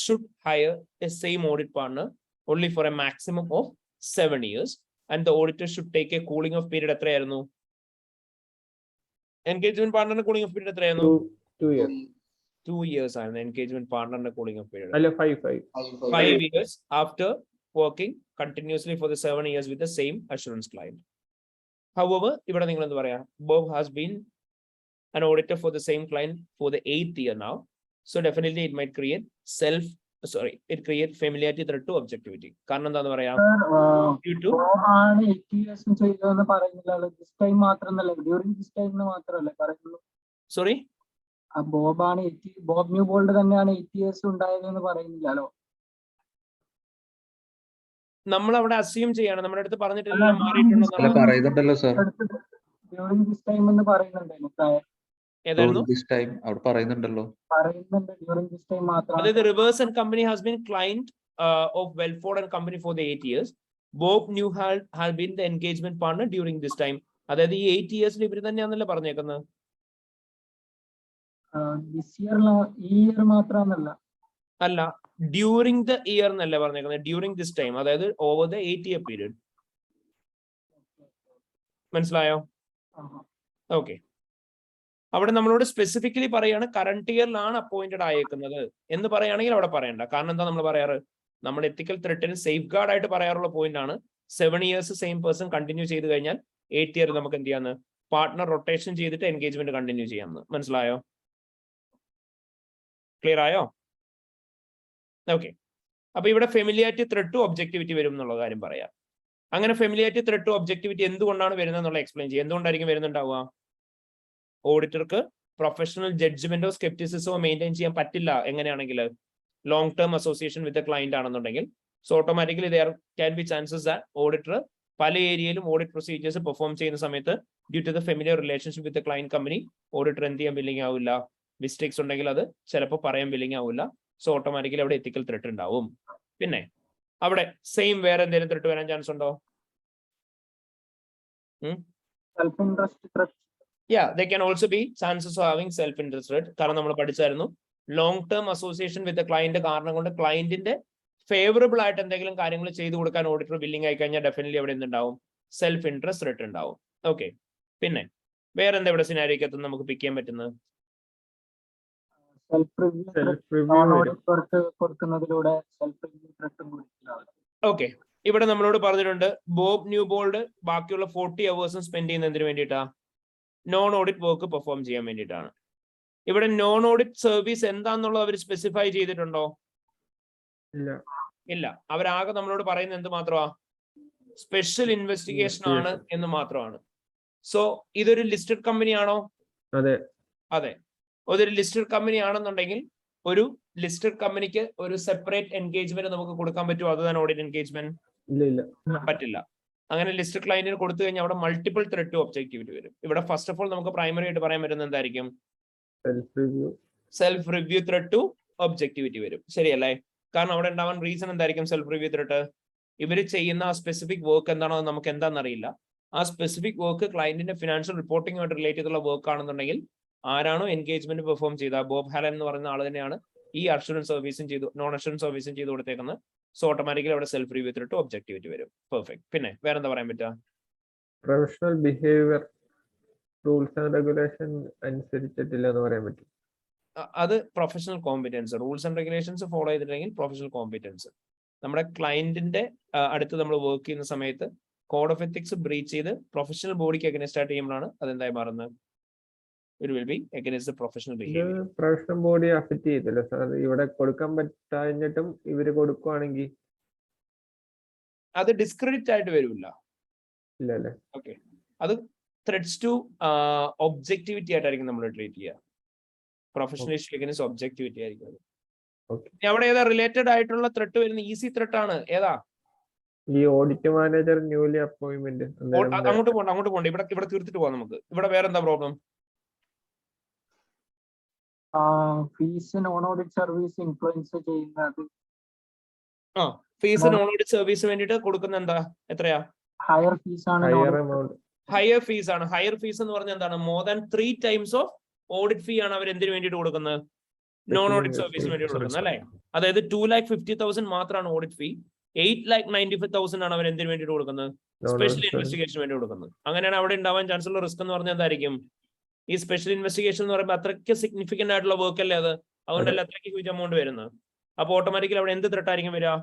should hire a same audit partner only for a maximum of 7 years. And the auditor should take a cooling off period. എത്രയായിരുന്നു? Engagement partner cooling off period എത്രയായിരുന്നു? 2 years. 2 years ആണ് engagement partner cooling off period. അല്ല 5 years after working continuously for the 7 years with the same assurance client. However, ഇവിടെ നിങ്ങൾ എന്ത് പറയാ? Bob has been an auditor for the same client for the 8th year now. So definitely it might create familiarity threat to objectivity. കാരണം എന്താന്ന് പറയാ? ആണ് 8 years ചെയ്തതെന്ന് പറയുന്നില്ല. This time മാത്രമല്ല, during this time മാത്രമല്ല പറയുള്ളൂ. Sorry? ബോബ് ന്യൂബോൾഡ് തന്നെയാണ് 8 years ഉണ്ടായതെന്ന് പറയുന്നില്ലല്ലോ. നമ്മൾ അവിടെ അസ്യൂം ചെയ്യാണ്. നമ്മുടെ അടുത്ത് പറഞ്ഞിട്ടില്ല മാറിയിട്ടുണ്ടോ പറയുന്നുണ്ടല്ലോ സാർ. During this time എന്ന് പറയുന്നുണ്ടല്ലോ. ഏതായിരുന്നു? This time അവിടെ പറയുന്നുണ്ടല്ലോ. During this time മാത്രം. അതായത് Rivers and company has been client of Welford and company for the 8 years. Bob Newhold has been the engagement partner during this time. അതായത് ഈ 8 years ഇവർ തന്നെയാണല്ലോ പറഞ്ഞേക്കുന്നത്. ഈ ഇയർ മാത്രമല്ല, അല്ല, ഡ്യൂറിംഗ് ദ ഇയർ എന്നല്ലേ പറഞ്ഞേക്കുന്നത്. ഡ്യൂറിംഗ് ദിസ് ടൈം, അതായത് ഓവർ ദ 8-year പീരീഡ്. മനസ്സിലായോ? ഓക്കെ. അവിടെ നമ്മളോട് സ്പെസിഫിക്കലി പറയാണ് കറണ്ട് ഇയറിലാണ് അപ്പോയിന്റഡ് ആയേക്കുന്നത് എന്ന് പറയുകയാണെങ്കിൽ അവിടെ പറയണ്ട. കാരണം എന്താ നമ്മൾ പറയാറ്? നമ്മൾ എത്തിക്കൽ ത്രെട്ടിന് സേഫ് ഗാർഡ് ആയിട്ട് പറയാറുള്ള പോയിന്റ് ആണ് 7 years സെയിം പേഴ്സൺ കണ്ടിന്യൂ ചെയ്ത് കഴിഞ്ഞാൽ 8th year നമുക്ക് എന്ത് ചെയ്യാന്ന് പാർട്ട്ണർ റൊട്ടേഷൻ ചെയ്തിട്ട് എൻഗേജ്മെന്റ് കണ്ടിന്യൂ ചെയ്യാമെന്ന്. മനസ്സിലായോ? ക്ലിയർ ആയോ? ഓക്കെ. അപ്പൊ ഇവിടെ ഫെമിലിയാരിറ്റി ത്രെഡ് ടു ഒബ്ജക്ടിവിറ്റി വരും എന്നുള്ള കാര്യം പറയാം. അങ്ങനെ ഫെമിലിയാരിറ്റി ത്രെഡ് ടു ഒബ്ജക്ടിവിറ്റി എന്തുകൊണ്ടാണ് വരുന്നത് എന്നുള്ള എക്സ്പ്ലെയിൻ ചെയ്യുക. എന്തുകൊണ്ടായിരിക്കും വരുന്നുണ്ടാവുക? ഓഡിറ്റർക്ക് പ്രൊഫഷണൽ ജഡ്ജ്മെന്റോ സ്കെപ്റ്റിസിസമോ മെയിൻറ്റെയിൻ ചെയ്യാൻ പറ്റില്ല. എങ്ങനെയാണെങ്കിൽ long term association with client ആണെന്നുണ്ടെങ്കിൽ so automatically there can be chances that auditor പല ഏരിയയിലും ഓഡിറ്റ് പ്രൊസീജിയേഴ്സ് പെർഫോം ചെയ്യുന്ന സമയത്ത് due to the familiar relationship with client company auditor എന്ത് ചെയ്യാൻ ബില്ലിംഗ് ആവില്ല. മിസ്റ്റേക്സ് ഉണ്ടെങ്കിൽ അത് ചിലപ്പോൾ പറയാൻ ബില്ലിംഗ് ആവില്ല. സോ ഓട്ടോമാറ്റിക്കലി അവിടെ എത്തിക്കൽ ത്രെട്ട് ഉണ്ടാവും. പിന്നെ അവിടെ സെയിം വേറെ എന്തെങ്കിലും ത്രെട്ട് വരാൻ ചാൻസ് ഉണ്ടോ? Yeah, they can also be chances of having self-interest threat. കാരണം നമ്മൾ പഠിച്ചായിരുന്നു long term association with client കാരണം കൊണ്ട് ക്ലയന്റിന്റെ ഫേവറബിൾ ആയിട്ട് എന്തെങ്കിലും കാര്യങ്ങൾ ചെയ്തു കൊടുക്കാൻ ഓഡിറ്റർ ബില്ലിംഗ് ആയി കഴിഞ്ഞാൽ ഡെഫിനറ്റ്ലി അവിടെ എന്തുണ്ടാവും? സെൽഫ് ഇൻട്രസ്റ്റ് ത്രെട്ട് ഉണ്ടാവും. ഓക്കെ. പിന്നെ വേറെ എന്താ ഇവിടെ സിനാരിക്കകത്ത് നമുക്ക് പിക്ക് ചെയ്യാൻ പറ്റുന്നത്? ഓക്കെ. ഇവിടെ നമ്മളോട് പറഞ്ഞിട്ടുണ്ട് ബോബ് ന്യൂബോൾഡ് ബാക്കിയുള്ള 40 hours സ്പെൻഡ് ചെയ്യുന്ന എന്തിനു വേണ്ടിയിട്ടാ? നോൺ ഓഡിറ്റ് വർക്ക് പെർഫോം ചെയ്യാൻ വേണ്ടിയിട്ടാണ്. ഇവിടെ നോൺ ഓഡിറ്റ് സർവീസ് എന്താന്നുള്ളത് അവർ സ്പെസിഫൈ ചെയ്തിട്ടുണ്ടോ? ഇല്ല. അവരാകെ നമ്മളോട് പറയുന്നത് എന്ത് മാത്രമാ? സ്പെഷ്യൽ ഇൻവെസ്റ്റിഗേഷൻ ആണ് എന്ന് മാത്രമാണ്. സോ ഇതൊരു ലിസ്റ്റഡ് കമ്പനി ആണോ? അതെ. അതൊരു ലിസ്റ്റഡ് കമ്പനി ആണെന്നുണ്ടെങ്കിൽ ഒരു ലിസ്റ്റഡ് കമ്പനിക്ക് ഒരു സെപ്പറേറ്റ് എൻഗേജ്മെന്റ് നമുക്ക് കൊടുക്കാൻ പറ്റുമോ? അതുതന്നെ ഓഡിറ്റ് എൻഗേജ്മെന്റ് പറ്റില്ല. അങ്ങനെ ലിസ്റ്റ് ക്ലയന്റിന് കൊടുത്തു കഴിഞ്ഞാൽ അവിടെ മൾട്ടിപ്പിൾ ത്രെഡ് ടു ഒബ്ജക്ടിവിറ്റി വരും. ഇവിടെ ഫസ്റ്റ് ഓഫ് ഓൾ നമുക്ക് പ്രൈമറി ആയിട്ട് പറയാൻ പറ്റുന്നത് എന്തായിരിക്കും? Self review threat to objectivity വരും. ശരിയല്ലേ? കാരണം അവിടെ ഉണ്ടാവാൻ റീസൺ എന്തായിരിക്കും? സെൽഫ് റിവ്യൂ ത്രെഡ് ഇവർ ചെയ്യുന്ന ആ സ്പെസിഫിക് വർക്ക് എന്താണോ നമുക്ക് എന്താണെന്ന് അറിയില്ല. ആ സ്പെസിഫിക് വർക്ക് ക്ലയന്റിന്റെ ഫിനാൻഷ്യൽ റിപ്പോർട്ടിംഗുമായിട്ട് റിലേറ്റ് ചെയ്തുള്ള വർക്ക് ആണെന്നുണ്ടെങ്കിൽ ആരാണോ എൻഗേജ്മെന്റ് പെർഫോം ചെയ്ത ബോബ് ഹാലൻ എന്ന് പറയുന്ന ആൾ തന്നെയാണ് ഈ അഷുറൻസ് സർവീസും ചെയ്തു നോൺ അഷുറൻസ് സർവീസും ചെയ്ത് കൊടുത്തേക്കുന്നത്. സോ ഓട്ടോമാറ്റിക്കലി അവിടെ self review threat to objectivity വരും. പെർഫെക്റ്റ്. പിന്നെ വേറെന്താ പറയാൻ പറ്റുക? Professional behaviour rules and regulation അനുസരിച്ചിട്ടില്ല എന്ന് പറയാൻ പറ്റും. അത് professional competence. Rules and regulations follow ചെയ്തിട്ടുണ്ടെങ്കിൽ പ്രൊഫഷണൽ കോമ്പിറ്റൻസ്. നമ്മുടെ ക്ലയന്റിന്റെ അടുത്ത് നമ്മൾ വർക്ക് ചെയ്യുന്ന സമയത്ത് കോഡ് ഓഫ് എത്തിക്സ് ബ്രീച്ച് ചെയ്ത് പ്രൊഫഷണൽ ബോഡിക്ക് അഗൈൻസ്റ്റ് ആയിട്ട് ചെയ്യുമ്പോഴാണ് അതെന്തായി മാറുന്നത്? It will be against the professional behavior. Professional body affect ചെയ്തില്ല സാർ. ഇവിടെ കൊടുക്കാൻ പറ്റാഞ്ഞിട്ടും ഇവര് കൊടുക്കുവാണെങ്കിൽ അത് ഡിസ്ക്രെഡിറ്റ് ആയിട്ട് വരില്ല. ഇല്ല അല്ലേ? ഓക്കെ, അത് ത്രെഡ്സ് ടു ഒബ്ജക്ടിവിറ്റി ആയിട്ടായിരിക്കും നമ്മൾ ട്രീറ്റ് ചെയ്യുക. പ്രൊഫഷണൽ ഇഷ്യൂ ഒബ്ജക്ടിവിറ്റി ആയിരിക്കും അത്. അവിടെ ഏതാ റിലേറ്റഡ് ആയിട്ടുള്ള ത്രെട്ട് വരുന്ന? ഈസി ത്രെട്ട് ആണ്. ഏതാ? ഈ ഓഡിറ്റ് മാനേജർ ന്യൂലി അപ്പോയിന്റ്മെന്റ്. അങ്ങോട്ട് പോകണ്ട. ഇവിടെ തീർത്തിട്ട് പോവാം നമുക്ക്. ഇവിടെ വേറെ എന്താ problem? Fees non audit service influence ചെയ്യുന്നത്. ഫീസ് നോൺ ഓഡിറ്റ് സർവീസിന് വേണ്ടിയിട്ട് കൊടുക്കുന്ന എന്താ? എത്രയാ? ഹയർ ഫീസ് ആണ്. ഹയർ ഫീസ് ആണ്. ഹയർ ഫീസ് എന്ന് പറഞ്ഞാൽ എന്താണ്? More than 3 times of audit fee ആണ് അവർ എന്തിനു വേണ്ടിയിട്ട് കൊടുക്കുന്നത്? നോൺ ഓഡിറ്റ് സർവീസിന് വേണ്ടി കൊടുക്കുന്നത് അല്ലെ? അതായത് 2,50,000 മാത്രമാണ് ഓഡിറ്റ് ഫീ. 8,95,000 ആണ് അവർ എന്തിനു വേണ്ടിയിട്ട് കൊടുക്കുന്നത്? സ്പെഷ്യൽ ഇൻവെസ്റ്റിഗേഷന് വേണ്ടി കൊടുക്കുന്നത്. അങ്ങനെയാണ് അവിടെ ഉണ്ടാവാൻ ചാൻസ് ഉള്ള റിസ്ക് എന്ന് പറഞ്ഞാൽ എന്തായിരിക്കും? ഈ സ്പെഷ്യൽ ഇൻവെസ്റ്റിഗേഷൻ എന്ന് പറയുമ്പോൾ അത്രയ്ക്ക് സിഗ്നിഫിക്കന്റ് ആയിട്ടുള്ള വർക്ക് അല്ലേ അത്? അതുകൊണ്ടല്ലേ അത്രയ്ക്ക് ഹ്യൂജ് എമൗണ്ട് വരുന്നത്. അപ്പൊ ഓട്ടോമാറ്റിക്കലി അവിടെ എന്ത് ത്രെട്ട് ആയിരിക്കും വരിക?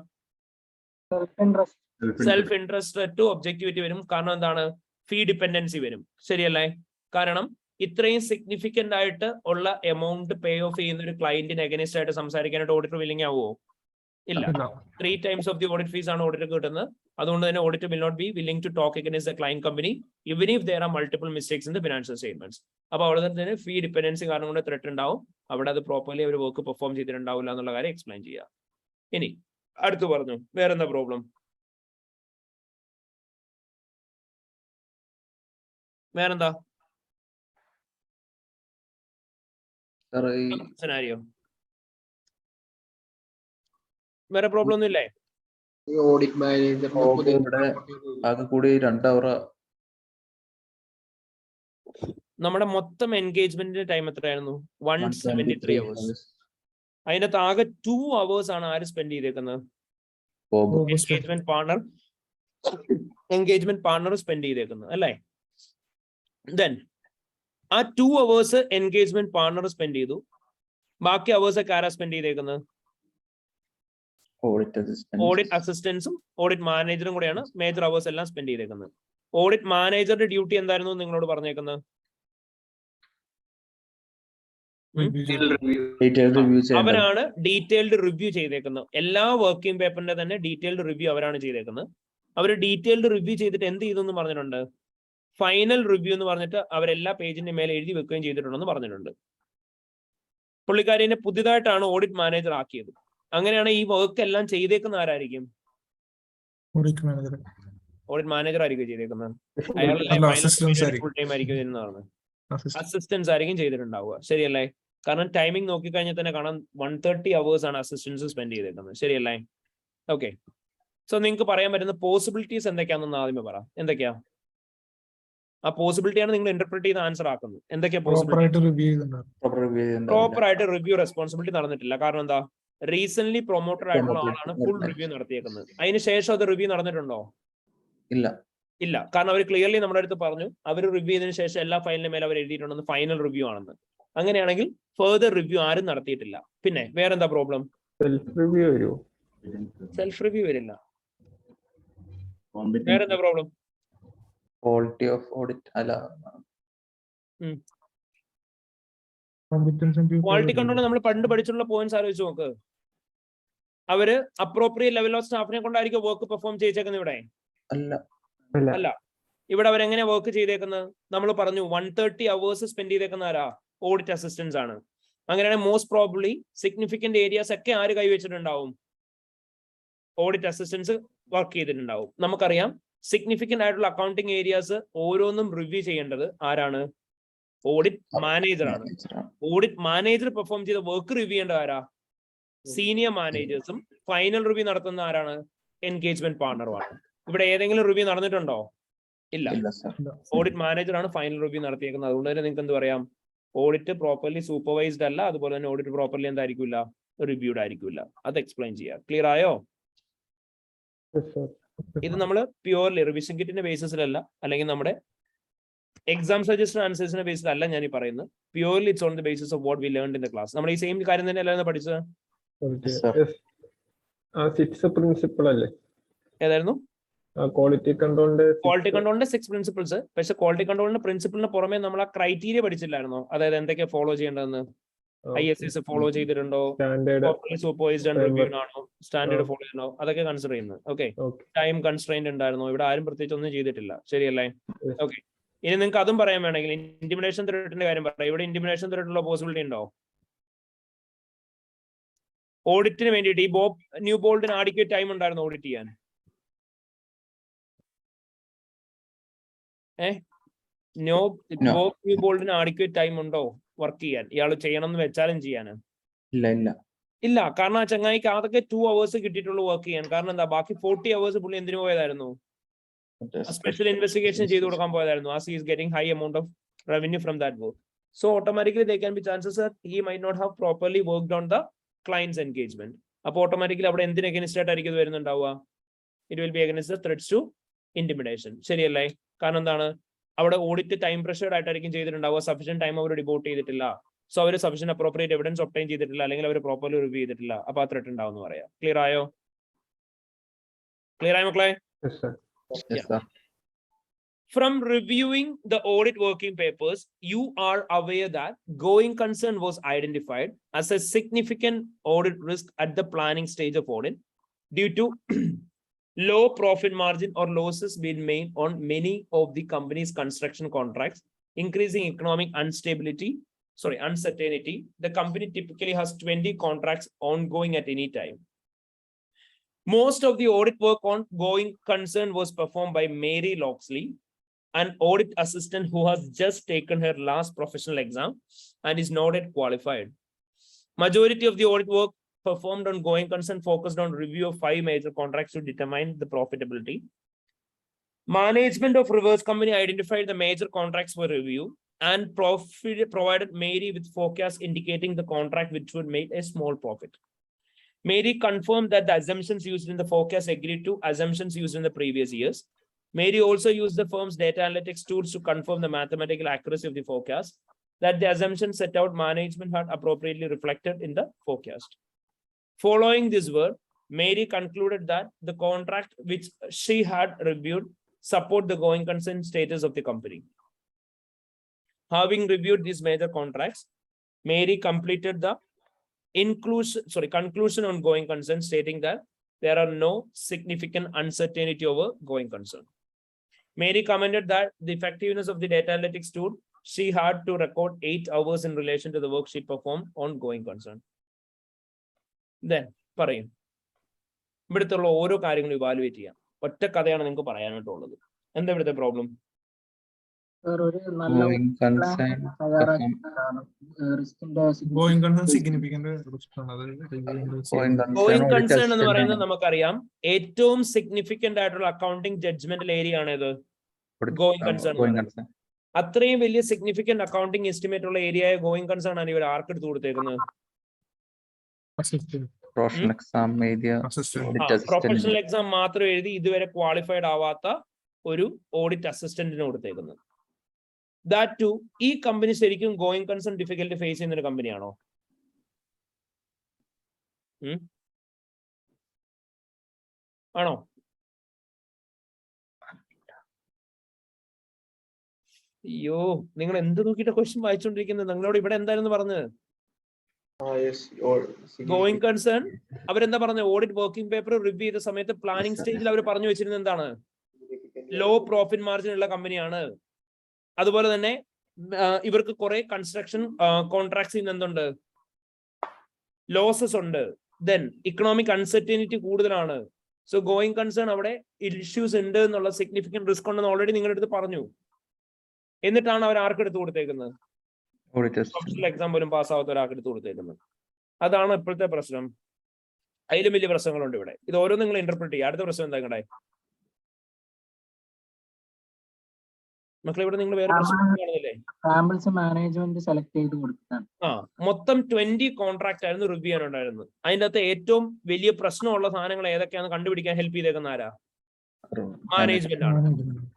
സെൽഫ് ഇൻട്രസ്റ്റ് ടു ഒബ്ജക്ടിവിറ്റി വരും. കാരണം എന്താണ്? ഫീ ഡിപ്പെൻഡൻസി വരും. ശരിയല്ലേ? കാരണം ഇത്രയും സിഗ്നിഫിക്കന്റ് ആയിട്ട് ഉള്ള എമൗണ്ട് പേ ഓഫ് ചെയ്യുന്ന ഒരു ക്ലയന്റിന് എഗനിസ്റ്റ് ആയിട്ട് സംസാരിക്കാനായിട്ട് ഓഡിറ്റർ വില്ലിംഗ് ആവുമോ? ഇല്ല. 3 times of the audit fees ആണ് ഓഡിറ്റർ കിട്ടുന്നത്. അതുകൊണ്ട് തന്നെ auditor will not be willing to talk against the client company even if there are multiple mistakes in the financial statements. അപ്പൊ അവിടെ തന്നെ ഫീ ഡിപ്പെൻഡൻസി കാരണം കൊണ്ട് ത്രെട്ട് ഉണ്ടാവും. അവിടെ അത് പ്രോപ്പർലി അവർ വർക്ക് പെർഫോം ചെയ്തിട്ടുണ്ടാവില്ല എന്നുള്ള കാര്യം എക്സ്പ്ലെയിൻ ചെയ്യുക. ഇനി അടുത്ത് പറഞ്ഞു വേറെന്താ പ്രോബ്ലം? വേറെന്താ സിനാരിയോ? വേറെ പ്രോബ്ലം ഒന്നും ഇല്ലേ? ഓഡിറ്റ് മാനേജർ ആകെ കൂടി 2 hour. നമ്മുടെ മൊത്തം എൻഗേജ്മെന്റിന്റെ ടൈം എത്രയായിരുന്നു? 173 hours. അതിനകത്ത് ആകെ 2 hours ആണ് ആര് സ്പെൻഡ് ചെയ്തേക്കുന്നത്? എൻഗേജ്മെന്റ് പാർട്ണർ സ്പെൻഡ് ചെയ്തേക്കുന്നത് അല്ലേ? ദെൻ ആ 2 hours എൻഗേജ്മെന്റ് പാർട്ണർ സ്പെൻഡ് ചെയ്തു. ബാക്കി അവേഴ്സ് ഒക്കെ ആരാ സ്പെൻഡ് ചെയ്തേക്കുന്നത്? ഓഡിറ്റ് അസിസ്റ്റൻസും ഓഡിറ്റ് മാനേജറും കൂടെയാണ് മേജർ അവേഴ്സ് എല്ലാം സ്പെൻഡ് ചെയ്തേക്കുന്നത്. ഓഡിറ്റ് മാനേജറുടെ ഡ്യൂട്ടി എന്തായിരുന്നു നിങ്ങളോട് പറഞ്ഞേക്കുന്നത്? അവരാണ് ഡീറ്റെയിൽഡ് റിവ്യൂ ചെയ്തേക്കുന്നത്. എല്ലാ വർക്കിംഗ് പേപ്പറിന്റെ തന്നെ ഡീറ്റെയിൽഡ് റിവ്യൂ അവരാണ് ചെയ്തേക്കുന്നത്. അവർ ഡീറ്റെയിൽഡ് റിവ്യൂ ചെയ്തിട്ട് എന്ത് ചെയ്തു എന്ന് പറഞ്ഞിട്ടുണ്ട്? ഫൈനൽ റിവ്യൂ എന്ന് പറഞ്ഞിട്ട് അവരെല്ലാ പേജിന്റെ മേലെ എഴുതി വെക്കുകയും ചെയ്തിട്ടുണ്ടെന്ന് പറഞ്ഞിട്ടുണ്ട്. പുള്ളിക്കാരിനെ പുതിയതായിട്ടാണ് ഓഡിറ്റ് മാനേജർ ആക്കിയത്. അങ്ങനെയാണ് ഈ വർക്ക് എല്ലാം ചെയ്തേക്കുന്ന ആരായിരിക്കും? ഓഡിറ്റ് മാനേജർ ആയിരിക്കും ചെയ്തേക്കുന്നത്. അയാൾ ഫുൾ ടൈം ആയിരിക്കും ചെയ്യുന്നതാണ്. അസിസ്റ്റൻസ് ആയിരിക്കും ചെയ്തിട്ടുണ്ടാവുക. ശരിയല്ലേ? കാരണം ടൈമിംഗ് നോക്കിക്കഴിഞ്ഞാൽ തന്നെ കാണാം 130 hours ആണ് അസിസ്റ്റൻസ് സ്പെൻഡ് ചെയ്തേക്കുന്നത്. ശരിയല്ലേ? ഓക്കെ, സോ നിങ്ങൾക്ക് പറയാൻ പറ്റുന്ന പോസിബിലിറ്റീസ് എന്തൊക്കെയാണെന്ന് ആദ്യമേ പറ. എന്തൊക്കെയാ ആ പോസിബിലിറ്റിയാണ് നിങ്ങൾ ഇന്റർപ്രറ്റ് ചെയ്ത് ആൻസർ ആക്കുന്നത്? എന്തൊക്കെയാ പോസിബിലിറ്റി? പ്രോപ്പർ ആയിട്ട് റിവ്യൂ റെസ്പോൺസിബിലിറ്റി നടന്നിട്ടില്ല. കാരണം എന്താ? റീസെന്റ് പ്രൊമോട്ടർ ആയിട്ടുള്ള ആളാണ് ഫുൾ റിവ്യൂ നടത്തിയേക്കുന്നത്. അതിനുശേഷം അത് റിവ്യൂ നടന്നിട്ടുണ്ടോ? ഇല്ല. കാരണം അവർ ക്ലിയർലി നമ്മുടെ അടുത്ത് പറഞ്ഞു അവർ റിവ്യൂ ചെയ്തതിനു ശേഷം എല്ലാ ഫയലിന്റെ മേലെ അവർ എഴുതിയിട്ടുണ്ടെന്ന് ഫൈനൽ റിവ്യൂ ആണെന്ന്. അങ്ങനെയാണെങ്കിൽ ഫെർദർ റിവ്യൂ ആരും നടത്തിയിട്ടില്ല. പിന്നെ വേറെന്താ പ്രോബ്ലം? സെൽഫ് റിവ്യൂ വരില്ല. വേറെന്താ പ്രോബ്ലം? ക്വാളിറ്റി ഓഫ് ഓഡിറ്റ് അല്ല. ക്വാളിറ്റി കൺട്രോൾ നമ്മൾ പണ്ട് പഠിച്ചിട്ടുള്ള പോയിന്റ്സ് ആലോചിച്ച് നോക്ക്. അവര് അപ്രോപ്രിയേറ്റ് ലെവൽ ഓഫ് സ്റ്റാഫിനെ കൊണ്ടായിരിക്കും വർക്ക് പെർഫോം ചെയ്തേക്കുന്നത്. ഇവിടെ അല്ല. ഇവിടെ അവരെങ്ങനെ വർക്ക് ചെയ്തേക്കുന്നത്? നമ്മൾ പറഞ്ഞു 130 hours സ്പെൻഡ് ചെയ്തേക്കുന്ന ആരാ? ഓഡിറ്റ് അസിസ്റ്റൻസ് ആണ്. അങ്ങനെയാണെങ്കിൽ മോസ്റ്റ് പ്രോബബ്ലി സിഗ്നിഫിക്കന്റ് ഏരിയാസ് ഒക്കെ ആര് കൈവച്ചിട്ടുണ്ടാവും? ഓഡിറ്റ് അസിസ്റ്റൻസ് വർക്ക് ചെയ്തിട്ടുണ്ടാവും. നമുക്കറിയാം സിഗ്നിഫിക്കന്റ് ആയിട്ടുള്ള അക്കൗണ്ടിങ് ഏരിയാസ് ഓരോന്നും റിവ്യൂ ചെയ്യേണ്ടത് ആരാണ്? ഓഡിറ്റ് മാനേജർ ആണ്. ഓഡിറ്റ് മാനേജർ പെർഫോം ചെയ്ത വർക്ക് റിവ്യൂ ചെയ്യേണ്ട ആരാ? സീനിയർ മാനേജേഴ്സും ഫൈനൽ റിവ്യൂ നടത്തുന്ന ആരാണ്? എൻഗേജ്മെന്റ് പാർട്ണറുമാണ്. ഇവിടെ ഏതെങ്കിലും റിവ്യൂ നടന്നിട്ടുണ്ടോ? ഇല്ല. ഓഡിറ്റ് മാനേജർ ആണ് ഫൈനൽ റിവ്യൂ നടത്തിയേക്കുന്നത്. അതുകൊണ്ട് തന്നെ നിങ്ങൾക്ക് എന്ത് പറയാം? ഓഡിറ്റ് പ്രോപ്പർലി സൂപ്പർവൈസ്ഡ് അല്ല. അതുപോലെ തന്നെ ഓഡിറ്റ് പ്രോപ്പർലി എന്തായിരിക്കില്ല? റിവ്യൂഡ് ആയിരിക്കില്ല. അത് എക്സ്പ്ലെയിൻ ചെയ്യാം. ക്ലിയർ ആയോ? ഇത് നമ്മൾ പ്യുവർലി റിവിഷൻ കിറ്റിന്റെ ബേസിസിലല്ല, അല്ലെങ്കിൽ നമ്മുടെ എക്സാം സജഷൻ ആൻസേഴ്സിന്റെ ബേസിലല്ല ഞാൻ ഈ പറയുന്നത്. Purely it's on the basis of what we learned in the class. നമ്മൾ ഈ സെയിം കാര്യം തന്നെ അല്ലായിരുന്നു പഠിച്ചത്. പ്രിൻസിപ്പിൾ അല്ലേ? ഏതായിരുന്നു? ക്വാളിറ്റി കൺട്രോളിന്റെ 6 പ്രിൻസിപ്പിൾസ്. പക്ഷെ ക്വാളിറ്റി കൺട്രോളിന്റെ പ്രിൻസിപ്പിളിന് പുറമെ നമ്മൾ ആ ക്രൈറ്റീരിയ പഠിച്ചില്ലായിരുന്നോ? അതായത് എന്തൊക്കെയാ ഫോളോ ചെയ്യേണ്ടതെന്ന്? ISS ഫോളോ ചെയ്തിട്ടുണ്ടോ, standard supervised and framework. Reviewed ആണോ, സ്റ്റാൻഡേർഡ് ആ. ഫോളോ ചെയ്യുന്നോ, അതൊക്കെ കൺസിഡർ ചെയ്യുന്നത്. Okay, okay. ടൈം കൺസ്ട്രെയിന്റ് ഉണ്ടായിരുന്നോ, ഇവിടെ ആരും പ്രത്യേകിച്ച് ഒന്നും ചെയ്തിട്ടില്ല, ശരിയല്ലേ? Yes. ഓക്കെ, ഇനി നിങ്ങൾക്ക് അതും പറയാൻ വേണമെങ്കിൽ ഇന്റിമിഡേഷൻ ത്രെറ്റിന്റെ കാര്യം പറയാം. ഇവിടെ ഇന്റിമിഡേഷൻ ത്രെറ്റുള്ള പോസിബിലിറ്റി ഉണ്ടോ? ഓഡിറ്റിന് വേണ്ടിയിട്ട് ഈ ന്യൂ ബോൾഡിന് ആഡിക്വേറ്റ് ടൈം ഉണ്ടായിരുന്നു ഓഡിറ്റ് ചെയ്യാൻ? ന്യൂ ബോൾഡിന് ആഡിക്വേറ്റ് ടൈം ഉണ്ടോ വർക്ക് ചെയ്യാൻ? ഇയാൾ ചെയ്യണം എന്ന് വെച്ചാലും ചെയ്യാൻ ഇല്ല. കാരണം ആ ചങ്ങായിക്ക് അതൊക്കെ 2 hours കിട്ടിയിട്ടുള്ളൂ വർക്ക് ചെയ്യാൻ. കാരണം എന്താ, ബാക്കി 40 hours പുള്ളി എന്തിനു പോയതായിരുന്നു? സ്പെഷ്യൽ ഇൻവെസ്റ്റിഗേഷൻ ചെയ്ത് കൊടുക്കാൻ പോയതായിരുന്നു. as he is getting high amount of revenue from that work, so automatically there can be chances that he might not have properly worked on the client's engagement. അപ്പോൾ automatically അവിടെ എന്തിന് against ആയിട്ടായിരിക്കും ഇത് വരുന്നുണ്ടാവുക? It will be against the threats to intimidation, ശരിയല്ലേ? കാരണം എന്താണ്, അവിടെ audit time പ്രഷർഡ് ആയിട്ടായിരിക്കും ചെയ്തിട്ടുണ്ടാവുക. സഫിഷ്യന്റ് ടൈം അവർ ഡിവോട്ട് ചെയ്തിട്ടില്ല. സോ അവർ സഫിഷ്യന്റ് അപ്രോപ്രിയേറ്റ് എവിഡൻസ് ഒബ്ടൈൻ ചെയ്തിട്ടില്ല, അല്ലെങ്കിൽ അവർ പ്രോപ്പർലി റിവ്യൂ ചെയ്തിട്ടില്ല. അപ്പൊ ആ ത്രെറ്റ് ഉണ്ടാവും എന്ന് പറയാം. ക്ലിയർ ആയോ? ക്ലിയർ ആയോ മക്കളെ? Yes, sir. From reviewing the audit working papers, you are aware that going concern was identified as a significant audit risk at the planning stage of audit due to low profit margin or losses being made on many of the company's construction contracts, increasing economic uncertainty. The company typically has 20 contracts ongoing at any time. Most of the audit work on going concern was performed by Mary Loxley, an audit assistant who has just taken her last professional exam and is not yet qualified. Majority of the audit work performed on going concern focused on review of 5 major contracts to determine the profitability. Management of reverse company identified the major contracts for review and provided Mary with forecasts indicating the contract which would make a small profit. Mary confirmed that the assumptions used in the forecast agreed to assumptions used in the previous years. Mary also used the firm's data analytics tools to confirm the mathematical accuracy of the forecast, that the assumptions set out management had appropriately reflected in the forecast. Following this work, Mary concluded that the contract which she had reviewed support the going concern status of the company. Having reviewed these major contracts, Mary completed the conclusion on going concern, stating that there are no significant uncertainty over going concern. Mary commented that the effectiveness of the data analytics tool, she had to record 8 hours in relation to the work she performed on going concern. Then, പറയും, ഇവിടുത്തെ ഓരോ കാര്യങ്ങളും evaluate ചെയ്യാം. ഒറ്റ കഥയാണ് നിങ്ങൾക്ക് പറയാനായിട്ടുള്ളത്. എന്താ ഇവിടുത്തെ പ്രോബ്ലം? Going concern എന്ന് പറയുന്നത് നമുക്കറിയാം ഏറ്റവും സിഗ്നിഫിക്കന്റ് ആയിട്ടുള്ള അക്കൗണ്ടിങ് ജഡ്ജ്മെന്റൽ ഏരിയ ആണ് ഇത് ഗോയിങ് കൺസേൺ. അത്രയും വലിയ സിഗ്നിഫിക്കന്റ് അക്കൗണ്ടിങ് എസ്റ്റിമേറ്റ് ഉള്ള ഏരിയ ഗോയിങ് കൺസേൺ ആണ് ഇവർ ആർക്കെടുത്ത് കൊടുത്തേക്കുന്നത്? പ്രൊഫഷണൽ എക്സാം മാത്രം എഴുതി ഇതുവരെ ക്വാളിഫൈഡ് ആവാത്ത ഒരു ഓഡിറ്റ് അസിസ്റ്റന്റിന് കൊടുത്തേക്കുന്നത്. That too, ഈ കമ്പനി ശരിക്കും ഗോയിങ് കൺസേൺ ഡിഫിക്കൽട്ടി ഫേസ് ചെയ്യുന്ന ഒരു കമ്പനിയാണോ? ആണോ? അയ്യോ, നിങ്ങൾ എന്ത് നോക്കിയിട്ട് ക്വസ്റ്റ്യൻ വായിച്ചോണ്ടിരിക്കുന്നത്? നിങ്ങളോട് ഇവിടെ എന്തായിരുന്നു പറഞ്ഞത്? ഗോയിങ് കൺസേൺ അവരെന്താ പറഞ്ഞത്? ഓഡിറ്റ് വർക്കിംഗ് പേപ്പർ റിവ്യൂ ചെയ്ത സമയത്ത് പ്ലാനിംഗ് സ്റ്റേജിൽ അവർ പറഞ്ഞു വെച്ചിരുന്നത് എന്താണ്? ലോ പ്രോഫിറ്റ് മാർജിൻ ഉള്ള കമ്പനിയാണ്. അതുപോലെ തന്നെ ഇവർക്ക് കുറെ കൺസ്ട്രക്ഷൻ കോൺട്രാക്ട്സ് എന്തുണ്ട്? ലോസസ് ഉണ്ട്. ദെൻ ഇക്കണോമിക് അൺസർട്ടനിറ്റി കൂടുതലാണ്. സോ ഗോയിങ് കൺസേൺ അവിടെ ഇഷ്യൂസ് ഉണ്ട് എന്നുള്ള സിഗ്നിഫിക്കന്റ് റിസ്ക് ഉണ്ടെന്ന് ഓൾറെഡി നിങ്ങളുടെ അടുത്ത് പറഞ്ഞു. എന്നിട്ടാണ് അവർ ആർക്കെടുത്ത് കൊടുത്തേക്കുന്നത്? പ്രൊഫഷണൽ എക്സാം പോലും പാസ്സാവാത്ത ഒരാൾക്കെടുത്ത് കൊടുത്തേക്കുന്നത്. അതാണ് ഇപ്പോഴത്തെ പ്രശ്നം. അതിലും വലിയ പ്രശ്നങ്ങളുണ്ട് ഇവിടെ. ഇത് ഓരോ നിങ്ങൾ ഇന്റർപ്രറ്റ് ചെയ്യുക. അടുത്ത പ്രശ്നം എന്താ നിങ്ങളുടെ മക്കളെ? ഇവിടെ നിങ്ങൾ വേറെ മാനേജ്മെന്റ് സെലക്ട് ചെയ്ത് കൊടുത്താണ്. മൊത്തം 20 കോൺട്രാക്ട് ആയിരുന്നു റിവ്യൂ ചെയ്യാനുണ്ടായിരുന്നത്. അതിന്റെ അകത്ത് ഏറ്റവും വലിയ പ്രശ്നമുള്ള സാധനങ്ങൾ ഏതൊക്കെയാണെന്ന് കണ്ടുപിടിക്കാൻ ഹെൽപ്പ് ചെയ്തേക്കുന്ന ആരാ? മാനേജ്മെന്റ് ആണ്.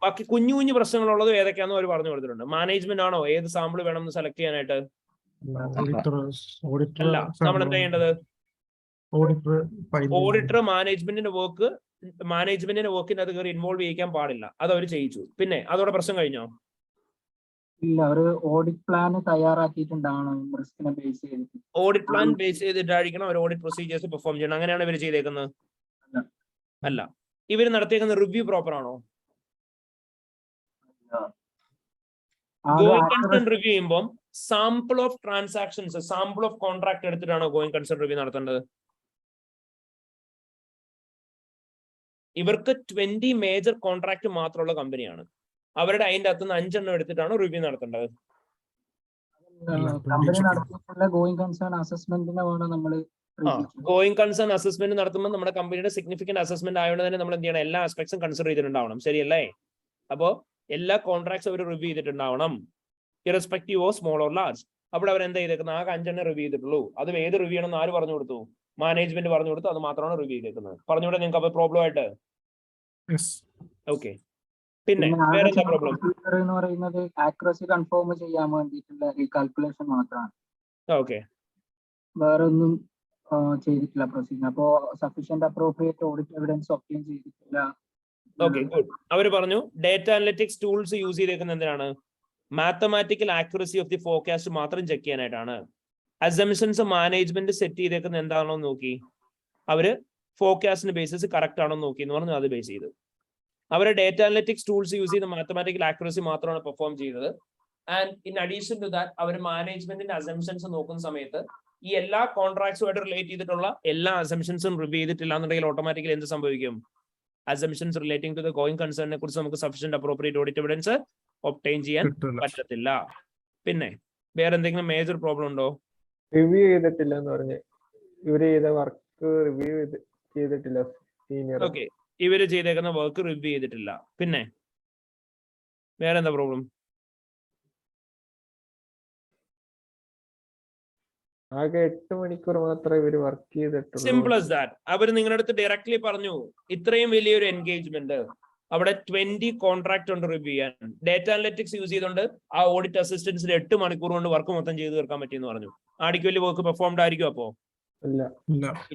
ബാക്കി കുഞ്ഞു കുഞ്ഞു പ്രശ്നങ്ങളുള്ളത് ഏതൊക്കെയാണെന്ന് അവർ പറഞ്ഞു കൊടുത്തിട്ടുണ്ട്. മാനേജ്മെന്റ് ആണോ ഏത് സാമ്പിൾ വേണമെന്ന് സെലക്ട് ചെയ്യാനായിട്ട്? അല്ല, നമ്മൾ എന്താ ചെയ്യേണ്ടത്? ഓഡിറ്റർ മാനേജ്മെന്റിന്റെ വർക്കിന്റെ അത് കയറി ഇൻവോൾവ് ചെയ്യിക്കാൻ പാടില്ല. അത് അവർ ചെയ്യിച്ചു. പിന്നെ അതോടെ പ്രശ്നം കഴിഞ്ഞോ? ഇല്ല, ഒരു ഓഡിറ്റ് പ്ലാൻ തയ്യാറാക്കിയിട്ടുണ്ടാവണം റിസ്കിനെ ബേസ് ചെയ്തിട്ട്. ഓഡിറ്റ് പ്ലാൻ ബേസ് ചെയ്തിട്ടായിരിക്കണം അവർ ഓഡിറ്റ് പ്രൊസീജിയേഴ്സ് പെർഫോം ചെയ്യണം. അങ്ങനെയാണ് ഇവർ ചെയ്തേക്കുന്നത്? അല്ല. ഇവർ നടത്തിയേക്കുന്ന റിവ്യൂ പ്രോപ്പർ ആണോ? ഗോയിങ് കൺസേൺ റിവ്യൂ ചെയ്യുമ്പോൾ sample of transactions, sample of contract എടുത്തിട്ടാണോ ഗോയിങ് കൺസേൺ റിവ്യൂ നടത്തേണ്ടത്? ഇവർക്ക് 20 മേജർ കോൺട്രാക്ട് മാത്രമുള്ള കമ്പനിയാണ്. അവരുടെ അതിന്റെ അകത്തുനിന്ന് 5 എണ്ണം എടുത്തിട്ടാണ് റിവ്യൂ നടത്തേണ്ടത്. കമ്പനി നടത്തിയിട്ടുള്ള ഗോയിങ് കൺസേൺ അസസ്മെന്റിനെ വേണം നമ്മൾ. ഗോയിങ് കൺസേൺ അസസ്മെന്റ് നടത്തുമ്പോൾ നമ്മുടെ കമ്പനിയുടെ സിഗ്നിഫിക്കന്റ് അസസ്മെന്റ് ആയതുകൊണ്ട് തന്നെ നമ്മൾ എന്ത് ചെയ്യണം? എല്ലാ ആസ്പെക്ട്സും കൺസിഡർ ചെയ്തിട്ടുണ്ടാവണം. ശരിയല്ലേ? അപ്പോ എല്ലാ കോൺട്രാക്ട്സ് അവർ റിവ്യൂ ചെയ്തിട്ടുണ്ടാവണം, irrespective of small or large. അപ്പോൾ അവർ എന്താ ചെയ്തേക്കുന്നത്? ആകെ 5 എണ്ണം റിവ്യൂ ചെയ്തിട്ടുള്ളൂ. അത് ഏത് റിവ്യൂ ആണെന്ന് ആര് പറഞ്ഞു കൊടുത്തു? മാനേജ്മെന്റ് പറഞ്ഞു കൊടുത്തു. അത് മാത്രമാണ് റിവ്യൂ ചെയ്തേക്കുന്നത്. പറഞ്ഞുകൂടെ നിങ്ങൾക്ക്? അപ്പൊ പ്രോബ്ലം ആയിട്ട് ഓക്കെ. പിന്നെ വേറെന്താ പ്രോബ്ലം? എന്ന് പറയുന്നത് ആക്യുറസി കൺഫേം ചെയ്യാൻ വേണ്ടിയിട്ടുള്ള റീകാൽക്കുലേഷൻ മാത്രമാണ്. ഓക്കെ, വേറെ ഒന്നും ചെയ്തിട്ടില്ല പ്രൊസീജിയർ. അപ്പോ sufficient appropriate audit evidence obtain ചെയ്തിട്ടില്ല. Okay, good. അവര് പറഞ്ഞു ഡേറ്റ അനലിറ്റിക്സ് ടൂൾസ് യൂസ് ചെയ്തേക്കുന്നത് എന്തിനാണ്? Mathematical accuracy of the forecast മാത്രം ചെക്ക് ചെയ്യാനായിട്ടാണ്. അസംഷൻസ് മാനേജ്മെന്റ് സെറ്റ് ചെയ്തേക്കുന്നത് എന്താണോ നോക്കി അവര് ഫോർകാസ്റ്റിന്റെ ബേസിസ് കറക്റ്റ് ആണോ നോക്കി എന്ന് പറഞ്ഞു. അത് ബേസ് ചെയ്ത് അവരെ ഡേറ്റ അനലിറ്റിക്സ് ടൂൾസ് യൂസ് ചെയ്ത് മാത്തമാറ്റിക്കൽ ആക്യുറസി മാത്രമാണ് പെർഫോം ചെയ്തത്. And in addition to that അവർ മാനേജ്മെന്റിന്റെ അസംഷൻസ് നോക്കുന്ന സമയത്ത് ഈ എല്ലാ കോൺട്രാക്ട്സുമായിട്ട് റിലേറ്റ് ചെയ്തിട്ടുള്ള എല്ലാ അസംഷൻസും റിവ്യൂ ചെയ്തിട്ടില്ല എന്നുണ്ടെങ്കിൽ ഓട്ടോമാറ്റിക്കലി എന്ത് സംഭവിക്കും? Assumptions relating to the going കൺസേണിനെ കുറിച്ച് നമുക്ക് sufficient appropriate audit evidence obtain ചെയ്യാൻ പറ്റത്തില്ല. പിന്നെ വേറെ എന്തെങ്കിലും മേജർ പ്രോബ്ലം ഉണ്ടോ? റിവ്യൂ ചെയ്തിട്ടില്ല എന്ന് പറഞ്ഞ് ഇവര് ചെയ്ത വർക്ക് റിവ്യൂ ചെയ്തിട്ടില്ല സീനിയർ. ഓക്കെ, ഇവര് ചെയ്തേക്കുന്ന വർക്ക് റിവ്യൂ ചെയ്തിട്ടില്ല. പിന്നെ വേറെ എന്താ പ്രോബ്ലം? ആകെ 8 മണിക്കൂർ മാത്രമേ ഇവര് വർക്ക് ചെയ്തിട്ടുള്ളൂ. Simple as that. അവർ നിങ്ങളുടെ അടുത്ത് ഡയറക്ട്ലി പറഞ്ഞു ഇത്രയും വലിയൊരു എൻഗേജ്മെന്റ് അവിടെ 20 കോൺട്രാക്ട് ഉണ്ട് റിവ്യൂ ചെയ്യാൻ. ഡേറ്റ അനലിറ്റിക്സ് യൂസ് ചെയ്തുകൊണ്ട് ആ ഓഡിറ്റ് അസിസ്റ്റൻസിൽ 8 മണിക്കൂർ കൊണ്ട് വർക്ക് മൊത്തം ചെയ്ത് തീർക്കാൻ പറ്റിയെന്ന് പറഞ്ഞു. ആടിക്ക് വലിയ വർക്ക് പെർഫോംഡ് ആയിരിക്കും? അപ്പോ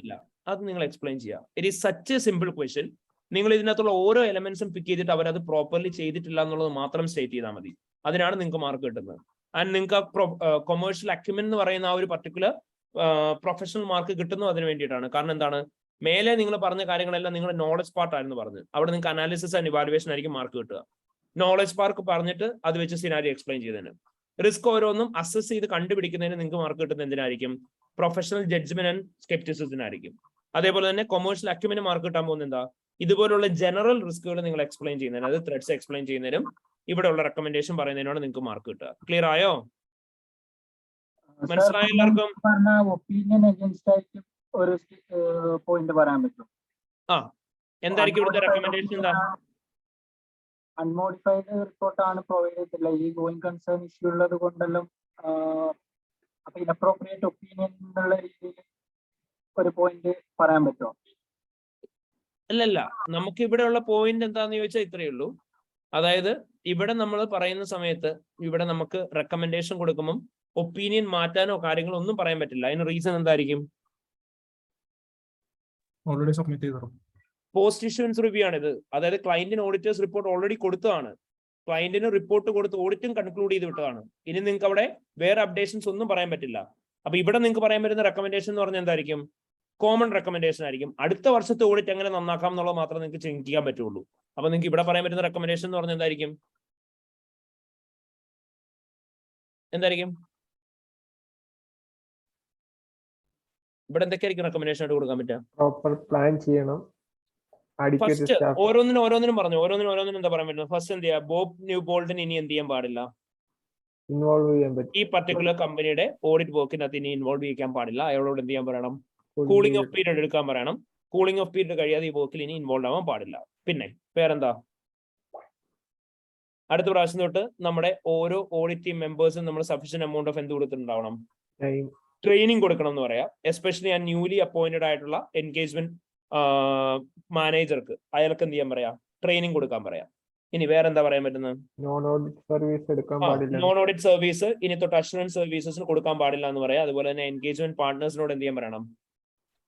ഇല്ല. അത് നിങ്ങൾ എക്സ്പ്ലെയിൻ ചെയ്യാം. It is such A simple question. നിങ്ങൾ ഇതിനകത്തുള്ള ഓരോ എലമെന്റ്സും പിക്ക് ചെയ്തിട്ട് അവരത് പ്രോപ്പർലി ചെയ്തിട്ടില്ല എന്നുള്ളത് മാത്രം സ്റ്റേറ്റ് ചെയ്താൽ മതി. അതിനാണ് നിങ്ങൾക്ക് മാർക്ക് കിട്ടുന്നത്. ആൻഡ് നിങ്ങൾക്ക് കൊമേഴ്ഷ്യൽ അക്യുമെന്റ് എന്ന് പറയുന്ന ആ ഒരു പർട്ടിക്കുലർ പ്രൊഫഷണൽ മാർക്ക് കിട്ടുന്നു അതിന് വേണ്ടിയിട്ടാണ്. കാരണം എന്താണ്? മേലെ നിങ്ങൾ പറഞ്ഞ കാര്യങ്ങളെല്ലാം നിങ്ങളുടെ നോളജ് പാർട്ട് ആയിരുന്നു പറഞ്ഞു. അവിടെ നിങ്ങൾക്ക് അനാലിസിസ് ആൻഡ് ഇവാലുവേഷൻ ആയിരിക്കും മാർക്ക് കിട്ടുക. നോളജ് പാർക്ക് പറഞ്ഞിട്ട് അത് വെച്ച് സിനാരി എക്സ്പ്ലെയിൻ ചെയ്തതിന്. റിസ്ക് ഓരോന്നും അസസ് ചെയ്ത് കണ്ടുപിടിക്കുന്നതിന് നിങ്ങൾക്ക് മാർക്ക് കിട്ടുന്നത് എന്തിനായിരിക്കും? പ്രൊഫഷണൽ ജഡ്ജ്മെന്റ് ആൻഡ് സ്കെപ്റ്റിസിസത്തിനായിരിക്കും. അതേപോലെ തന്നെ കൊമേഴ്ഷ്യൽ അക്യുമെന്റ് മാർക്ക് കിട്ടാൻ പോകുന്നത് എന്താ? ഇതുപോലുള്ള ജനറൽ റിസ്കുകൾ നിങ്ങൾ എക്സ്പ്ലെയിൻ ചെയ്യുന്നതിന്, അത് ത്രെഡ്സ് എക്സ്പ്ലെയിൻ ചെയ്യുന്നതിനും ഇവിടെ ഉള്ള റെക്കമെൻഡേഷൻ പറയുന്നതിനാണ് നിങ്ങൾക്ക് മാർക്ക് കിട്ടുക. ക്ലിയർ ആയോ? മനസ്സിലായോ എല്ലാവർക്കും? ഒപ്പീനിയൻ അഗൈൻസ്റ്റ് ആയിട്ട് ഒരു പോയിന്റ് പറയാൻ പറ്റും. എന്തായിരിക്കും ഇവിടുത്തെ റെക്കമെൻഡേഷൻ? എന്താ? അൺമോഡിഫൈഡ് റിപ്പോർട്ടാണ് പ്രൊവൈഡ് ചെയ്തിട്ടുള്ളത്. ഈ ഗോയിങ് കൺസേൺ ഇഷ്യൂ ഉള്ളത് കൊണ്ടെല്ലാം അപ്പൊ ഇൻഅപ്രോപ്രിയേറ്റ് ഒപ്പീനിയൻ എന്നുള്ള രീതിയിൽ ഒരു പോയിന്റ് പറയാൻ പറ്റുമോ? അല്ലല്ല, നമുക്ക് ഇവിടെ ഉള്ള പോയിന്റ് എന്താന്ന് ചോദിച്ചാൽ ഇത്രയേ ഉള്ളൂ. അതായത് ഇവിടെ നമ്മൾ പറയുന്ന സമയത്ത് ഇവിടെ നമുക്ക് റെക്കമെൻഡേഷൻ കൊടുക്കുമ്പോൾ ഒപ്പീനിയൻ മാറ്റാനോ കാര്യങ്ങളോ ഒന്നും പറയാൻ പറ്റില്ല. അതിന് റീസൺ എന്തായിരിക്കും? ഓൾറെഡി സബ്മിറ്റ് ചെയ്തു. പോസ്റ്റ് ഇഷ്യൂൻസ് റിവ്യൂ ആണിത്. അതായത് ക്ലയന്റിന് ഓഡിറ്റേഴ്സ് റിപ്പോർട്ട് ഓൾറെഡി കൊടുത്തതാണ്. ക്ലയന്റിന് റിപ്പോർട്ട് കൊടുത്ത് ഓഡിറ്റും കൺക്ലൂഡ് ചെയ്ത് വിട്ടതാണ്. ഇനി നിങ്ങൾക്ക് അവിടെ വേറെ അപ്ഡേഷൻസ് ഒന്നും പറയാൻ പറ്റില്ല. അപ്പൊ ഇവിടെ നിങ്ങൾക്ക് പറയാൻ പറ്റുന്ന റെക്കമെൻഡേഷൻ എന്ന് പറഞ്ഞാൽ എന്തായിരിക്കും? കോമൺ റെക്കമെൻഡേഷൻ ആയിരിക്കും. അടുത്ത വർഷത്തെ ഓഡിറ്റ് എങ്ങനെ നന്നാക്കാം എന്നുള്ളത് മാത്രമേ നിങ്ങൾക്ക് ചിന്തിക്കാൻ പറ്റുള്ളൂ. അപ്പൊ നിങ്ങൾക്ക് ഇവിടെ പറയാൻ പറ്റുന്ന റെക്കമെൻഡേഷൻ എന്ന് പറഞ്ഞാൽ എന്തായിരിക്കും? ഇവിടെ എന്തൊക്കെയായിരിക്കും റെക്കമെൻഡേഷൻ ആയിട്ട് കൊടുക്കാൻ പറ്റുക? പ്രോപ്പർ പ്ലാൻ ചെയ്യണം. ഫസ്റ്റ് ഓരോന്നിനും പറഞ്ഞു. ഓരോന്നിനും എന്താ പറയാൻ പറ്റുന്നത്? ഫസ്റ്റ് എന്ത് ചെയ്യാ? ബോബ് ന്യൂ ബോൾട്ടിന് ഇനി എന്ത് ചെയ്യാൻ പാടില്ല? ഇൻവോൾവ് ചെയ്യാൻ പറ്റും. ഈ പർട്ടിക്കുലർ കമ്പനിയുടെ ഓഡിറ്റ് വർക്കിനകത്ത് ഇനി ഇൻവോൾവ് ചെയ്യാൻ പാടില്ല. അയാളോട് എന്ത് ചെയ്യാൻ പറയണം? കൂളിംഗ് ഓഫ് പീരീഡ് എടുക്കാൻ പറയണം. കൂളിംഗ് ഓഫ് പീരീഡ് കഴിയാതെ ഈ വർക്കിൽ ഇനി ഇൻവോൾവ് ആവാൻ പാടില്ല. പിന്നെ വേറെന്താ? അടുത്ത പ്രാവശ്യം തൊട്ട് നമ്മുടെ ഓരോ ഓഡിറ്റ് ടീം മെമ്പേഴ്സും നമ്മൾ സഫീഷ്യന്റ് എമൗണ്ട് ഓഫ് എന്ത് കൊടുത്തിട്ടുണ്ടാവണം? ട്രെയിനിങ് കൊടുക്കണം എന്ന് പറയാം. എസ്പെഷ്യലി ആ ന്യൂലി അപ്പോയിന്റഡ് ആയിട്ടുള്ള എൻഗേജ്മെന്റ് മാനേജർക്ക് അയാൾക്ക് എന്ത് ചെയ്യാൻ പറയാം? ട്രെയിനിങ് കൊടുക്കാൻ പറയാം. ഇനി വേറെ എന്താ പറയാൻ പറ്റുന്നത്? നോൺ ഓഡിറ്റ് സർവീസ് എടുക്കാൻ പാടില്ല. നോൺ ഓഡിറ്റ് സർവീസ് ഇനി തൊട്ട് അഷുറൻസ് സർവീസസിന് കൊടുക്കാൻ പാടില്ല എന്ന് പറയാം. അതുപോലെ തന്നെ എൻഗേജ്മെന്റ് പാർട്ട്നേഴ്സിനോട് എന്ത് ചെയ്യാൻ പറയണം?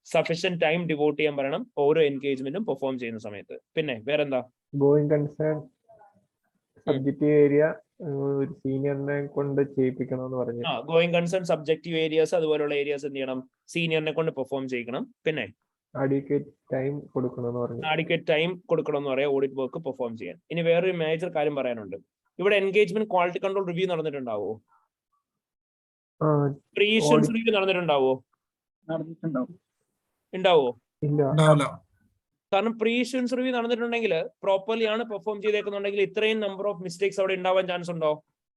സഫീഷ്യന്റ് ടൈം ഡിവോട്ട് ചെയ്യാൻ പറയണം ഓരോ എൻഗേജ്മെന്റും പെർഫോം ചെയ്യുന്ന സമയത്ത്. പിന്നെ വേറെന്താ? ഗോയിങ് കൺസേൺ സബ്ജക്റ്റീവ് ഏരിയ ഒരു സീനിയറിനെ കൊണ്ട് ചെയ്യിപ്പിക്കണമെന്ന് പറഞ്ഞു. ഗോയിങ് കൺസേൺ സബ്ജക്റ്റീവ് ഏരിയാസ് അതുപോലുള്ള ഏരിയാസ് എന്ത് ചെയ്യണം, സീനിയറിനെ കൊണ്ട് പെർഫോം ചെയ്യിക്കണം. പിന്നെ അഡിക്വേറ്റ് ടൈം കൊടുക്കണമെന്ന് പറഞ്ഞു. അഡിക്വേറ്റ് ടൈം കൊടുക്കണം എന്ന് പറയാം ഓഡിറ്റ് വർക്ക് പെർഫോം ചെയ്യാൻ. ഇനി വേറൊരു മേജർ കാര്യം പറയാനുണ്ട്. ഇവിടെ എൻഗേജ്മെന്റ് ക്വാളിറ്റി കൺട്രോൾ റിവ്യൂ നടന്നിട്ടുണ്ടാവോ? പ്രീ ഇഷ്യൂൻസ് റിവ്യൂ നടന്നിട്ടുണ്ടാവോ? ഉണ്ടാവോ? ഉണ്ടാവില്ല. കാരണം പ്രീ ഇഷ്യൂൻസ് റിവ്യൂ നടന്നിട്ടുണ്ടെങ്കിൽ പ്രോപ്പർലി ആണ് പെർഫോം ചെയ്തേക്കുന്നുണ്ടെങ്കിൽ ഇത്രയും നമ്പർ ഓഫ് മിസ്റ്റേക്സ് അവിടെ ഉണ്ടാവാൻ ചാൻസ് ഉണ്ടോ?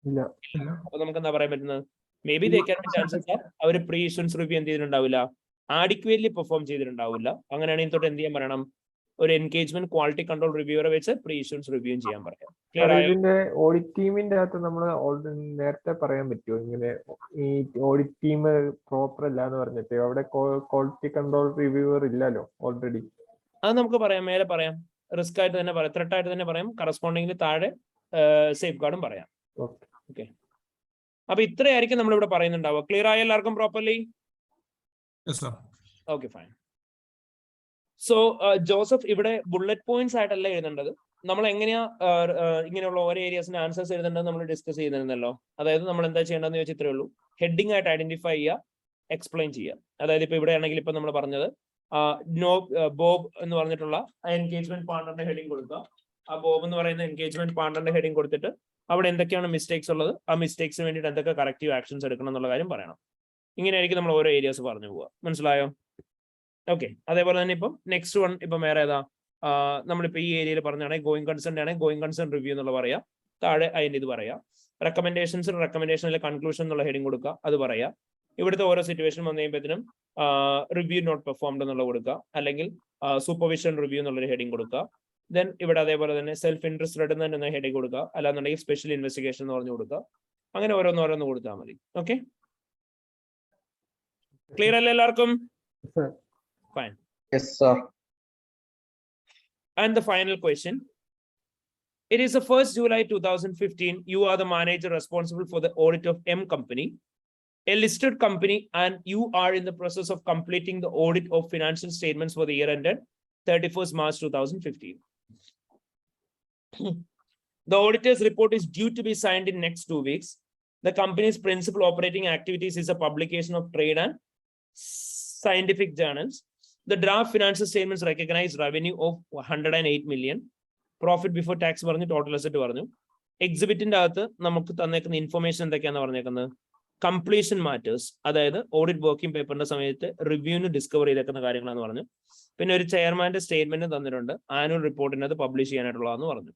ഇല്ല. അപ്പൊ നമുക്ക് എന്താ പറയാൻ പറ്റുന്നത്? May be they can be chances അവർ പ്രീ ഇഷ്യൂൻസ് റിവ്യൂ എന്ത് ചെയ്തിട്ടുണ്ടാവില്ല, ആഡിക്വേറ്റ്ലി പെർഫോം ചെയ്തിട്ടുണ്ടാവില്ല. അങ്ങനെയാണെങ്കിൽ തൊട്ട് എന്ത് ചെയ്യാൻ പറയണം, ഒരു എൻഗേജ്മെന്റ് ക്വാളിറ്റി കൺട്രോൾ റിവ്യൂറെ വെച്ച് പ്രീ ഇഷ്യൂൻസ് റിവ്യൂ ചെയ്യാൻ പറയാം. ക്ലിയർ ആയോ? ഇതിന്റെ ഓഡിറ്റ് ടീമിന്റെ അകത്ത് നമ്മൾ നേരത്തെ പറയാൻ പറ്റുമോ ഇങ്ങനെ ഈ ഓഡിറ്റ് ടീം പ്രോപ്പർ അല്ല എന്ന് പറഞ്ഞിട്ട്? അവിടെ ക്വാളിറ്റി കൺട്രോൾ റിവ്യൂവർ ഇല്ലല്ലോ ഓൾറെഡി. അത് നമുക്ക് പറയാം, മേലെ പറയാം, റിസ്ക് ആയിട്ട് തന്നെ പറയാം, ത്രെട്ട് ആയിട്ട് തന്നെ പറയാം, കറസ്പോണ്ടിങ്ങിന് താഴെ സേഫ് ഗാർഡും പറയാം. ഓക്കെ, അപ്പൊ ഇത്രയായിരിക്കും നമ്മൾ ഇവിടെ പറയുന്നുണ്ടാവുക. ക്ലിയർ ആയ എല്ലാവർക്കും properly? Okay, fine. So Joseph ഇവിടെ ബുള്ളറ്റ് പോയിന്റ്സ് ആയിട്ടല്ല എഴുതേണ്ടത്. നമ്മൾ എങ്ങനെയാ ഇങ്ങനെയുള്ള ഓരോ ഏരിയാസിന്റെ ആൻസേഴ്സ് എഴുതേണ്ടത് നമ്മൾ ഡിസ്കസ് ചെയ്തിരുന്നല്ലോ. അതായത് നമ്മൾ എന്താ ചെയ്യേണ്ടതെന്ന് ചോദിച്ചാൽ ഇത്രേ ഉള്ളൂ, ഹെഡിങ് ആയിട്ട് ഐഡന്റിഫൈ ചെയ്യുക, എക്സ്പ്ലെയിൻ ചെയ്യുക. അതായത് ഇപ്പൊ ഇവിടെ ആണെങ്കിൽ ഇപ്പൊ നമ്മൾ പറഞ്ഞത് ബോബ് എന്ന് പറഞ്ഞിട്ടുള്ള എൻഗേജ്മെന്റ് പാർട്ണറിന്റെ ഹെഡിങ് കൊടുക്കുക. ആ ബോബ് എന്ന് പറയുന്ന എൻഗേജ്മെന്റ് പാർട്ണറിന്റെ ഹെഡിങ് കൊടുത്തിട്ട് അവിടെ എന്തൊക്കെയാണ് മിസ്റ്റേക്സ് ഉള്ളത്, ആ മിസ്റ്റേക്സിന് വേണ്ടിയിട്ട് എന്തൊക്കെ കറക്റ്റീവ് ആക്ഷൻസ് എടുക്കണം എന്നുള്ള കാര്യം പറയണം. ഇങ്ങനെയായിരിക്കും നമ്മൾ ഓരോ ഏരിയാസ് പറഞ്ഞു പോവുക. മനസ്സിലായോ? ഓക്കെ, അതേപോലെ തന്നെ ഇപ്പം നെക്സ്റ്റ് വൺ ഇപ്പം വേറെ ഏതാ, നമ്മളിപ്പോൾ ഈ ഏരിയയിൽ പറഞ്ഞാണെങ്കിൽ ഗോയിങ് കൺസേൺ ആണെങ്കിൽ ഗോയിങ് കൺസേൺ റിവ്യൂ എന്നുള്ള പറയാം, താഴെ അതിൻ്റെ ഇത് പറയാം. റെക്കമെൻഡേഷനിലെ കൺക്ലൂഷൻ എന്നുള്ള ഹെഡിങ് കൊടുക്കുക, അത് പറയാം. ഇവിടുത്തെ ഓരോ സിറ്റുവേഷൻ വന്നു കഴിയുമ്പോഴത്തേനും റിവ്യൂ നോട്ട് പെർഫോംഡ് എന്നുള്ള കൊടുക്കുക, അല്ലെങ്കിൽ സൂപ്പർവിഷൻ റിവ്യൂ എന്നുള്ളൊരു ഹെഡിങ് കൊടുക്കുക. ദെൻ ഇവിടെ അതേപോലെ തന്നെ സെൽഫ് ഇൻട്രസ്റ്റഡ് എന്ന ഹെഡിങ് കൊടുക്കുക, അല്ലാന്നുണ്ടെങ്കിൽ സ്പെഷ്യൽ ഇൻവെസ്റ്റിഗേഷൻ എന്ന് പറഞ്ഞു കൊടുക്കുക. അങ്ങനെ ഓരോന്ന് കൊടുത്താൽ മതി. ഓക്കെ, ക്ലിയർ അല്ലേ എല്ലാവർക്കും? Fine. Yes, sir. And the final question. It is the 1st July 2015. You are the manager responsible for the audit of M company, a listed company, and you are in the process of completing the audit of financial statements for the year ended 31st March 2015. The auditor's report is due to be signed in next 2 weeks. The company's principal operating activities is a publication of trade and scientific journals. The draft financial statements recognize revenue of 108 million. Profit before tax പറഞ്ഞു, total asset പറഞ്ഞു. എക്സിബിറ്റിന്റെ അകത്ത് നമുക്ക് തന്നേക്കുന്ന information എന്തൊക്കെയാണെന്ന് പറഞ്ഞേക്കുന്നത്? Completion matters, അതായത് audit working പേപ്പറിന്റെ സമയത്ത് റിവ്യൂവിന് discover ചെയ്തേക്കുന്ന കാര്യങ്ങളാന്ന് പറഞ്ഞു. പിന്നെ ഒരു ചെയർമാന്റെ സ്റ്റേറ്റ്മെന്റ് തന്നിട്ടുണ്ട്, ആനുവൽ റിപ്പോർട്ടിനകത്ത് പബ്ലിഷ് ചെയ്യാനായിട്ടുള്ളതെന്ന് പറഞ്ഞു.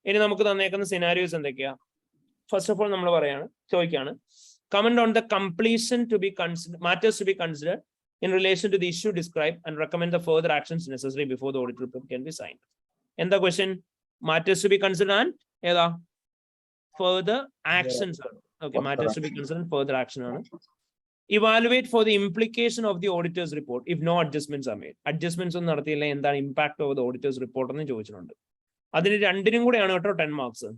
ഇനി നമുക്ക് തന്നേക്കുന്ന സിനാരിയോസ് എന്തൊക്കെയാ? ഫസ്റ്റ് ഓഫ് ഓൾ നമ്മൾ ചോദിക്കുകയാണ്, comment on the completion to be considered, matters to be considered in relation to the issue described and recommend the further actions necessary before the audit report can be signed. And the question, matters to be considered and further actions. Okay, matters to be considered, further action. Evaluate for the implication of the auditor's report if no adjustments are made. Adjustments on the impact of the auditor's report on the ചോദിച്ചിട്ടുണ്ട്. അതിന് രണ്ടിനും കൂടെയാണ് കേട്ടോ 10 marks.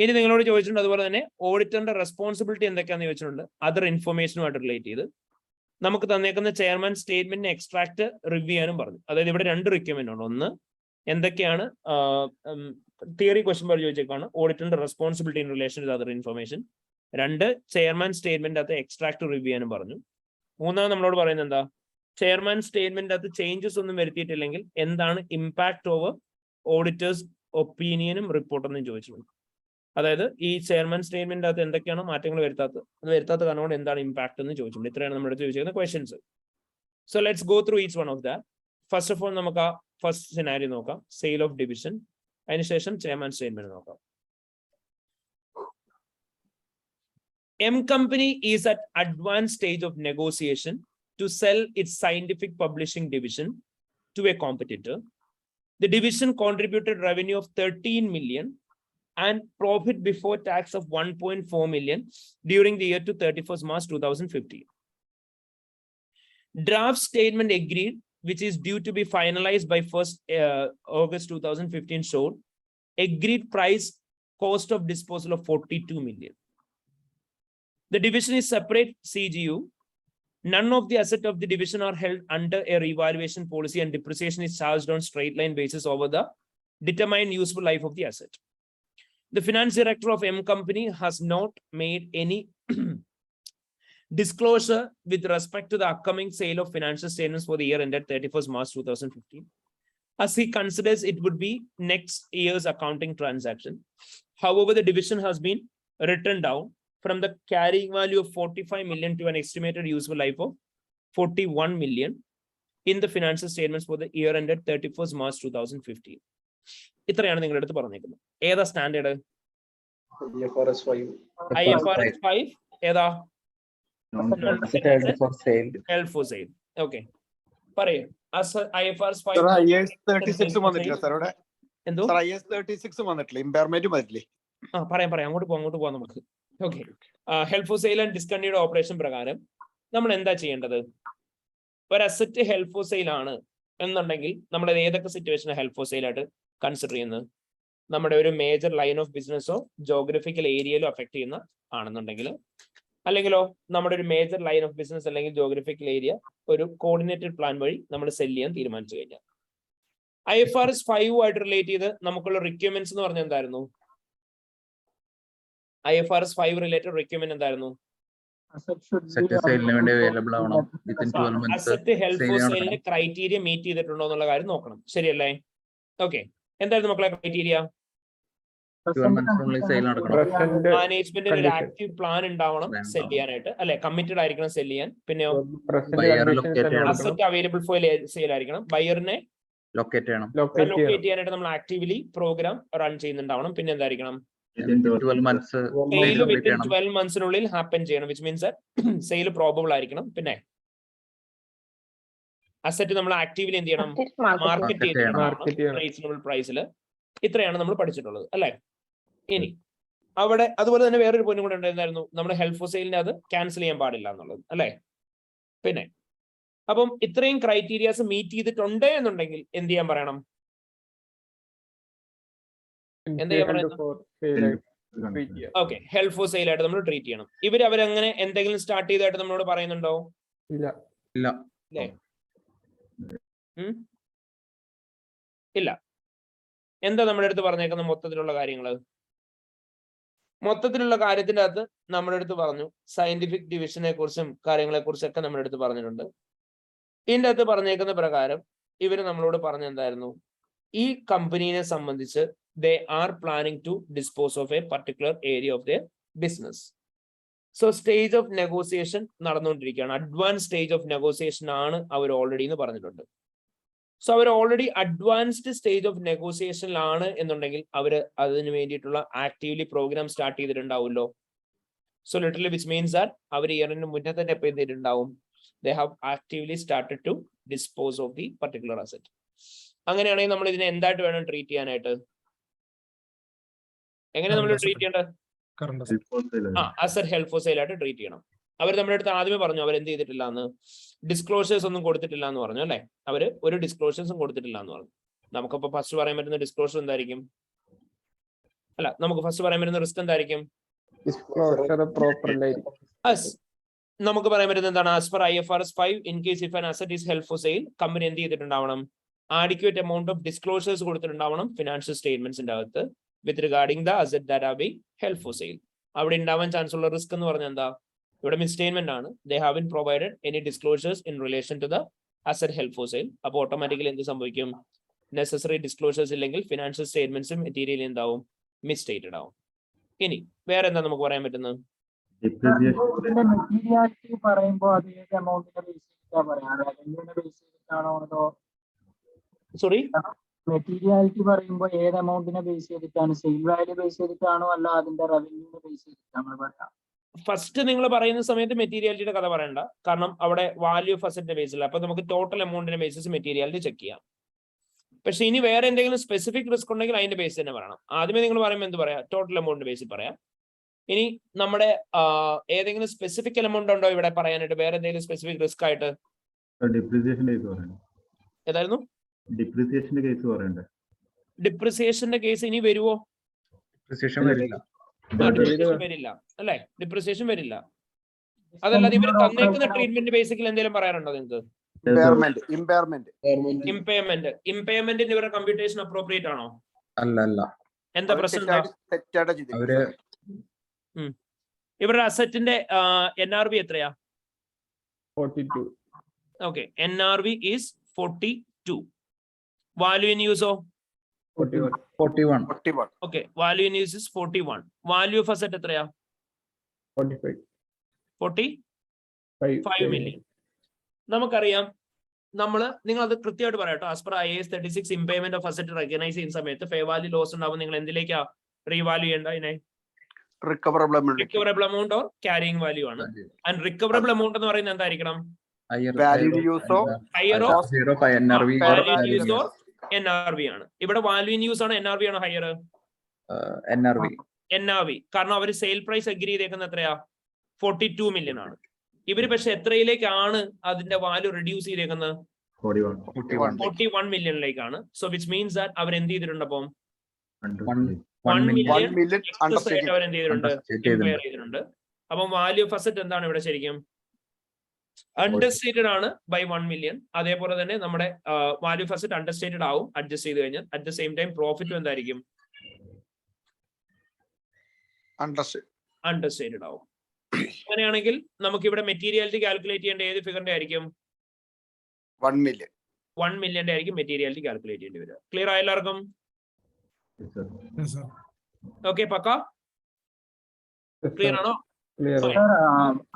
ഇനി നിങ്ങളോട് ചോദിച്ചിട്ടുണ്ട് അതുപോലെ തന്നെ ഓഡിറ്ററിന്റെ റെസ്പോൺസിബിലിറ്റി എന്തൊക്കെയാണെന്ന് ചോദിച്ചിട്ടുണ്ട്. അതർ ഇൻഫർമേഷനുമായിട്ട് റിലേറ്റ് ചെയ്ത് നമുക്ക് തന്നേക്കുന്ന ചെയർമാൻ സ്റ്റേറ്റ്മെന്റിന് എക്സ്ട്രാക്ട് റിവ്യൂ ചെയ്യാനും പറഞ്ഞു. അതായത് ഇവിടെ 2 റിക്വയർമെന്റ് ഉണ്ട്. ഒന്ന്, എന്തൊക്കെയാണ് തിയറി ക്വസ്റ്റ്യൻ പോലെ ചോദിച്ചേക്കാണ് ഓഡിറ്ററിന്റെ responsibility in relation to other information. 2, chairman statement അകത്ത് എക്സ്ട്രാക്ട് റിവ്യൂ ചെയ്യാനും പറഞ്ഞു. 3 നമ്മളോട് പറയുന്നത് എന്താ, ചെയർമാൻ സ്റ്റേറ്റ്മെന്റ് അകത്ത് ചേഞ്ചസ് ഒന്നും വരുത്തിയിട്ടില്ലെങ്കിൽ എന്താണ് ഇമ്പാക്ട് ഓവർ ഓഡിറ്റേഴ്സ് ഒപ്പീനിയനും റിപ്പോർട്ടൊന്നും ചോദിച്ചിട്ടുണ്ട്. അതായത് ഈ ചെയർമാൻ സ്റ്റേറ്റ്മെന്റ് അകത്ത് എന്തൊക്കെയാണ് മാറ്റങ്ങൾ വരുത്താത്ത കാരണം കൊണ്ട് എന്താണ് ഇമ്പാക്ട് എന്ന് ചോദിച്ചിട്ടുണ്ട്. ഇത്രയാണ് നമ്മുടെ ചോദിച്ചിരിക്കുന്ന questions. So let's go through each one of that. First of all നമുക്ക് ആ ഫസ്റ്റ് സിനാരിയോ നോക്കാം, സെയിൽ ഓഫ് ഡിവിഷൻ. അതിനുശേഷം ചെയർമാൻ സ്റ്റേറ്റ്മെന്റ് നോക്കാം. M company is at advanced stage of negotiation to sell its scientific publishing division to a competitor. The division contributed revenue of 13 million and profit before tax of 1.4 million during the year to 31st March 2015. Draft statement agreed, which is due to be finalized by 1st August 2015, showed agreed price cost of disposal of 42 million. The division is separate CGU. None of the assets of the division are held under a revaluation policy and depreciation is charged on straight line basis over the determined useful life of the asset. The finance director of M company has not made any disclosure with respect to the upcoming sale of financial statements for the year ended 31st March 2015, as he considers it would be next year's accounting transaction. However, the division has been written down from the carrying value of 45 million to an estimated useful life of 41 million in the financial statements for the year ended 31st March 2015. ഇത്രയാണ് നിങ്ങളുടെ അടുത്ത് പറഞ്ഞേക്കുന്നത്. ഏതാ standard? IFRS 5. IFRS 5 ഏതാ? Held for sale. Held for sale. Okay. പറയൂ. IFRS 5 IAS 36 വന്നിട്ടില്ല sir ഇവിടെ. എന്തോ? സാർ IAS 36 വന്നിട്ടില്ല, ഇമ്പയർമെന്റ് വന്നിട്ടില്ലേ? പറയാം അങ്ങോട്ട് പോവാം നമുക്ക്. Okay. Held for sale and discontinued operation പ്രകാരം നമ്മൾ എന്താ ചെയ്യേണ്ടത്? ഒരു അസറ്റ് ഹെൽഡ് ഫോർ സെയിൽ ആണ് എന്നുണ്ടെങ്കിൽ നമ്മൾ ഏതൊക്കെ സിറ്റുവേഷൻ ഹെൽഡ് ഫോർ സെയിൽ ആയിട്ട് കൺസിഡർ ചെയ്യുന്നത്? നമ്മുടെ ഒരു മേജർ ലൈൻ ഓഫ് ബിസിനസ്സോ ജോഗ്രഫിക്കൽ ഏരിയയിലോ അഫക്ട് ചെയ്യുന്ന ആണെന്നുണ്ടെങ്കിൽ, അല്ലെങ്കിലോ നമ്മുടെ ഒരു മേജർ ലൈൻ ഓഫ് ബിസിനസ് അല്ലെങ്കിൽ ജോഗ്രഫിക്കൽ ഏരിയ ഒരു കോർഡിനേറ്റഡ് പ്ലാൻ വഴി നമ്മൾ സെല് ചെയ്യാൻ തീരുമാനിച്ചു കഴിഞ്ഞാൽ, IFRS 5 ആയിട്ട് റിലേറ്റ് ചെയ്ത് നമുക്കുള്ള റിക്വയർമെന്റ്സ് എന്ന് പറഞ്ഞാൽ എന്തായിരുന്നു? IFRS 5 റിലേറ്റഡ് റിക്വയർമെന്റ് എന്തായിരുന്നു? അസറ്റ് ഹെൽഡ് ഫോർ സെയിലിന്റെ ക്രൈറ്റീരിയ മീറ്റ് ചെയ്തിട്ടുണ്ടോ എന്നുള്ള കാര്യം നോക്കണം. ശരിയല്ലേ? ഓക്കെ. എന്തായിരുന്നു മക്കളെ ക്രൈറ്റീരിയ? മാനേജ്മെന്റിന് ഒരു ആക്റ്റീവ് പ്ലാൻ ഉണ്ടാവണം സെല് ചെയ്യാനായിട്ട്, അല്ലെ? കമ്മിറ്റഡ് ആയിരിക്കണം സെല് ചെയ്യാൻ. പിന്നെയോ അസറ്റ് അവൈലബിൾ ഫോർ സെയിൽ ആയിരിക്കണം. ബയറിനെ ലൊക്കേറ്റ് ചെയ്യാനായിട്ട് നമ്മൾ ആക്റ്റീവ്ലി പ്രോഗ്രാം റൺ ചെയ്യുന്നുണ്ടാവണം. പിന്നെ എന്തായിരിക്കണം? 12 months. സെയിൽ വിത്തിൻ 12 monthsനുള്ളിൽ ഹാപ്പൻ ചെയ്യണം, വിച്ച് മീൻസ് സെയിൽ പ്രോബബിൾ ആയിരിക്കണം. പിന്നെ അസറ്റ് നമ്മൾ ആക്റ്റീവ്ലി എന്ത് ചെയ്യണം? മാർക്കറ്റ് ചെയ്യണം റീസണബിൾ പ്രൈസിൽ. ഇത്രയാണ് നമ്മൾ പഠിച്ചിട്ടുള്ളത്, അല്ലെ? ഇനി അവിടെ അതുപോലെ തന്നെ വേറൊരു പോയിന്റ് കൂടെ ഉണ്ടായിരുന്നു, നമ്മുടെ ഹെൽഡ് ഫോർ സെയിലിനെ അത് ക്യാൻസൽ ചെയ്യാൻ പാടില്ല എന്നുള്ളത്, അല്ലെ? പിന്നെ അപ്പം ഇത്രയും ക്രൈറ്റീരിയാസ് മീറ്റ് ചെയ്തിട്ടുണ്ട് എന്നുണ്ടെങ്കിൽ എന്ത് ചെയ്യാൻ പറയണം? എന്താ ചെയ്യാൻ പറയുന്നത്? ഓക്കെ, ഹെൽഡ് ഫോർ സെയിൽ ആയിട്ട് നമ്മൾ ട്രീറ്റ് ചെയ്യണം. അവരങ്ങനെ എന്തെങ്കിലും സ്റ്റാർട്ട് ചെയ്തതായിട്ട് നമ്മളോട് പറയുന്നുണ്ടോ? ഇല്ല. ഇല്ല. എന്താ നമ്മുടെ അടുത്ത് പറഞ്ഞേക്കുന്ന മൊത്തത്തിലുള്ള കാര്യങ്ങള്? മൊത്തത്തിലുള്ള കാര്യത്തിന്റെ അകത്ത് നമ്മുടെ അടുത്ത് പറഞ്ഞു സയന്റിഫിക് ഡിവിഷനെ കുറിച്ചും കാര്യങ്ങളെ കുറിച്ചൊക്കെ നമ്മുടെ അടുത്ത് പറഞ്ഞിട്ടുണ്ട്. ഇതിന്റെ അകത്ത് പറഞ്ഞേക്കുന്ന പ്രകാരം ഇവര് നമ്മളോട് പറഞ്ഞ എന്തായിരുന്നു? ഈ കമ്പനീനെ സംബന്ധിച്ച് they are planning to dispose of a particular area of their business. So stage of negotiation നടന്നുകൊണ്ടിരിക്കുകയാണ്. അഡ്വാൻസ് സ്റ്റേജ് ഓഫ് നെഗോസിയേഷൻ ആണ് അവർ ഓൾറെഡി എന്ന് പറഞ്ഞിട്ടുണ്ട്. സോ അവർ ഓൾറെഡി അഡ്വാൻസ്ഡ് സ്റ്റേജ് ഓഫ് നെഗോസിയേഷനിലാണ് എന്നുണ്ടെങ്കിൽ അവർ അതിന് വേണ്ടിയിട്ടുള്ള ആക്റ്റീവ്ലി പ്രോഗ്രാം സ്റ്റാർട്ട് ചെയ്തിട്ടുണ്ടാവുമല്ലോ. So literally which means that അവർ ഇയറിന് മുന്നേ തന്നെ എപ്പോൾ ചെയ്തിട്ടുണ്ടാവും? they have actively started to dispose of the particular asset. അങ്ങനെയാണെങ്കിൽ നമ്മൾ ഇതിനെ എന്തായിട്ട് വേണം ട്രീറ്റ് ചെയ്യാനായിട്ട്? എങ്ങനെ നമ്മൾ ട്രീറ്റ് ചെയ്യേണ്ടത്? അസറ്റ് ഹെൽഡ് ഫോർ സെയിൽ ആയിട്ട് ട്രീറ്റ് ചെയ്യണം. അവർ നമ്മുടെ അടുത്ത് ആദ്യമേ പറഞ്ഞു അവർ എന്ത് ചെയ്തിട്ടില്ല എന്ന്, ഡിസ്ക്ലോഷേഴ്സ് ഒന്നും കൊടുത്തിട്ടില്ല എന്ന് പറഞ്ഞു, അല്ലെ? അവര് ഒരു ഡിസ്ക്ലോഷേഴ്സും കൊടുത്തിട്ടില്ല എന്ന് പറഞ്ഞു. നമുക്കിപ്പോ ഫസ്റ്റ് പറയാൻ പറ്റുന്ന ഡിസ്ക്ലോഷർ എന്തായിരിക്കും? നമുക്ക് ഫസ്റ്റ് പറയാൻ പറ്റുന്ന റിസ്ക് എന്തായിരിക്കും? നമുക്ക് പറയാൻ പറ്റുന്നത് എന്താണ്? As per IFRS 5 in case if an asset is held for sale, company എന്ത് ചെയ്തിട്ടുണ്ടാവണം? ആഡിക്വേറ്റ് എമൗണ്ട് ഓഫ് ഡിസ്ക്ലോഷേഴ്സ് കൊടുത്തിട്ടുണ്ടാവണം ഫിനാൻഷ്യൽ സ്റ്റേറ്റ്മെന്റ്സിന്റെ അകത്ത് with regarding the asset that are being held for sale. അവിടെ ഉണ്ടാവാൻ ചാൻസ് ഉള്ള റിസ്ക് എന്ന് പറഞ്ഞാൽ എന്താ? ഇവിടെ മിസ്സ്റ്റേറ്റ്മെന്റ് ആണ്. They have provided any disclosures in relation to the asset held for sale. അപ്പോൾ ഓട്ടോമാറ്റിക്കലി എന്ത് സംഭവിക്കും? നെസസറി ഡിസ്ക്ലോഷേഴ്സ് ഇല്ലെങ്കിൽ ഫിനാൻഷ്യൽ സ്റ്റേറ്റ്മെന്റ്സും മെറ്റീരിയൽ എന്താവും? മിസ്സ്റ്റേറ്റഡ് ആവും. ഇനി വേറെ എന്താ നമുക്ക് പറയാൻ പറ്റുന്നത്? മെറ്റീരിയാലിറ്റി പറയുമ്പോൾ അത് ഏത് എമൗണ്ടിനെ ബേസ് ചെയ്തിട്ടാ പറയാ? റവന്യൂനെ ബേസ് ചെയ്തിട്ടാണോ അതോ? സോറി, മെറ്റീരിയാലിറ്റി പറയുമ്പോൾ ഏത് എമൗണ്ടിനെ ബേസ് ചെയ്തിട്ടാണ്? സെയിൽ വാല്യൂ ബേസ് ചെയ്തിട്ടാണോ അല്ല അതിന്റെ റവന്യൂനെ ബേസ് ചെയ്തിട്ടാണോ പറയാ? ഫസ്റ്റ് നിങ്ങൾ പറയുന്ന സമയത്ത് മെറ്റീരിയാലിറ്റിയുടെ കഥ പറയണ്ട, കാരണം അവിടെ വാല്യൂ ഓഫ് അസറ്റിന്റെ ബേസിൽ. അപ്പൊ നമുക്ക് ടോട്ടൽ എമൗണ്ടിന്റെ ബേസിസ് മെറ്റീരിയാലിറ്റി ചെക്ക് ചെയ്യാം. പക്ഷെ ഇനി വേറെ എന്തെങ്കിലും സ്പെസിഫിക് റിസ്ക് ഉണ്ടെങ്കിൽ അതിന്റെ ബേസ് തന്നെ പറയണം. ആദ്യമേ നിങ്ങൾ പറയുമ്പോൾ എന്ത് പറയാം? ടോട്ടൽ എമൗണ്ട് ബേസിൽ പറയാം. ഇനി നമ്മുടെ ഏതെങ്കിലും സ്പെസിഫിക് എമൗണ്ട് ഉണ്ടോ ഇവിടെ പറയാനായിട്ട്? വേറെ എന്തെങ്കിലും സ്പെസിഫിക് റിസ്ക് ആയിട്ട്? ഏതായിരുന്നു? ഡിപ്രിസിയേഷന്റെ കേസ് ഇനി വരുവോ? വരില്ല അല്ലെ? ഡിപ്രിസിയേഷൻ വരില്ല. അതല്ലാതെ ഇവർ തന്നേക്കുന്ന ട്രീറ്റ്മെന്റ് ബേസിക്കൽ എന്തെങ്കിലും പറയാനുണ്ടോ നിങ്ങൾക്ക്? ഇമ്പയർമെന്റ് ഇവരുടെ കമ്പ്യൂട്ടേഷൻ അപ്രോപ്രിയേറ്റ് ആണോ? അല്ല. എന്താ പ്രശ്നം എന്താ? തെറ്റായിട്ട് ചെയ്തിരിക്കുന്നത് അവര് സാറേ. ഇവരുടെ അസറ്റിന്റെ NRV എത്രയാ? 42. Okay, NRV is 42. Value in യൂസോ? 41. 41. 41. Okay, value in use is 41. Value of asset എത്രയാ? 45. 45 million. നമുക്കറിയാം, നിങ്ങൾ അത് കൃത്യമായിട്ട് പറയാട്ടോ. As per IAS 36 impairment of asset recognise ചെയ്യുന്ന സമയത്ത് ഫെയർ വാല്യൂ ലോസ് ഉണ്ടാവും. നിങ്ങൾ എന്തിലേക്കാ റീവാല്യൂ ചെയ്യേണ്ട? ഇതിനെ recoverable recoverable amount or carrying value ആണ്. ആൻഡ് റിക്കവറബിൾ എമൗണ്ട് എന്ന് പറയുന്നത് എന്തായിരിക്കണം? വാല്യൂ ഇൻ യൂസോ higher of Zero by NRV or value in use carrying or NRV ആണ്. ഇവിടെ വാല്യൂ ഇൻ യൂസ് ആണോ NRV ആണോ ഹയർ? NRV. NRV. കാരണം അവർ സെയിൽ പ്രൈസ് അഗ്രി ചെയ്തേക്കുന്നത് എത്രയാ? 42 million ആണ്. ഇവര് പക്ഷെ എത്രയിലേക്കാണ് അതിന്റെ വാല്യൂ റെഡ്യൂസ് ചെയ്തേക്കുന്നത്? 41 million. So which means that അവർ എന്ത് ചെയ്തിട്ടുണ്ട്? അപ്പം 1 million അവർ എന്ത് ചെയ്തിട്ടുണ്ട്? ഇംപെയർ ചെയ്തിട്ടുണ്ട്. അപ്പം വാല്യൂ ഓഫ് അസറ്റ് എന്താണ് ഇവിടെ ശരിക്കും? അണ്ടർസ്റ്റേറ്റഡ് ആണ് ബൈ 1 million. അതേപോലെ തന്നെ നമ്മുടെ വാല്യൂ ഓഫ് അസറ്റ് അണ്ടർസ്റ്റേറ്റഡ് ആവും അഡ്ജസ്റ്റ് ചെയ്ത് കഴിഞ്ഞാൽ. അറ്റ് ദ സെയിം ടൈം പ്രോഫിറ്റും എന്തായിരിക്കും? അണ്ടർസ്റ്റേറ്റഡ് ആവും. അങ്ങനെയാണെങ്കിൽ നമുക്ക് ഇവിടെ മെറ്റീരിയാലിറ്റി കാൽക്കുലേറ്റ് ചെയ്യേണ്ട ഏത് ഫിഗറിന്റെ ആയിരിക്കും? 1 million. 1 million ആയിരിക്കും മെറ്റീരിയാലിറ്റി കാൽക്കുലേറ്റ് ചെയ്യേണ്ടി വരിക. ക്ലിയർ ആയ എല്ലാവർക്കും? ഓക്കെ, പക്ക ക്ലിയർ ആണോ?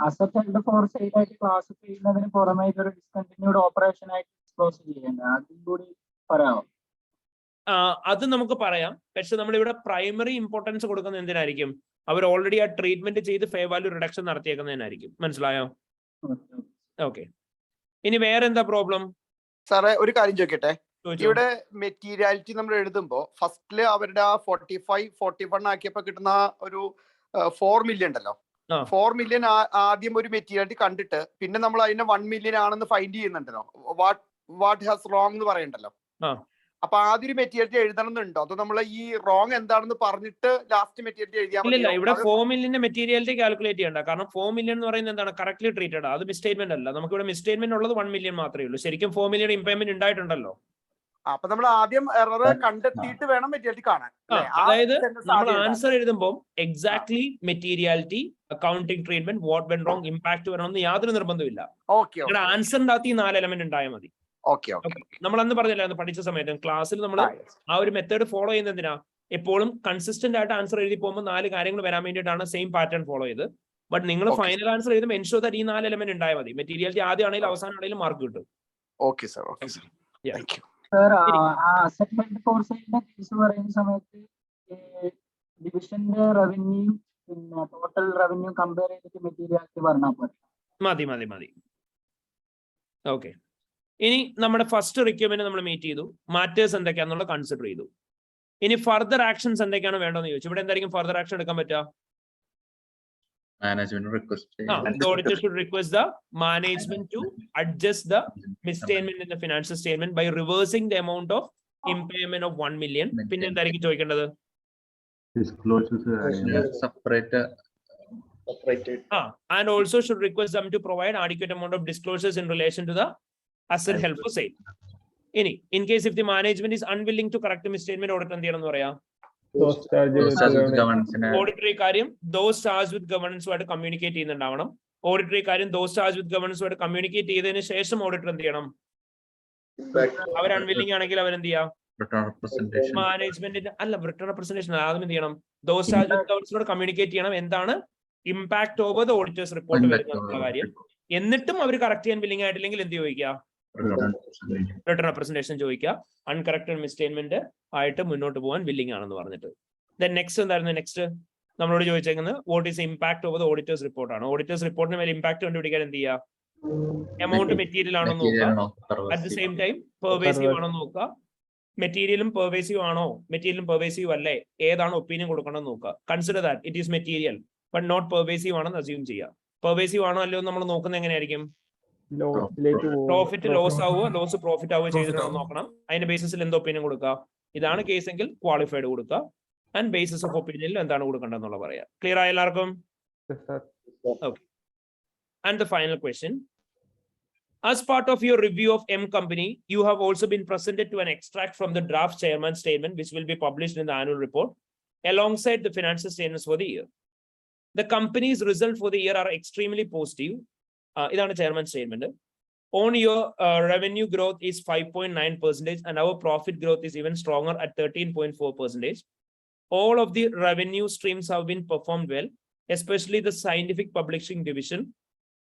അസറ്റ് ഹെൽഡ് ഫോർ സെയിൽ ആയിട്ട് ക്ലാസിഫൈ ചെയ്യുന്നതിന് പുറമെ ഇതൊരു ഡിസ്കണ്ടിന്യൂഡ് ഓപ്പറേഷൻ ആയിട്ട് ഡിസ്ക്ലോസ് ചെയ്യേണ്ടത്, അതും കൂടി പറയാമോ? അത് നമുക്ക് പറയാം. പക്ഷെ നമ്മൾ ഇവിടെ പ്രൈമറി ഇമ്പോർട്ടൻസ് കൊടുക്കുന്ന എന്തിനായിരിക്കും? അവർ ഓൾറെഡി ആ ട്രീറ്റ്മെന്റ് ചെയ്ത് ഫെയർ വാല്യൂ റിഡക്ഷൻ നടത്തിയേക്കുന്നതിനായിരിക്കും. മനസ്സിലായോ? ഓക്കെ, ഇനി വേറെ എന്താ പ്രോബ്ലം? സാറേ ഒരു കാര്യം ചോദിക്കട്ടെ. ഇവിടെ മെറ്റീരിയാലിറ്റി നമ്മൾ എഴുതുമ്പോ ഫസ്റ്റില് അവരുടെ ആ 45 41 ആക്കിയപ്പോ കിട്ടുന്ന ഒരു 4 million ഉണ്ടല്ലോ. 4 million ആദ്യം ഒരു മെറ്റീരിയാലിറ്റി കണ്ടിട്ട് പിന്നെ നമ്മൾ അതിനെ 1 million ആണെന്ന് ഫൈൻഡ് ചെയ്യുന്നുണ്ടല്ലോ. വാട്ട് ഹാസ് റോങ് എന്ന് പറയണ്ടല്ലോ. അപ്പൊ ആദ്യം ഒരു മെറ്റീരിയാലിറ്റി എഴുതണമെന്നുണ്ടോ? അതോ നമ്മൾ ഈ റോങ് എന്താണെന്ന് പറഞ്ഞിട്ട് ലാസ്റ്റ് മെറ്റീരിയാലിറ്റി എഴുതിയാൽ ഇല്ല, ഇവിടെ 4 million മെറ്റീരിയാലിറ്റി കാൽക്കുലേറ്റ് ചെയ്യണ്ട. കാരണം 4 million എന്ന് പറയുന്നത് എന്താണ്? Correctly treated. അത് മിസ്റ്റേറ്റ്മെന്റ് അല്ല. നമുക്ക് ഇവിടെ മിസ്റ്റേറ്റ്മെന്റ് ഉള്ളത് 1 million മാത്രമേ ഉള്ളൂ. ശരിക്കും 4 million ഇംപേയ്മെന്റ് ഉണ്ടായിട്ടുണ്ടല്ലോ. അപ്പൊ നമ്മൾ ആദ്യം എറർ കണ്ടെത്തിയിട്ട് വേണം മെറ്റീരിയാലിറ്റി കാണാൻ. അതായത് നമ്മൾ ആൻസർ എഴുതുമ്പോൾ exactly materiality, accounting treatment, what went wrong, impact വരണമെന്ന് യാതൊരു നിർബന്ധമില്ല. നിങ്ങളുടെ ആൻസറിന്റെ അകത്ത് ഈ 4 എലമെന്റ് ഉണ്ടായാൽ മതി. നമ്മൾ അന്ന് പറഞ്ഞില്ലായിരുന്നു പഠിച്ച സമയത്ത് ക്ലാസ്സിൽ നമ്മൾ ആ ഒരു മെത്തേഡ് ഫോളോ ചെയ്യുന്നതിനാ എപ്പോഴും കൺസിസ്റ്റന്റ് ആയിട്ട് ആൻസർ എഴുതി പോകുമ്പോൾ 4 കാര്യങ്ങൾ വരാൻ വേണ്ടിയിട്ടാണ് സെയിം പാറ്റേൺ ഫോളോ ചെയ്ത്. ബട്ട് നിങ്ങൾ ഫൈനൽ ആൻസർ എഴുതുമ്പോൾ എൻഷുർ ദാറ്റ് ഈ 4 എലമെന്റ് ഉണ്ടായാൽ മതി. മെറ്റീരിയാലിറ്റി ആദ്യം ആണെങ്കിലും അവസാനം ആണെങ്കിലും മാർക്ക് കിട്ടും. Okay sir. Thank you. Asset held for സെയിലിന്റെ കേസ് പറയുന്ന സമയത്ത് ഡിവിഷന്റെ റവന്യൂ പിന്നെ ടോട്ടൽ റവന്യൂ കമ്പയർ ചെയ്തിട്ട് മെറ്റീരിയാലിറ്റി പറഞ്ഞാൽ മതി. ഓക്കെ, ഇനി നമ്മുടെ ഫസ്റ്റ് റിക്വയർമെന്റ് നമ്മൾ മീറ്റ് ചെയ്തു. മാറ്റേഴ്സ് എന്തൊക്കെയാണെന്നുള്ള കൺസിഡർ ചെയ്തു. ഇനി ഫർദർ ആക്ഷൻസ് എന്തൊക്കെയാണ് വേണ്ടതെന്ന് ചോദിച്ചു. ഇവിടെ എന്തായിരിക്കും ഫർദർ ആക്ഷൻ എടുക്കാൻ പറ്റുക? Management request. The auditor should request the management to adjust the misstatement in the financial statement by reversing the amount of impairment of 1 million. പിന്നെ എന്തായിരിക്കും ചോദിക്കേണ്ടത്? Disclosures separated. And also should request them to provide adequate amount of disclosures in relation to the asset held for sale. ഇനി in case if the management is unwilling to correct the misstatement, auditor എന്ത് ചെയ്യണം എന്ന് പറയാം? Auditory കാര്യം those charged with governance ആയിട്ട് communicate ചെയ്യുന്നുണ്ടാവണം. Auditory കാര്യം those charged with governance ആയിട്ട് communicate ചെയ്തതിനു ശേഷം ഓഡിറ്റർ എന്ത് ചെയ്യണം? അവർ അൺവില്ലിംഗ് ആണെങ്കിൽ അവരെന്ത് ചെയ്യാം? മാനേജ്മെന്റിന്റെ റിട്ടേൺ റെപ്രസെന്റേഷൻ ആദ്യം എന്ത് ചെയ്യണം? those charged with governance communicate ചെയ്യണം എന്താണ് impact over the auditors report വരുന്ന കാര്യം. എന്നിട്ടും അവർ കറക്റ്റ് ചെയ്യാൻ വില്ലിംഗ് ആയിട്ടില്ലെങ്കിൽ എന്ത് ചോദിക്കുക? റിട്ടേൺ റെപ്രസെന്റേഷൻ ചോദിക്കുക. അൺകറക്റ്റഡ് മിസ്റ്റേറ്റ്മെന്റ് ആയിട്ട് മുന്നോട്ട് പോകാൻ വില്ലിംഗ് ആണെന്ന് പറഞ്ഞിട്ട്. ദെൻ നെക്സ്റ്റ് എന്തായിരുന്നു? നെക്സ്റ്റ് നമ്മളോട് ചോദിച്ചേക്കുന്നത് what is impact over the auditors റിപ്പോർട്ടാണ്. ഓഡിറ്റേഴ്സ് റിപ്പോർട്ടിന് മേലെ ഇമ്പാക്ട് കണ്ടുപിടിക്കാൻ എന്ത് ചെയ്യുക? എമൗണ്ട് മെറ്റീരിയൽ ആണോ നോക്കുക. At the same time pervasive ആണോ നോക്കുക. മെറ്റീരിയലും പെർവേസീവ് ആണോ, മെറ്റീരിയലും പെർവേസീവ് അല്ലേ, ഏതാണ് ഒപ്പീനിയൻ കൊടുക്കണം നോക്കുക. Consider that it is material but not pervasive ആണെന്ന് അസ്യൂം ചെയ്യുക. പെർവേസീവ് ആണോ അല്ലയോ നമ്മൾ നോക്കുന്നത് എങ്ങനെയായിരിക്കും? പ്രോഫിറ്റ് ലോസ് ആവുക, ലോസ് പ്രോഫിറ്റ് ആവുക ചെയ്തിട്ടുണ്ടോ നോക്കണം. അതിന്റെ ബേസിസിൽ എന്ത് ഒപ്പീനിയൻ കൊടുക്കുക? ഇതാണ് കേസ് എങ്കിൽ ക്വാളിഫൈഡ് കൊടുക്കുക. ആൻഡ് ബേസിസ് ഓഫ് ഒപ്പീനിയനിൽ എന്താണ് കൊടുക്കേണ്ടതെന്നുള്ള പറയാം. ക്ലിയർ ആയ എല്ലാവർക്കും? Okay. And the final question. As part of your review of M company, you have also been presented to an extract from the draft chairman statement, which will be published in the annual report. alongside the financial statements for the year. The company's results for the year are extremely positive. Idana chairman statement. On your revenue growth is 5.9% and our profit growth is even stronger at 13.4%. All of the revenue streams have been performed well, especially the scientific publishing division.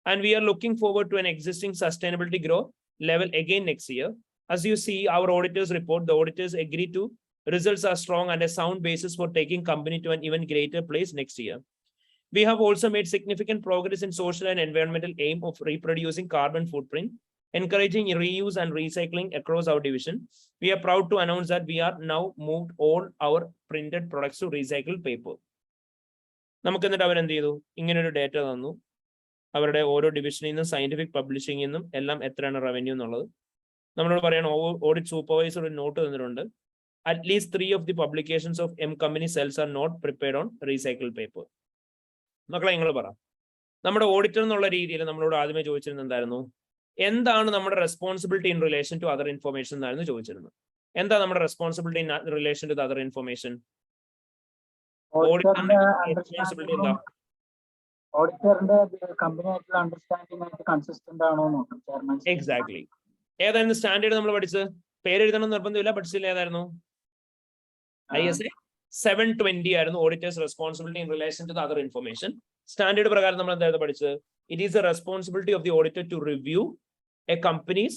And we are looking forward to an existing sustainability growth level again next year. As you see, our auditors report, the auditors agree to results are strong and a sound basis for taking company to an even greater place next year. We have also made significant progress in social and environmental aim of reproducing carbon footprint, encouraging reuse and recycling across our division. We are proud to announce that we are now moved all our printed products to recycled paper. നമുക്ക് എന്നിട്ട് അവരെന്ത് ചെയ്തു? ഇങ്ങനെ ഒരു data തന്നു. അവരുടെ ഓരോ ഡിവിഷനിൽ നിന്നും സയന്റിഫിക് പബ്ലിഷിംഗിൽ നിന്നും എല്ലാം എത്രയാണ് റവന്യൂ എന്നുള്ളത്. നമ്മളോട് പറയണം, ഓഡിറ്റ് സൂപ്പർവൈസർ ഒരു നോട്ട് തന്നിട്ടുണ്ട്. At least 3 of the publications of M company cells are not prepared on recycled paper. മക്കളെ നിങ്ങൾ പറ, നമ്മുടെ ഓഡിറ്റർ എന്നുള്ള രീതിയിൽ നമ്മളോട് ആദ്യമേ ചോദിച്ചിരുന്നത് എന്തായിരുന്നു? എന്താണ് നമ്മുടെ responsibility in relation to other information എന്നായിരുന്നു ചോദിച്ചിരുന്നത്. എന്താ നമ്മുടെ responsibility in relation to other information? Responsibility എന്താ? ഓഡിറ്ററിന്റെ കമ്പനിയായിട്ടുള്ള അണ്ടർസ്റ്റാൻഡിംഗ് ആയിട്ട് കൺസിസ്റ്റന്റ് ആണോ നോക്കാം ചെയർമാൻ. എക്സാക്ട്ലി. ഏതായിരുന്നു സ്റ്റാൻഡേർഡ് നമ്മൾ പഠിച്ചത്? പേര് എഴുതണം നിർബന്ധമില്ല, പഠിച്ചില്ല. ഏതായിരുന്നു? ISA 720 ആയിരുന്നു auditor's responsibility in relation to other information. Standard പ്രകാരം നമ്മൾ എന്തായിരുന്നു പഠിച്ചത്? It is the responsibility of the auditor to review a company's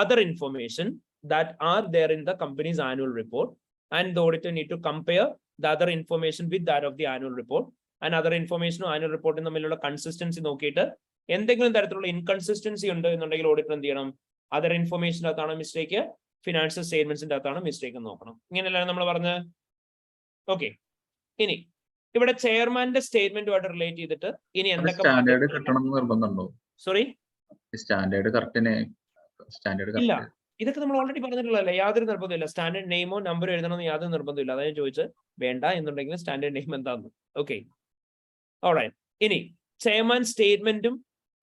other information that are there in the company's annual report, and the auditor need to compare the other information with that of the annual report. And other information annual report in തമ്മിലുള്ള consistency നോക്കിയിട്ട് എന്തെങ്കിലും തരത്തിലുള്ള inconsistency ഉണ്ട് എന്നുണ്ടെങ്കിൽ auditor എന്ത് ചെയ്യണം? Other ഇൻഫർമേഷൻ്റെ അകത്താണ് mistake, financial സ്റ്റേറ്റ്മെന്റ്സിന്റെ അകത്താണ് മിസ്റ്റേക്ക് എന്ന് നോക്കണം. ഇങ്ങനെയല്ല നമ്മൾ പറഞ്ഞത്. ഓക്കെ, ഇനി ഇവിടെ ചെയർമാന്റെ സ്റ്റേറ്റ്മെന്റുമായിട്ട് റിലേറ്റ് ചെയ്തിട്ട് ഇനി എന്തൊക്കെ സ്റ്റാൻഡേർഡ് കിട്ടണം എന്ന് നിർബന്ധമുണ്ടോ? സോറി, സ്റ്റാൻഡേർഡ് കറക്റ്റ് സ്റ്റാൻഡേർഡ് ഇല്ല. ഇതൊക്കെ നമ്മൾ ഓൾറെഡി പറഞ്ഞിട്ടുള്ളതല്ലേ, യാതൊരു നിർബന്ധമില്ല. സ്റ്റാൻഡേർഡ് നെയിമോ നമ്പറോ എഴുതണമെന്ന് യാതൊരു നിർബന്ധമില്ല. അതായത് ചോദിച്ചത് വേണ്ട എന്നുണ്ടെങ്കിൽ സ്റ്റാൻഡേർഡ് നെയിം എന്താന്ന്. Okay, alright. ഇനി ചെയർമാൻ സ്റ്റേറ്റ്മെന്റും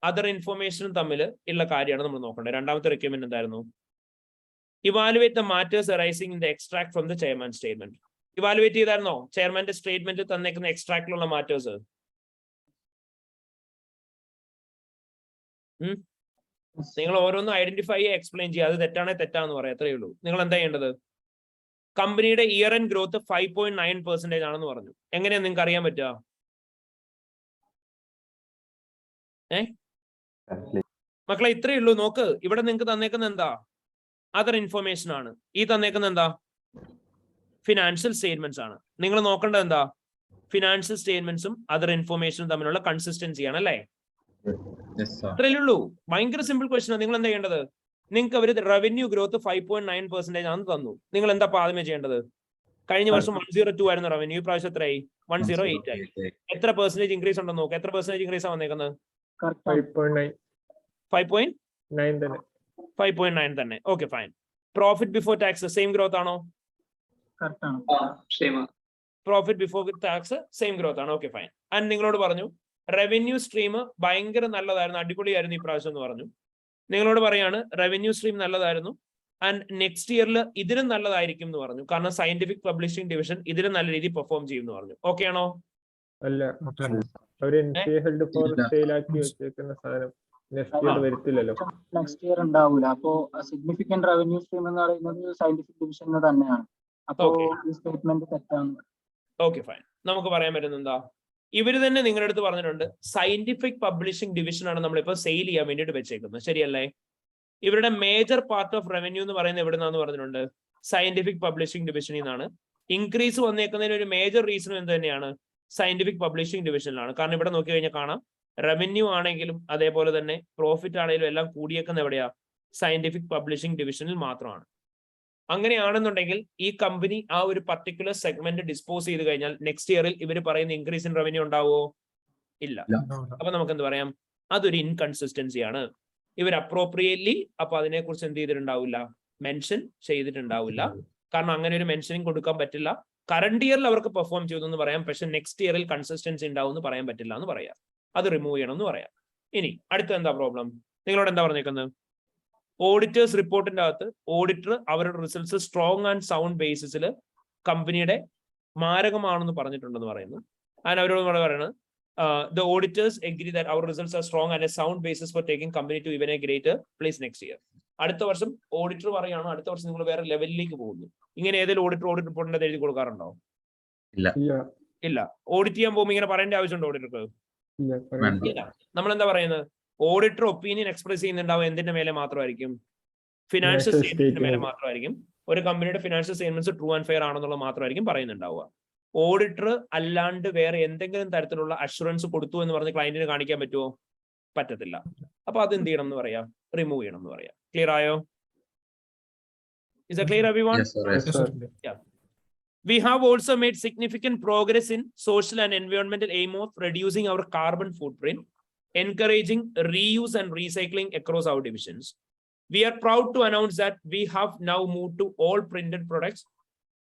അതർ ഇൻഫർമേഷനും തമ്മിൽ ഉള്ള കാര്യമാണ് നമ്മൾ നോക്കേണ്ടത്. രണ്ടാമത്തെ റിക്വയർമെന്റ് എന്തായിരുന്നു? Evaluate the matters arising in the extract from the chairman statement. Evaluate ചെയ്തായിരുന്നോ ചെയർമാന്റെ സ്റ്റേറ്റ്മെന്റ് തന്നേക്കുന്ന എക്സ്ട്രാക്റ്റിലുള്ള മാറ്റേഴ്സ്? നിങ്ങൾ ഓരോന്നും ഐഡന്റിഫൈ എക്സ്പ്ലെയിൻ ചെയ്യുക. അത് തെറ്റാണെങ്കിൽ തെറ്റാന്ന് പറയാം, അത്രയേ ഉള്ളൂ. നിങ്ങൾ എന്താ ചെയ്യേണ്ടത്? കമ്പനിയുടെ ഇയർ എൻഡ് ഗ്രോത്ത് 5.9% ആണെന്ന് പറഞ്ഞു. എങ്ങനെയാ നിങ്ങൾക്ക് അറിയാൻ പറ്റുക? മക്കളെ ഇത്രയേ ഉള്ളൂ. നോക്ക്, ഇവിടെ നിങ്ങൾക്ക് തന്നേക്കുന്ന എന്താ? അതർ ഇൻഫർമേഷൻ ആണ്. ഈ തന്നേക്കുന്ന എന്താ? ഫിനാൻഷ്യൽ സ്റ്റേറ്റ്മെന്റ്സ് ആണ്. നിങ്ങൾ നോക്കേണ്ടത് എന്താ? ഫിനാൻഷ്യൽ സ്റ്റേറ്റ്മെന്റ്സും അതർ ഇൻഫർമേഷനും തമ്മിലുള്ള കൺസിസ്റ്റൻസി ആണ്, അല്ലേ? അത്രയേ ഉള്ളൂ. ഭയങ്കര സിമ്പിൾ ക്വസ്റ്റൻ ആണ്. നിങ്ങൾ എന്താ ചെയ്യേണ്ടത്? നിങ്ങൾക്ക് അവർ റവന്യൂ ഗ്രോത്ത് 5.9% ആണെന്ന് തന്നു. നിങ്ങൾ എന്താ ആദ്യമേ ചെയ്യേണ്ടത്? കഴിഞ്ഞ വർഷം 102 ആയിരുന്നു റവന്യൂ, പ്രാവശ്യം എത്രയായി? 108 ആയി. എത്ര പെർസെന്റേജ് ഇൻക്രീസ് ഉണ്ടെന്ന് നോക്കുക. എത്ര പെർസെന്റേജ് ഇൻക്രീസ് ആണ് വന്നേക്കുന്നത്? 5.9 തന്നെ. Okay, fine. Profit before tax same growth ആണോ? Profit before tax same growth ആണ്. Okay, fine. ആൻഡ് നിങ്ങളോട് പറഞ്ഞു റവന്യൂ സ്ട്രീം ഭയങ്കര നല്ലതായിരുന്നു, അടിപൊളിയായിരുന്നു ഈ പ്രാവശ്യം എന്ന് പറഞ്ഞു. നിങ്ങളോട് പറയാണ് റവന്യൂ സ്ട്രീം നല്ലതായിരുന്നു ആൻഡ് നെക്സ്റ്റ് ഇയറിൽ ഇതിലും നല്ലതായിരിക്കും എന്ന് പറഞ്ഞു. കാരണം സയന്റിഫിക് പബ്ലിഷിംഗ് ഡിവിഷൻ ഇതിലും നല്ല രീതിയിൽ പെർഫോം ചെയ്യും എന്ന് പറഞ്ഞു. ഓക്കെ ആണോ? അല്ല, നെക്സ്റ്റ് ഇയർ ഉണ്ടാവൂല. അപ്പോ സിഗ്നിഫിക്കന്റ് റവന്യൂ സ്ട്രീം എന്ന് പറയുന്നത് സയന്റിഫിക് ഡിവിഷന് തന്നെയാണ്. അപ്പോ ഈ സ്റ്റേറ്റ്മെന്റ് തെറ്റാണ്. Okay, fine. നമുക്ക് പറയാൻ പറ്റുന്ന എന്താ? ഇവര് തന്നെ നിങ്ങളുടെ അടുത്ത് പറഞ്ഞിട്ടുണ്ട് സയന്റിഫിക് പബ്ലിഷിംഗ് ഡിവിഷൻ ആണ് നമ്മളിപ്പോ സെയിൽ ചെയ്യാൻ വേണ്ടിയിട്ട് വെച്ചേക്കുന്നത്, ശരിയല്ലേ? ഇവരുടെ മേജർ പാർട്ട് ഓഫ് റവന്യൂ എന്ന് പറയുന്നത് എവിടെ നിന്നാന്ന് പറഞ്ഞിട്ടുണ്ട്? സയന്റിഫിക് പബ്ലിഷിംഗ് ഡിവിഷനിൽ നിന്നാണ്. ഇൻക്രീസ് വന്നേക്കുന്നതിന് ഒരു മേജർ റീസൺ എന്ത് തന്നെയാണ്? സയന്റിഫിക് പബ്ലിഷിംഗ് ഡിവിഷനിലാണ്. കാരണം ഇവിടെ നോക്കി കഴിഞ്ഞാൽ കാണാം റവന്യൂ ആണെങ്കിലും അതേപോലെ തന്നെ പ്രോഫിറ്റ് ആണെങ്കിലും എല്ലാം കൂടിയേക്കുന്ന എവിടെയാ? സയന്റിഫിക് പബ്ലിഷിംഗ് ഡിവിഷനിൽ മാത്രമാണ്. അങ്ങനെയാണെന്നുണ്ടെങ്കിൽ ഈ കമ്പനി ആ ഒരു പർട്ടിക്കുലർ സെഗ്മെന്റ് ഡിസ്പോസ് ചെയ്ത് കഴിഞ്ഞാൽ നെക്സ്റ്റ് ഇയറിൽ ഇവർ പറയുന്ന ഇൻക്രീസ് ഇൻ റവന്യൂ ഉണ്ടാവുമോ? ഇല്ല. അപ്പൊ നമുക്ക് എന്ത് പറയാം? അതൊരു ഇൻകൺസിസ്റ്റൻസിയാണ്. ഇവർ അപ്രോപ്രിയേറ്റ്ലി അപ്പൊ അതിനെക്കുറിച്ച് എന്ത് ചെയ്തിട്ടുണ്ടാവില്ല? മെൻഷൻ ചെയ്തിട്ടുണ്ടാവില്ല. കാരണം അങ്ങനെ ഒരു മെൻഷനിങ് കൊടുക്കാൻ പറ്റില്ല. കറണ്ട് ഇയറിൽ അവർക്ക് പെർഫോം ചെയ്തു എന്ന് പറയാം, പക്ഷെ നെക്സ്റ്റ് ഇയറിൽ കൺസിസ്റ്റൻസി ഉണ്ടാവും എന്ന് പറയാൻ പറ്റില്ല എന്ന് പറയാം. അത് റിമൂവ് ചെയ്യണം എന്ന് പറയാം. ഇനി അടുത്ത എന്താ പ്രോബ്ലം? നിങ്ങളോട് എന്താ പറഞ്ഞേക്കുന്നത്? ഓഡിറ്റേഴ്സ് റിപ്പോർട്ടിന്റെ അകത്ത് ഓഡിറ്റർ അവരുടെ റിസൾട്ട്സ് സ്ട്രോങ് ആൻഡ് സൗണ്ട് ബേസിസിൽ കമ്പനിയുടെ മാരകമാണെന്ന് പറഞ്ഞിട്ടുണ്ടെന്ന് പറയുന്നു. ആൻഡ് അവരോട് പറയുന്നത് the auditors agree that our results are strong and a sound basis for taking company to even a greater place next year. അടുത്ത വർഷം ഓഡിറ്റർ പറയുകയാണ് അടുത്ത വർഷം നിങ്ങൾ വേറെ ലെവലിലേക്ക് പോകുന്നു. ഇങ്ങനെ ഏതെങ്കിലും ഓഡിറ്റ് റിപ്പോർട്ടിന്റെ എഴുതി കൊടുക്കാറുണ്ടോ? ഇല്ല. ഓഡിറ്റ് ചെയ്യാൻ പോകുമ്പോൾ ഇങ്ങനെ പറയേണ്ട ആവശ്യമുണ്ടോ ഓഡിറ്റർക്ക്? ഇല്ല. നമ്മൾ എന്താ പറയുന്നത്? ഓഡിറ്റർ ഒപ്പീനിയൻ എക്സ്പ്രസ് ചെയ്യുന്നുണ്ടാവും എന്തിന്റെ മേലെ മാത്രമായിരിക്കും? ഫിനാൻഷ്യൽ സ്റ്റേറ്റ്മെന്റിന്റെ മേലെ മാത്രമായിരിക്കും. ഒരു കമ്പനിയുടെ financial statements true and fair ആണെന്നുള്ളത് മാത്രമായിരിക്കും പറയുന്നുണ്ടാവുക. ഓഡിറ്റർ അല്ലാണ്ട് വേറെ എന്തെങ്കിലും തരത്തിലുള്ള അഷുറൻസ് കൊടുത്തു എന്ന് പറഞ്ഞ് ക്ലയന്റിന് കാണിക്കാൻ പറ്റുമോ? പറ്റത്തില്ല. അപ്പൊ അത് എന്ത് ചെയ്യണം എന്ന് പറയാം? റിമൂവ് ചെയ്യണം എന്ന് പറയാം. ക്ലിയർ ആയോ? Is that clear, everyone? Yes, sir. Yeah. We have also made significant progress in social and environmental aim of reducing our carbon footprint, encouraging reuse and recycling across our divisions. We are proud to announce that we have now moved to all printed products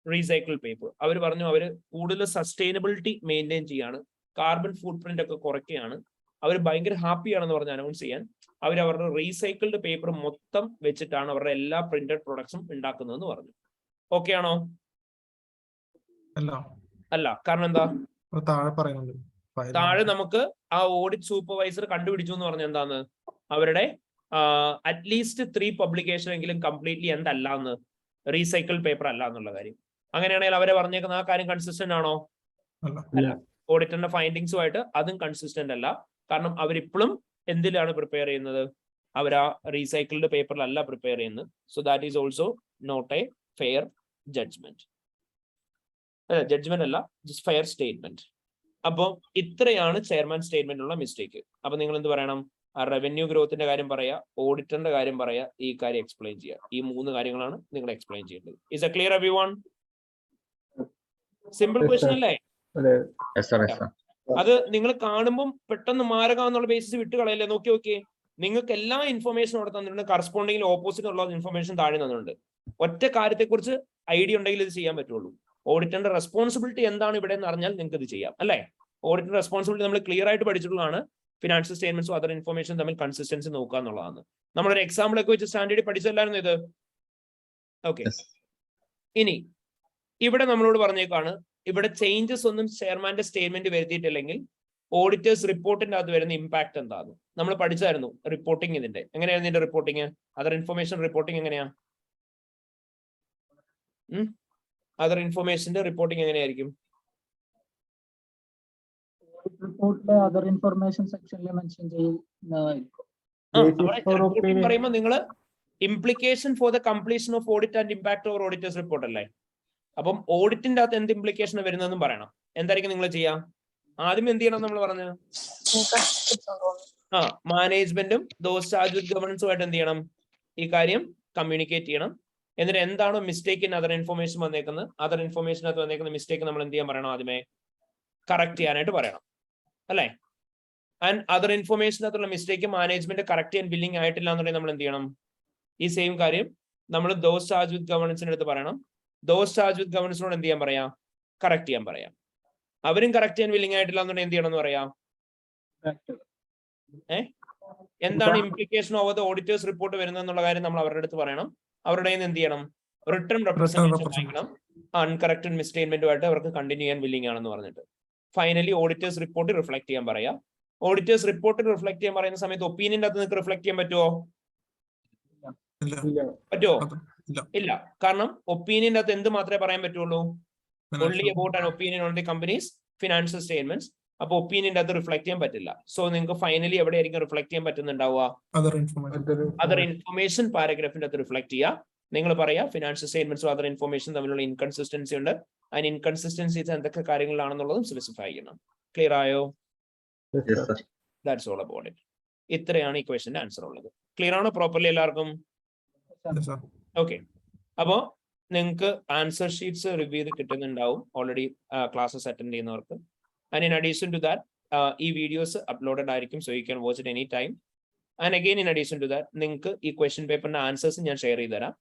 recycled paper. അവർ പറഞ്ഞു അവര് കൂടുതൽ sustainability maintain ചെയ്യാണ്, carbon ഫുട് print ഒക്കെ കുറയ്ക്കുകയാണ്. അവർ ഭയങ്കര ഹാപ്പിയാണെന്ന് പറഞ്ഞ് announce ചെയ്യാൻ അവർ അവരുടെ recycled paper മൊത്തം വെച്ചിട്ടാണ് അവരുടെ എല്ലാ പ്രിന്റഡ് പ്രൊഡക്ട്സും ഉണ്ടാക്കുന്നതെന്ന് പറഞ്ഞു. ഓക്കെ ആണോ? അല്ല. കാരണം എന്താ? താഴെ നമുക്ക് ആ ഓഡിറ്റ് സൂപ്പർവൈസർ കണ്ടുപിടിച്ചു എന്ന് പറഞ്ഞ എന്താന്ന്, അവരുടെ അറ്റ്ലീസ്റ്റ് 3 പബ്ലിക്കേഷൻ എങ്കിലും കംപ്ലീറ്റ്ലി എന്തല്ല എന്ന്, റീസൈക്കിൾഡ് പേപ്പർ അല്ല എന്നുള്ള കാര്യം. അങ്ങനെയാണെങ്കിൽ അവരെ പറഞ്ഞേക്കുന്ന ആ കാര്യം കൺസിസ്റ്റന്റ് ആണോ? അല്ല. ഓഡിറ്ററിന്റെ ഫൈൻഡിങ്സുമായിട്ട് അതും കൺസിസ്റ്റന്റ് അല്ല. കാരണം അവരിപ്പോഴും എന്തിലാണ് പ്രിപ്പയർ ചെയ്യുന്നത്? അവർ ആ റീസൈക്കിൾഡ് പേപ്പറിലല്ല പ്രിപ്പയർ ചെയ്യുന്നത്. So that is also not a fair judgement. Judgement അല്ല, ജസ്റ്റ് ഫെയർ സ്റ്റേറ്റ്മെന്റ്. അപ്പോൾ ഇത്രയാണ് ചെയർമാൻ സ്റ്റേറ്റ്മെന്റിലുള്ള മിസ്റ്റേക്ക്. അപ്പൊ നിങ്ങൾ എന്ത് പറയണം? ആ റവന്യൂ ഗ്രോത്തിന്റെ കാര്യം പറയാ, ഓഡിറ്ററിന്റെ കാര്യം പറയാ, ഈ കാര്യം എക്സ്പ്ലെയിൻ ചെയ്യുക. ഈ 3 കാര്യങ്ങളാണ് നിങ്ങൾ എക്സ്പ്ലെയിൻ ചെയ്യേണ്ടത്. Is A clear everyone? Simple question അല്ലേ? അത് നിങ്ങൾ കാണുമ്പോൾ പെട്ടെന്ന് മാരകം എന്നുള്ള ബേസിസ് വിട്ട് കളയല്ലേ. നോക്കിയേ, നിങ്ങൾക്ക് എല്ലാ ഇൻഫർമേഷനും അവിടെ തന്നിട്ടുണ്ട്. കറസ്പോണ്ടിങ്ങിൽ ഓപ്പോസിറ്റ് ഉള്ള ഇൻഫർമേഷൻ താഴെ തന്നിട്ടുണ്ട്. ഒറ്റ കാര്യത്തെക്കുറിച്ച് ഐഡിയ ഉണ്ടെങ്കിൽ ഇത് ചെയ്യാൻ പറ്റുള്ളൂ. ഓഡിറ്ററിന്റെ റെസ്പോൺസിബിലിറ്റി എന്താണ് ഇവിടെ എന്ന് അറിഞ്ഞാൽ നിങ്ങൾക്ക് ഇത് ചെയ്യാം അല്ലേ? ഓഡിറ്ററിന്റെ റെസ്പോൺസിബിലിറ്റി നമ്മൾ ക്ലിയർ ആയിട്ട് പഠിച്ചിട്ടുള്ളതാണ്. ഫിനാൻഷ്യൽ സ്റ്റേറ്റ്മെന്റ്സും അതർ ഇൻഫർമേഷൻ തമ്മിൽ കൺസിസ്റ്റൻസി നോക്കുക എന്നുള്ളതാണ്. നമ്മളൊരു എക്സാമ്പിൾ ഒക്കെ വെച്ച് സ്റ്റാൻഡേർഡ് പഠിച്ചല്ലായിരുന്നു ഇത്. ഓക്കെ. ഇനി ഇവിടെ നമ്മളോട് പറഞ്ഞേക്കാണ്, ഇവിടെ ചേഞ്ചസ് ഒന്നും ചെയർമാന്റെ സ്റ്റേറ്റ്മെന്റ് വരുത്തിയിട്ടില്ലെങ്കിൽ ഓഡിറ്റേഴ്സ് റിപ്പോർട്ടിന്റെ അകത്ത് വരുന്ന ഇമ്പാക്ട് എന്താണ് നമ്മൾ പഠിച്ചായിരുന്നു. റിപ്പോർട്ടിംഗ് ഇതിന്റെ എങ്ങനെയായിരുന്നു? ഇതിന്റെ റിപ്പോർട്ടിങ്, അതർ ഇൻഫർമേഷൻ റിപ്പോർട്ടിംഗ് എങ്ങനെയാ? അതർ ഇൻഫർമേഷന്റെ റിപ്പോർട്ടിംഗ് എങ്ങനെയായിരിക്കും? റിപ്പോർട്ടിലെ അതർ ഇൻഫർമേഷൻ സെക്ഷനിൽ മെൻഷൻ ചെയ്യുന്നതായിരിക്കും. പറയുമ്പോൾ നിങ്ങൾ implication for the completion of audit and impact over auditors report അല്ലേ? അപ്പം ഓഡിറ്റിന്റെ അകത്ത് എന്ത് ഇംപ്ലിക്കേഷൻ വരുന്നതെന്നും പറയണം. എന്തായിരിക്കും നിങ്ങൾ ചെയ്യാം? ആദ്യം എന്ത് ചെയ്യണം നമ്മൾ പറഞ്ഞത്? മാനേജ്മെന്റും ദോസ് ചാർജ് വിത്ത് ഗവർണൻസുമായിട്ട് എന്ത് ചെയ്യണം? ഈ കാര്യം കമ്മ്യൂണിക്കേറ്റ് ചെയ്യണം. എന്നിട്ട് എന്താണോ മിസ്റ്റേക്ക് ഇൻ അതർ ഇൻഫർമേഷൻ വന്നേക്കുന്നത്, അതർ ഇൻഫർമേഷനകത്ത് വന്നേക്കുന്ന മിസ്റ്റേക്ക് നമ്മൾ എന്ത് ചെയ്യാൻ പറയണം? ആദ്യമേ കറക്റ്റ് ചെയ്യാനായിട്ട് പറയണം അല്ലേ? ആൻഡ് അതർ ഇൻഫർമേഷനകത്തുള്ള മിസ്റ്റേക്ക് മാനേജ്മെന്റ് കറക്റ്റ് ചെയ്യാൻ ബില്ലിംഗ് ആയിട്ടില്ല എന്നുണ്ടെങ്കിൽ നമ്മൾ എന്ത് ചെയ്യണം? ഈ സെയിം കാര്യം നമ്മൾ ദോസ് ചാർജ് വിത്ത് ഗവർണൻസിന്റെ അടുത്ത് പറയണം. ദോസ് ചാർജ് വിത്ത് ഗവർണൻസിനോട് എന്ത് ചെയ്യാൻ പറയാം? കറക്റ്റ് ചെയ്യാൻ പറയാം. അവരും കറക്റ്റ് ചെയ്യാൻ വില്ലിംഗ് ആയിട്ടില്ല എന്നുണ്ടെങ്കിൽ എന്ത് ചെയ്യണം എന്ന് പറയാം? എന്താണ് implication over the auditors report വരുന്നത് എന്നുള്ള കാര്യം നമ്മൾ അവരുടെ അടുത്ത് പറയണം. അവരുടെ എന്ത് ചെയ്യണം? റിട്ടേൺ റെപ്രസെന്റേഷൻ വാങ്ങിക്കണം. അൺകറക്റ്റഡ് മിസ്റ്റേറ്റ്മെന്റുമായിട്ട് അവർക്ക് കണ്ടിന്യൂ ചെയ്യാൻ വില്ലിംഗ് ആണെന്ന് പറഞ്ഞിട്ട് ഫൈനലി ഓഡിറ്റേഴ്സ് റിപ്പോർട്ട് റിഫ്ലക്ട് ചെയ്യാൻ പറയാം. ഓഡിറ്റേഴ്സ് റിപ്പോർട്ട് റിഫ്ലക്ട് ചെയ്യാൻ പറയുന്ന സമയത്ത് ഒപ്പീനിയന്റെ അകത്ത് നിങ്ങൾക്ക് റിഫ്ലക്ട് ചെയ്യാൻ പറ്റുമോ? ഇല്ല. കാരണം ഒപ്പീനിയന്റെ അകത്ത് എന്ത് മാത്രമേ പറയാൻ പറ്റുള്ളൂ? Only about an opinion on the companies financial statements. അപ്പൊ ഒപ്പീനിയന്റെ അകത്ത് റിഫ്ലക്ട് ചെയ്യാൻ പറ്റില്ല. സോ നിങ്ങൾക്ക് ഫൈനലി എവിടെയായിരിക്കും റിഫ്ലക്ട് ചെയ്യാൻ പറ്റുന്നുണ്ടാവുക? അതർ ഇൻഫർമേഷൻ പാരഗ്രാഫിന്റെ അകത്ത് റിഫ്ലക്ട് ചെയ്യുക. നിങ്ങൾ പറയാ ഫിനാൻഷ്യൽ സ്റ്റേറ്റ്മെന്റ്സും അതർ ഇൻഫർമേഷൻ തമ്മിലുള്ള ഇൻകൺസിസ്റ്റൻസി ഉണ്ട്. അതിന് ഇൻകൺസിസ്റ്റൻസീസ് എന്തൊക്കെ കാര്യങ്ങളാണെന്നുള്ളതും സ്പെസിഫൈ ചെയ്യണം. ക്ലിയർ ആയോ? That's all about it. ഇത്രയാണ് ഈ ക്വസ്റ്റ്യന്റെ ആൻസർ ഉള്ളത്. ക്ലിയർ ആണോ പ്രോപ്പർലി എല്ലാവർക്കും? ഓക്കെ. അപ്പോ നിങ്ങൾക്ക് ആൻസർ ഷീറ്റ്സ് റിവ്യൂ ചെയ്ത് കിട്ടുന്നുണ്ടാവും ഓൾറെഡി ക്ലാസ്സസ് അറ്റൻഡ് ചെയ്യുന്നവർക്ക്. And in addition to that ഈ വീഡിയോസ് അപ്ലോഡഡ് ആയിരിക്കും. So you can watch it any time. And again in addition to that നിങ്ങൾക്ക് ഈ ക്വസ്റ്റ്യൻ പേപ്പറിന്റെ ആൻസേഴ്സ് ഞാൻ ഷെയർ ചെയ്ത് തരാം.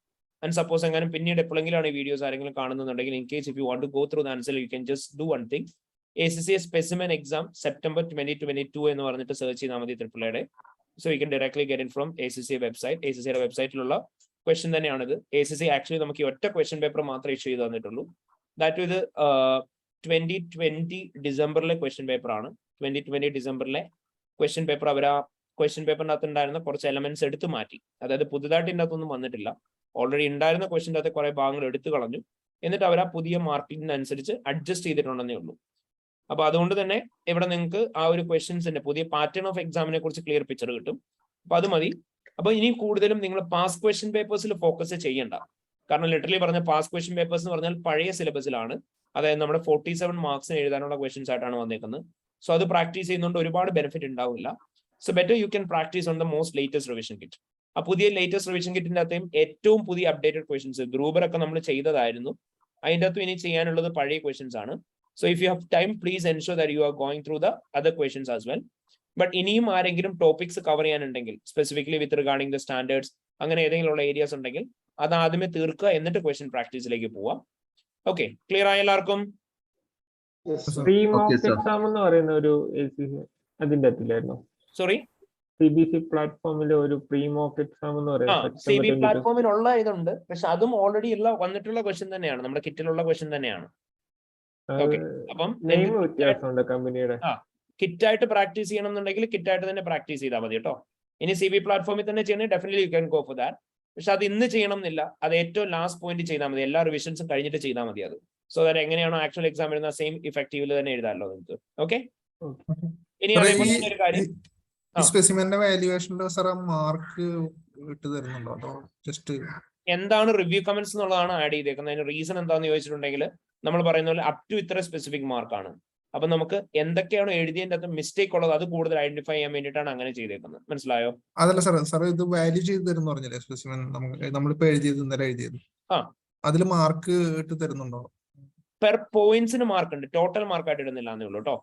ആൻഡ് സപ്പോസ് എങ്ങനെ പിന്നീട് എപ്പോഴെങ്കിലും ഈ വീഡിയോസ് ആരെങ്കിലും കാണുന്നുണ്ടെങ്കിൽ in case if you want to go through the answer you can just do one thing. ACCA specimen exam September 2022 എന്ന് പറഞ്ഞിട്ട് സെർച്ച് ചെയ്താൽ മതി AAA. So you can directly get in from ACCA website. ACCയുടെ വെബ്സൈറ്റിലുള്ള question തന്നെയാണിത്. ACCA actually നമുക്ക് ഈ ഒറ്റ ക്വസ്റ്റ്യൻ പേപ്പർ മാത്രമേ ഇഷ്യൂ ചെയ്ത് തന്നിട്ടുള്ളൂ. ദാറ്റ് ഇത് 2020 ഡിസംബറിലെ ക്വസ്റ്റ്യൻ പേപ്പർ ആണ്. 2020 ഡിസംബറിലെ ക്വസ്റ്റ്യൻ പേപ്പർ അവർ ആ ക്വസ്റ്റ്യൻ പേപ്പറിനകത്ത് ഉണ്ടായിരുന്ന കുറച്ച് എലമെന്റ്സ് എടുത്തു മാറ്റി. അതായത് പുതുതായിട്ട് ഇതിൻ്റെ അകത്തൊന്നും വന്നിട്ടില്ല. ഓൾറെഡി ഉണ്ടായിരുന്ന ക്വസ്റ്റ്യൻ്റെ അകത്ത് കുറെ ഭാഗങ്ങൾ എടുത്തു കളഞ്ഞു. എന്നിട്ട് അവർ ആ പുതിയ മാർക്കിങ്ങിനനുസരിച്ച് അഡ്ജസ്റ്റ് ചെയ്തിട്ടുണ്ടെന്നേ ഉള്ളൂ. അപ്പൊ അതുകൊണ്ട് തന്നെ ഇവിടെ നിങ്ങൾക്ക് ആ ഒരു ക്വസ്റ്റ്യൻസിന്റെ പുതിയ പാറ്റേൺ ഓഫ് എക്സാമിനെ കുറിച്ച് ക്ലിയർ പിക്ചർ കിട്ടും. അപ്പൊ അത് മതി. അപ്പൊ ഇനി കൂടുതലും നിങ്ങൾ പാസ് ക്വസ്റ്റ്യൻ പേപ്പേഴ്സിൽ ഫോക്കസ് ചെയ്യണ്ട. കാരണം ലിറ്ററലി പറഞ്ഞ പാസ് ക്വസ്റ്റ്യൻ പേപ്പേഴ്സ് എന്ന് പറഞ്ഞാൽ പഴയ സിലബസിലാണ്. അതായത് നമ്മുടെ 47 മാർക്സിന് എഴുതാനുള്ള ക്വസ്റ്റ്യൻസ് ആയിട്ടാണ് വന്നേക്കുന്നത്. സോ അത് പ്രാക്ടീസ് ചെയ്യുന്നതുകൊണ്ട് ഒരുപാട് ബെനിഫിറ്റ് ഉണ്ടാവില്ല. So better you can practice on the most latest revision kit. ആ പുതിയ ലേറ്റസ്റ്റ് റിവിഷൻ കിറ്റിന്റെ അകത്തും ഏറ്റവും പുതിയ അപ്ഡേറ്റഡ് ക്വസ്റ്റ്യൻസ് ഗ്രൂബറൊക്കെ നമ്മൾ ചെയ്തതായിരുന്നു. അതിൻ്റെ അകത്തും ഇനി ചെയ്യാനുള്ളത് പഴയ ക്വസ്റ്റ്യൻസ് ആണ്. So if you have time, please ensure that you are going through the other questions as well. But ഇനിയും ആരെങ്കിലും ടോപ്പിക്സ് കവർ ചെയ്യാനുണ്ടെങ്കിൽ specifically with regarding the standards അങ്ങനെ ഏതെങ്കിലും ഉള്ള ഏരിയാസ് ഉണ്ടെങ്കിൽ അത് ആദ്യമേ തീർക്കുക, എന്നിട്ട് ക്വസ്റ്റ്യൻ പ്രാക്ടീസിലേക്ക് പോവാം. ഓക്കെ, ക്ലിയർ ആയ എല്ലാവർക്കും? പ്രീ മോക്ക് എക്സാം എന്ന് പറയുന്ന ഒരു അതിന്റെ അകത്തില്ലായിരുന്നു? സോറി, CBC പ്ലാറ്റ്ഫോമിലെ ഒരു പ്രീ മോക്ക് എക്സാം എന്ന് പറയുന്നത് CB പ്ലാറ്റ്ഫോമിലുള്ള ഇതുണ്ട്. പക്ഷെ അതും ഓൾറെഡി ഉള്ള വന്നിട്ടുള്ള ക്വസ്റ്റ്യൻ തന്നെയാണ്, നമ്മുടെ കിറ്റിലുള്ള ക്വസ്റ്റ്യൻ തന്നെയാണ്. അപ്പം വ്യത്യാസമുണ്ട് കമ്പനിയുടെ. കിറ്റായിട്ട് പ്രാക്ടീസ് ചെയ്യണം എന്നുണ്ടെങ്കിൽ കിറ്റായിട്ട് തന്നെ പ്രാക്ടീസ് ചെയ്താൽ മതി കേട്ടോ. ഇനി CB പ്ലാറ്റ്ഫോമിൽ തന്നെ ചെയ്യണമെങ്കിൽ definitely you can go for that. പക്ഷെ അത് ഇന്ന് ചെയ്യണം എന്നില്ല, അത് ഏറ്റവും ലാസ്റ്റ് പോയിന്റ് ചെയ്താൽ മതി. എല്ലാ റിവിഷൻസും കഴിഞ്ഞിട്ട് ചെയ്താൽ മതി അത്. സോ ദാറ്റ് എങ്ങനെയാണോ ആക്ച്വൽ എക്സാം എഴുതുന്ന സെയിം ഇഫക്റ്റീവിൽ തന്നെ എഴുതാമല്ലോ നിങ്ങൾക്ക്. ഓക്കെ, ഇനി അതേപോലെ ഒരു കാര്യം, സ്പെസിമെന്റെ വാല്യുവേഷനിൽ സാർ മാർക്ക് ഇട്ട് തരുന്നുണ്ടോ അതോ ജസ്റ്റ് എന്താണ് റിവ്യൂ കമന്റ്സ് എന്നുള്ളതാണ് ആഡ് ചെയ്തേക്കുന്നത്. അതിന് റീസൺ എന്താണെന്ന് ചോദിച്ചിട്ടുണ്ടെങ്കിൽ നമ്മൾ പറയുന്ന പോലെ അപ് ടു ഇത്ര സ്പെസിഫിക് മാർക്കാണ്. അപ്പൊ നമുക്ക് എന്തൊക്കെയാണോ എഴുതിയതിന്റെ അകത്ത് മിസ്റ്റേക്ക് ഉള്ളത് അത് കൂടുതൽ ഐഡന്റിഫൈ ചെയ്യാൻ വേണ്ടിയിട്ടാണ് അങ്ങനെ ചെയ്തേക്കുന്നത്. മനസ്സിലായോ? അതല്ല സാർ ഇത് വാല്യൂ ചെയ്ത് തരുന്ന പറഞ്ഞില്ലേ സ്പെസിമെൻ നമ്മളിപ്പോ എഴുതിയത് ഇന്നലെ എഴുതിയത്, അതിൽ മാർക്ക് ഇട്ട് തരുന്നുണ്ടോ? പെർ പോയിന്റ്സിന് മാർക്ക് ഉണ്ട്, ടോട്ടൽ മാർക്കായിട്ട് ഇടുന്നില്ല എന്നേ ഉള്ളൂ കേട്ടോ.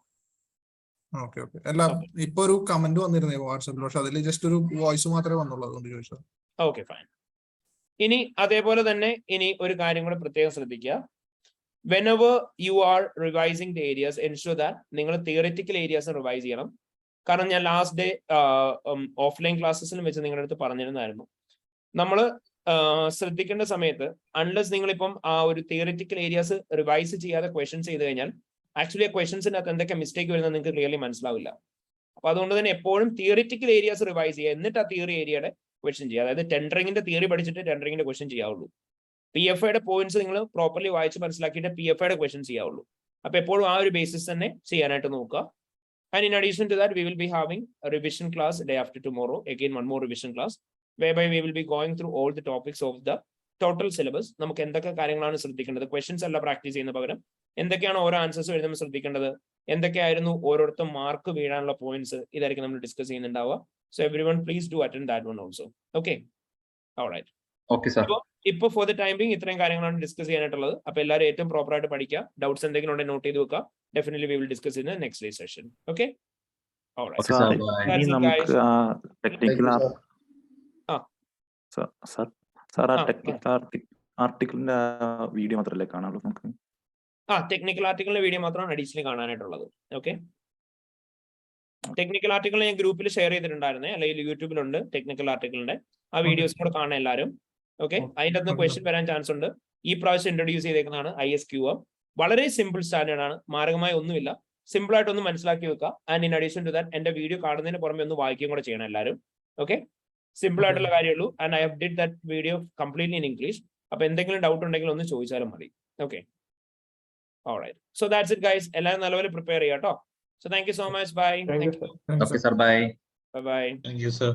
Okay okay. അല്ല ഇപ്പൊ ഒരു കമന്റ് വന്നിരുന്നേ വാട്സാപ്പിൽ, പക്ഷെ അതിൽ ജസ്റ്റ് ഒരു വോയിസ് മാത്രമേ വന്നുള്ളൂ, അതുകൊണ്ട് ചോദിച്ചത്. Okay fine. ഇനി അതേപോലെ തന്നെ ഇനി ഒരു കാര്യം കൂടെ പ്രത്യേകം ശ്രദ്ധിക്കുക. whenever you are revising the areas, ensure that നിങ്ങൾ തിയറിറ്റിക്കൽ ഏരിയാസ് റിവൈസ് ചെയ്യണം. കാരണം ഞാൻ ലാസ്റ്റ് ഡേ ഓഫ്ലൈൻ ക്ലാസ്സസിലും വെച്ച് നിങ്ങളുടെ അടുത്ത് പറഞ്ഞിരുന്നായിരുന്നു, നമ്മൾ ശ്രദ്ധിക്കേണ്ട സമയത്ത് അൺലെസ് നിങ്ങളിപ്പം ആ ഒരു തിയറിറ്റിക്കൽ ഏരിയാസ് റിവൈസ് ചെയ്യാതെ ക്വസ്റ്റ്യൻസ് ചെയ്ത് കഴിഞ്ഞാൽ ആക്ച്വലി ആ ക്വസ്റ്റ്യൻസിനകത്ത് എന്തൊക്കെ മിസ്റ്റേക്ക് വരുന്നത് നിങ്ങൾക്ക് ക്ലിയർലി മനസ്സിലാവില്ല. അപ്പൊ അതുകൊണ്ട് തന്നെ എപ്പോഴും തിയറിറ്റിക്കൽ ഏരിയാസ് റിവൈസ് ചെയ്യുക, എന്നിട്ട് ആ തിയറി ഏരിയയുടെ ക്വസ്റ്റ്യൻ ചെയ്യുക. അതായത് ടെൻഡറിങ്ങിന്റെ തിയറി പഠിച്ചിട്ട് ടെൻഡറിങ്ങിന്റെ ക്വസ്റ്റ്യൻ ചെയ്യാവുള്ളൂ. PFIയുടെ പോയിന്റ്സ് നിങ്ങൾ പ്രോപ്പർലി വായിച്ച് മനസ്സിലാക്കിയിട്ട് PFIയുടെ ക്വസ്റ്റ്യൻ ചെയ്യാവുള്ളൂ. അപ്പൊ എപ്പോഴും ആ ഒരു ബേസിസ് തന്നെ ചെയ്യാനായിട്ട് നോക്കുക. And in addition to that we will be having revision class day after tomorrow, again one more revision class whereby we will be going through all the topics of the total syllabus. നമുക്ക് എന്തൊക്കെ കാര്യങ്ങളാണ് ശ്രദ്ധിക്കേണ്ടത്, questions അല്ല practice ചെയ്യുന്ന പകരം എന്തൊക്കെയാണ് ഓരോ answers എഴുതുമ്പോൾ ശ്രദ്ധിക്കേണ്ടത്, എന്തൊക്കെയായിരുന്നു ഓരോരുത്തർ മാർക്ക് വീഴാനുള്ള പോയിന്റ്സ്, ഇതായിരിക്കും നമ്മൾ ഡിസ്കസ് ചെയ്യുന്നുണ്ടാവുക. So everyone please do attend that one also. Okay, alright. Okay sir. ഇപ്പൊ ഫോർ ദ ടൈം ബീങ് ഇത്രയും കാര്യങ്ങളാണ് ഡിസ്കസ് ചെയ്യാനായിട്ടുള്ളത്. അപ്പൊ എല്ലാവരും ഏറ്റവും പ്രോപ്പർ ആയിട്ട് പഠിക്കുക. ഡൗട്ട്സ് എന്തെങ്കിലും ഉണ്ടെങ്കിൽ നോട്ട് ചെയ്ത് വെക്കുക. Definitely we will discuss in the next day session. Okay, alright. നമുക്ക് ടെക്നിക്കൽ ആർട്ടിക്കിളിന്റെ വീഡിയോ മാത്രമല്ലേ കാണാനുള്ളൂ നമുക്ക്? ടെക്നിക്കൽ ആർട്ടിക്കിളിന്റെ വീഡിയോ മാത്രമാണ് അഡീഷണലി കാണാനായിട്ടുള്ളത്. ഓക്കെ, ടെക്നിക്കൽ ആർട്ടിക്കിൾ ഞാൻ ഗ്രൂപ്പിൽ ഷെയർ ചെയ്തിട്ടുണ്ടായിരുന്നേ, അല്ലെങ്കിൽ യൂട്യൂബിലുണ്ട് ടെക്നിക്കൽ ആർട്ടിക്കിളിന്റെ ആ വീഡിയോസ് കൂടെ കാണാൻ എല്ലാവരും. ഓക്കെ, അതിൻ്റെ അകത്ത് ക്വസ്റ്റ്യൻ വരാൻ ചാൻസ് ഉണ്ട്. ഈ പ്രാവശ്യം ഇൻട്രൊഡ്യൂസ് ചെയ്തേക്കുന്നതാണ് ISQM. വളരെ സിമ്പിൾ സ്റ്റാൻഡേർഡ് ആണ്, മാരകമായ ഒന്നുമില്ല. സിമ്പിൾ ആയിട്ട് ഒന്ന് മനസ്സിലാക്കി വെക്കുക. And in addition to that എന്റെ വീഡിയോ കാണുന്നതിന് പുറമെ ഒന്ന് വായിക്കുകയും കൂടെ ചെയ്യണം എല്ലാവരും. ഓക്കെ, സിമ്പിൾ ആയിട്ടുള്ള കാര്യമുള്ളൂ. And I have did that video completely in English. അപ്പൊ എന്തെങ്കിലും ഡൗട്ട് ഉണ്ടെങ്കിൽ ഒന്ന് ചോദിച്ചാലും മതി. Okay, alright. So that's it guys. എല്ലാവരും നല്ലപോലെ പ്രിപ്പയർ ചെയ്യാം കേട്ടോ. So thank you so much. Bye. Thank you, sir. Okay sir, bye. Bye. Thank you, sir.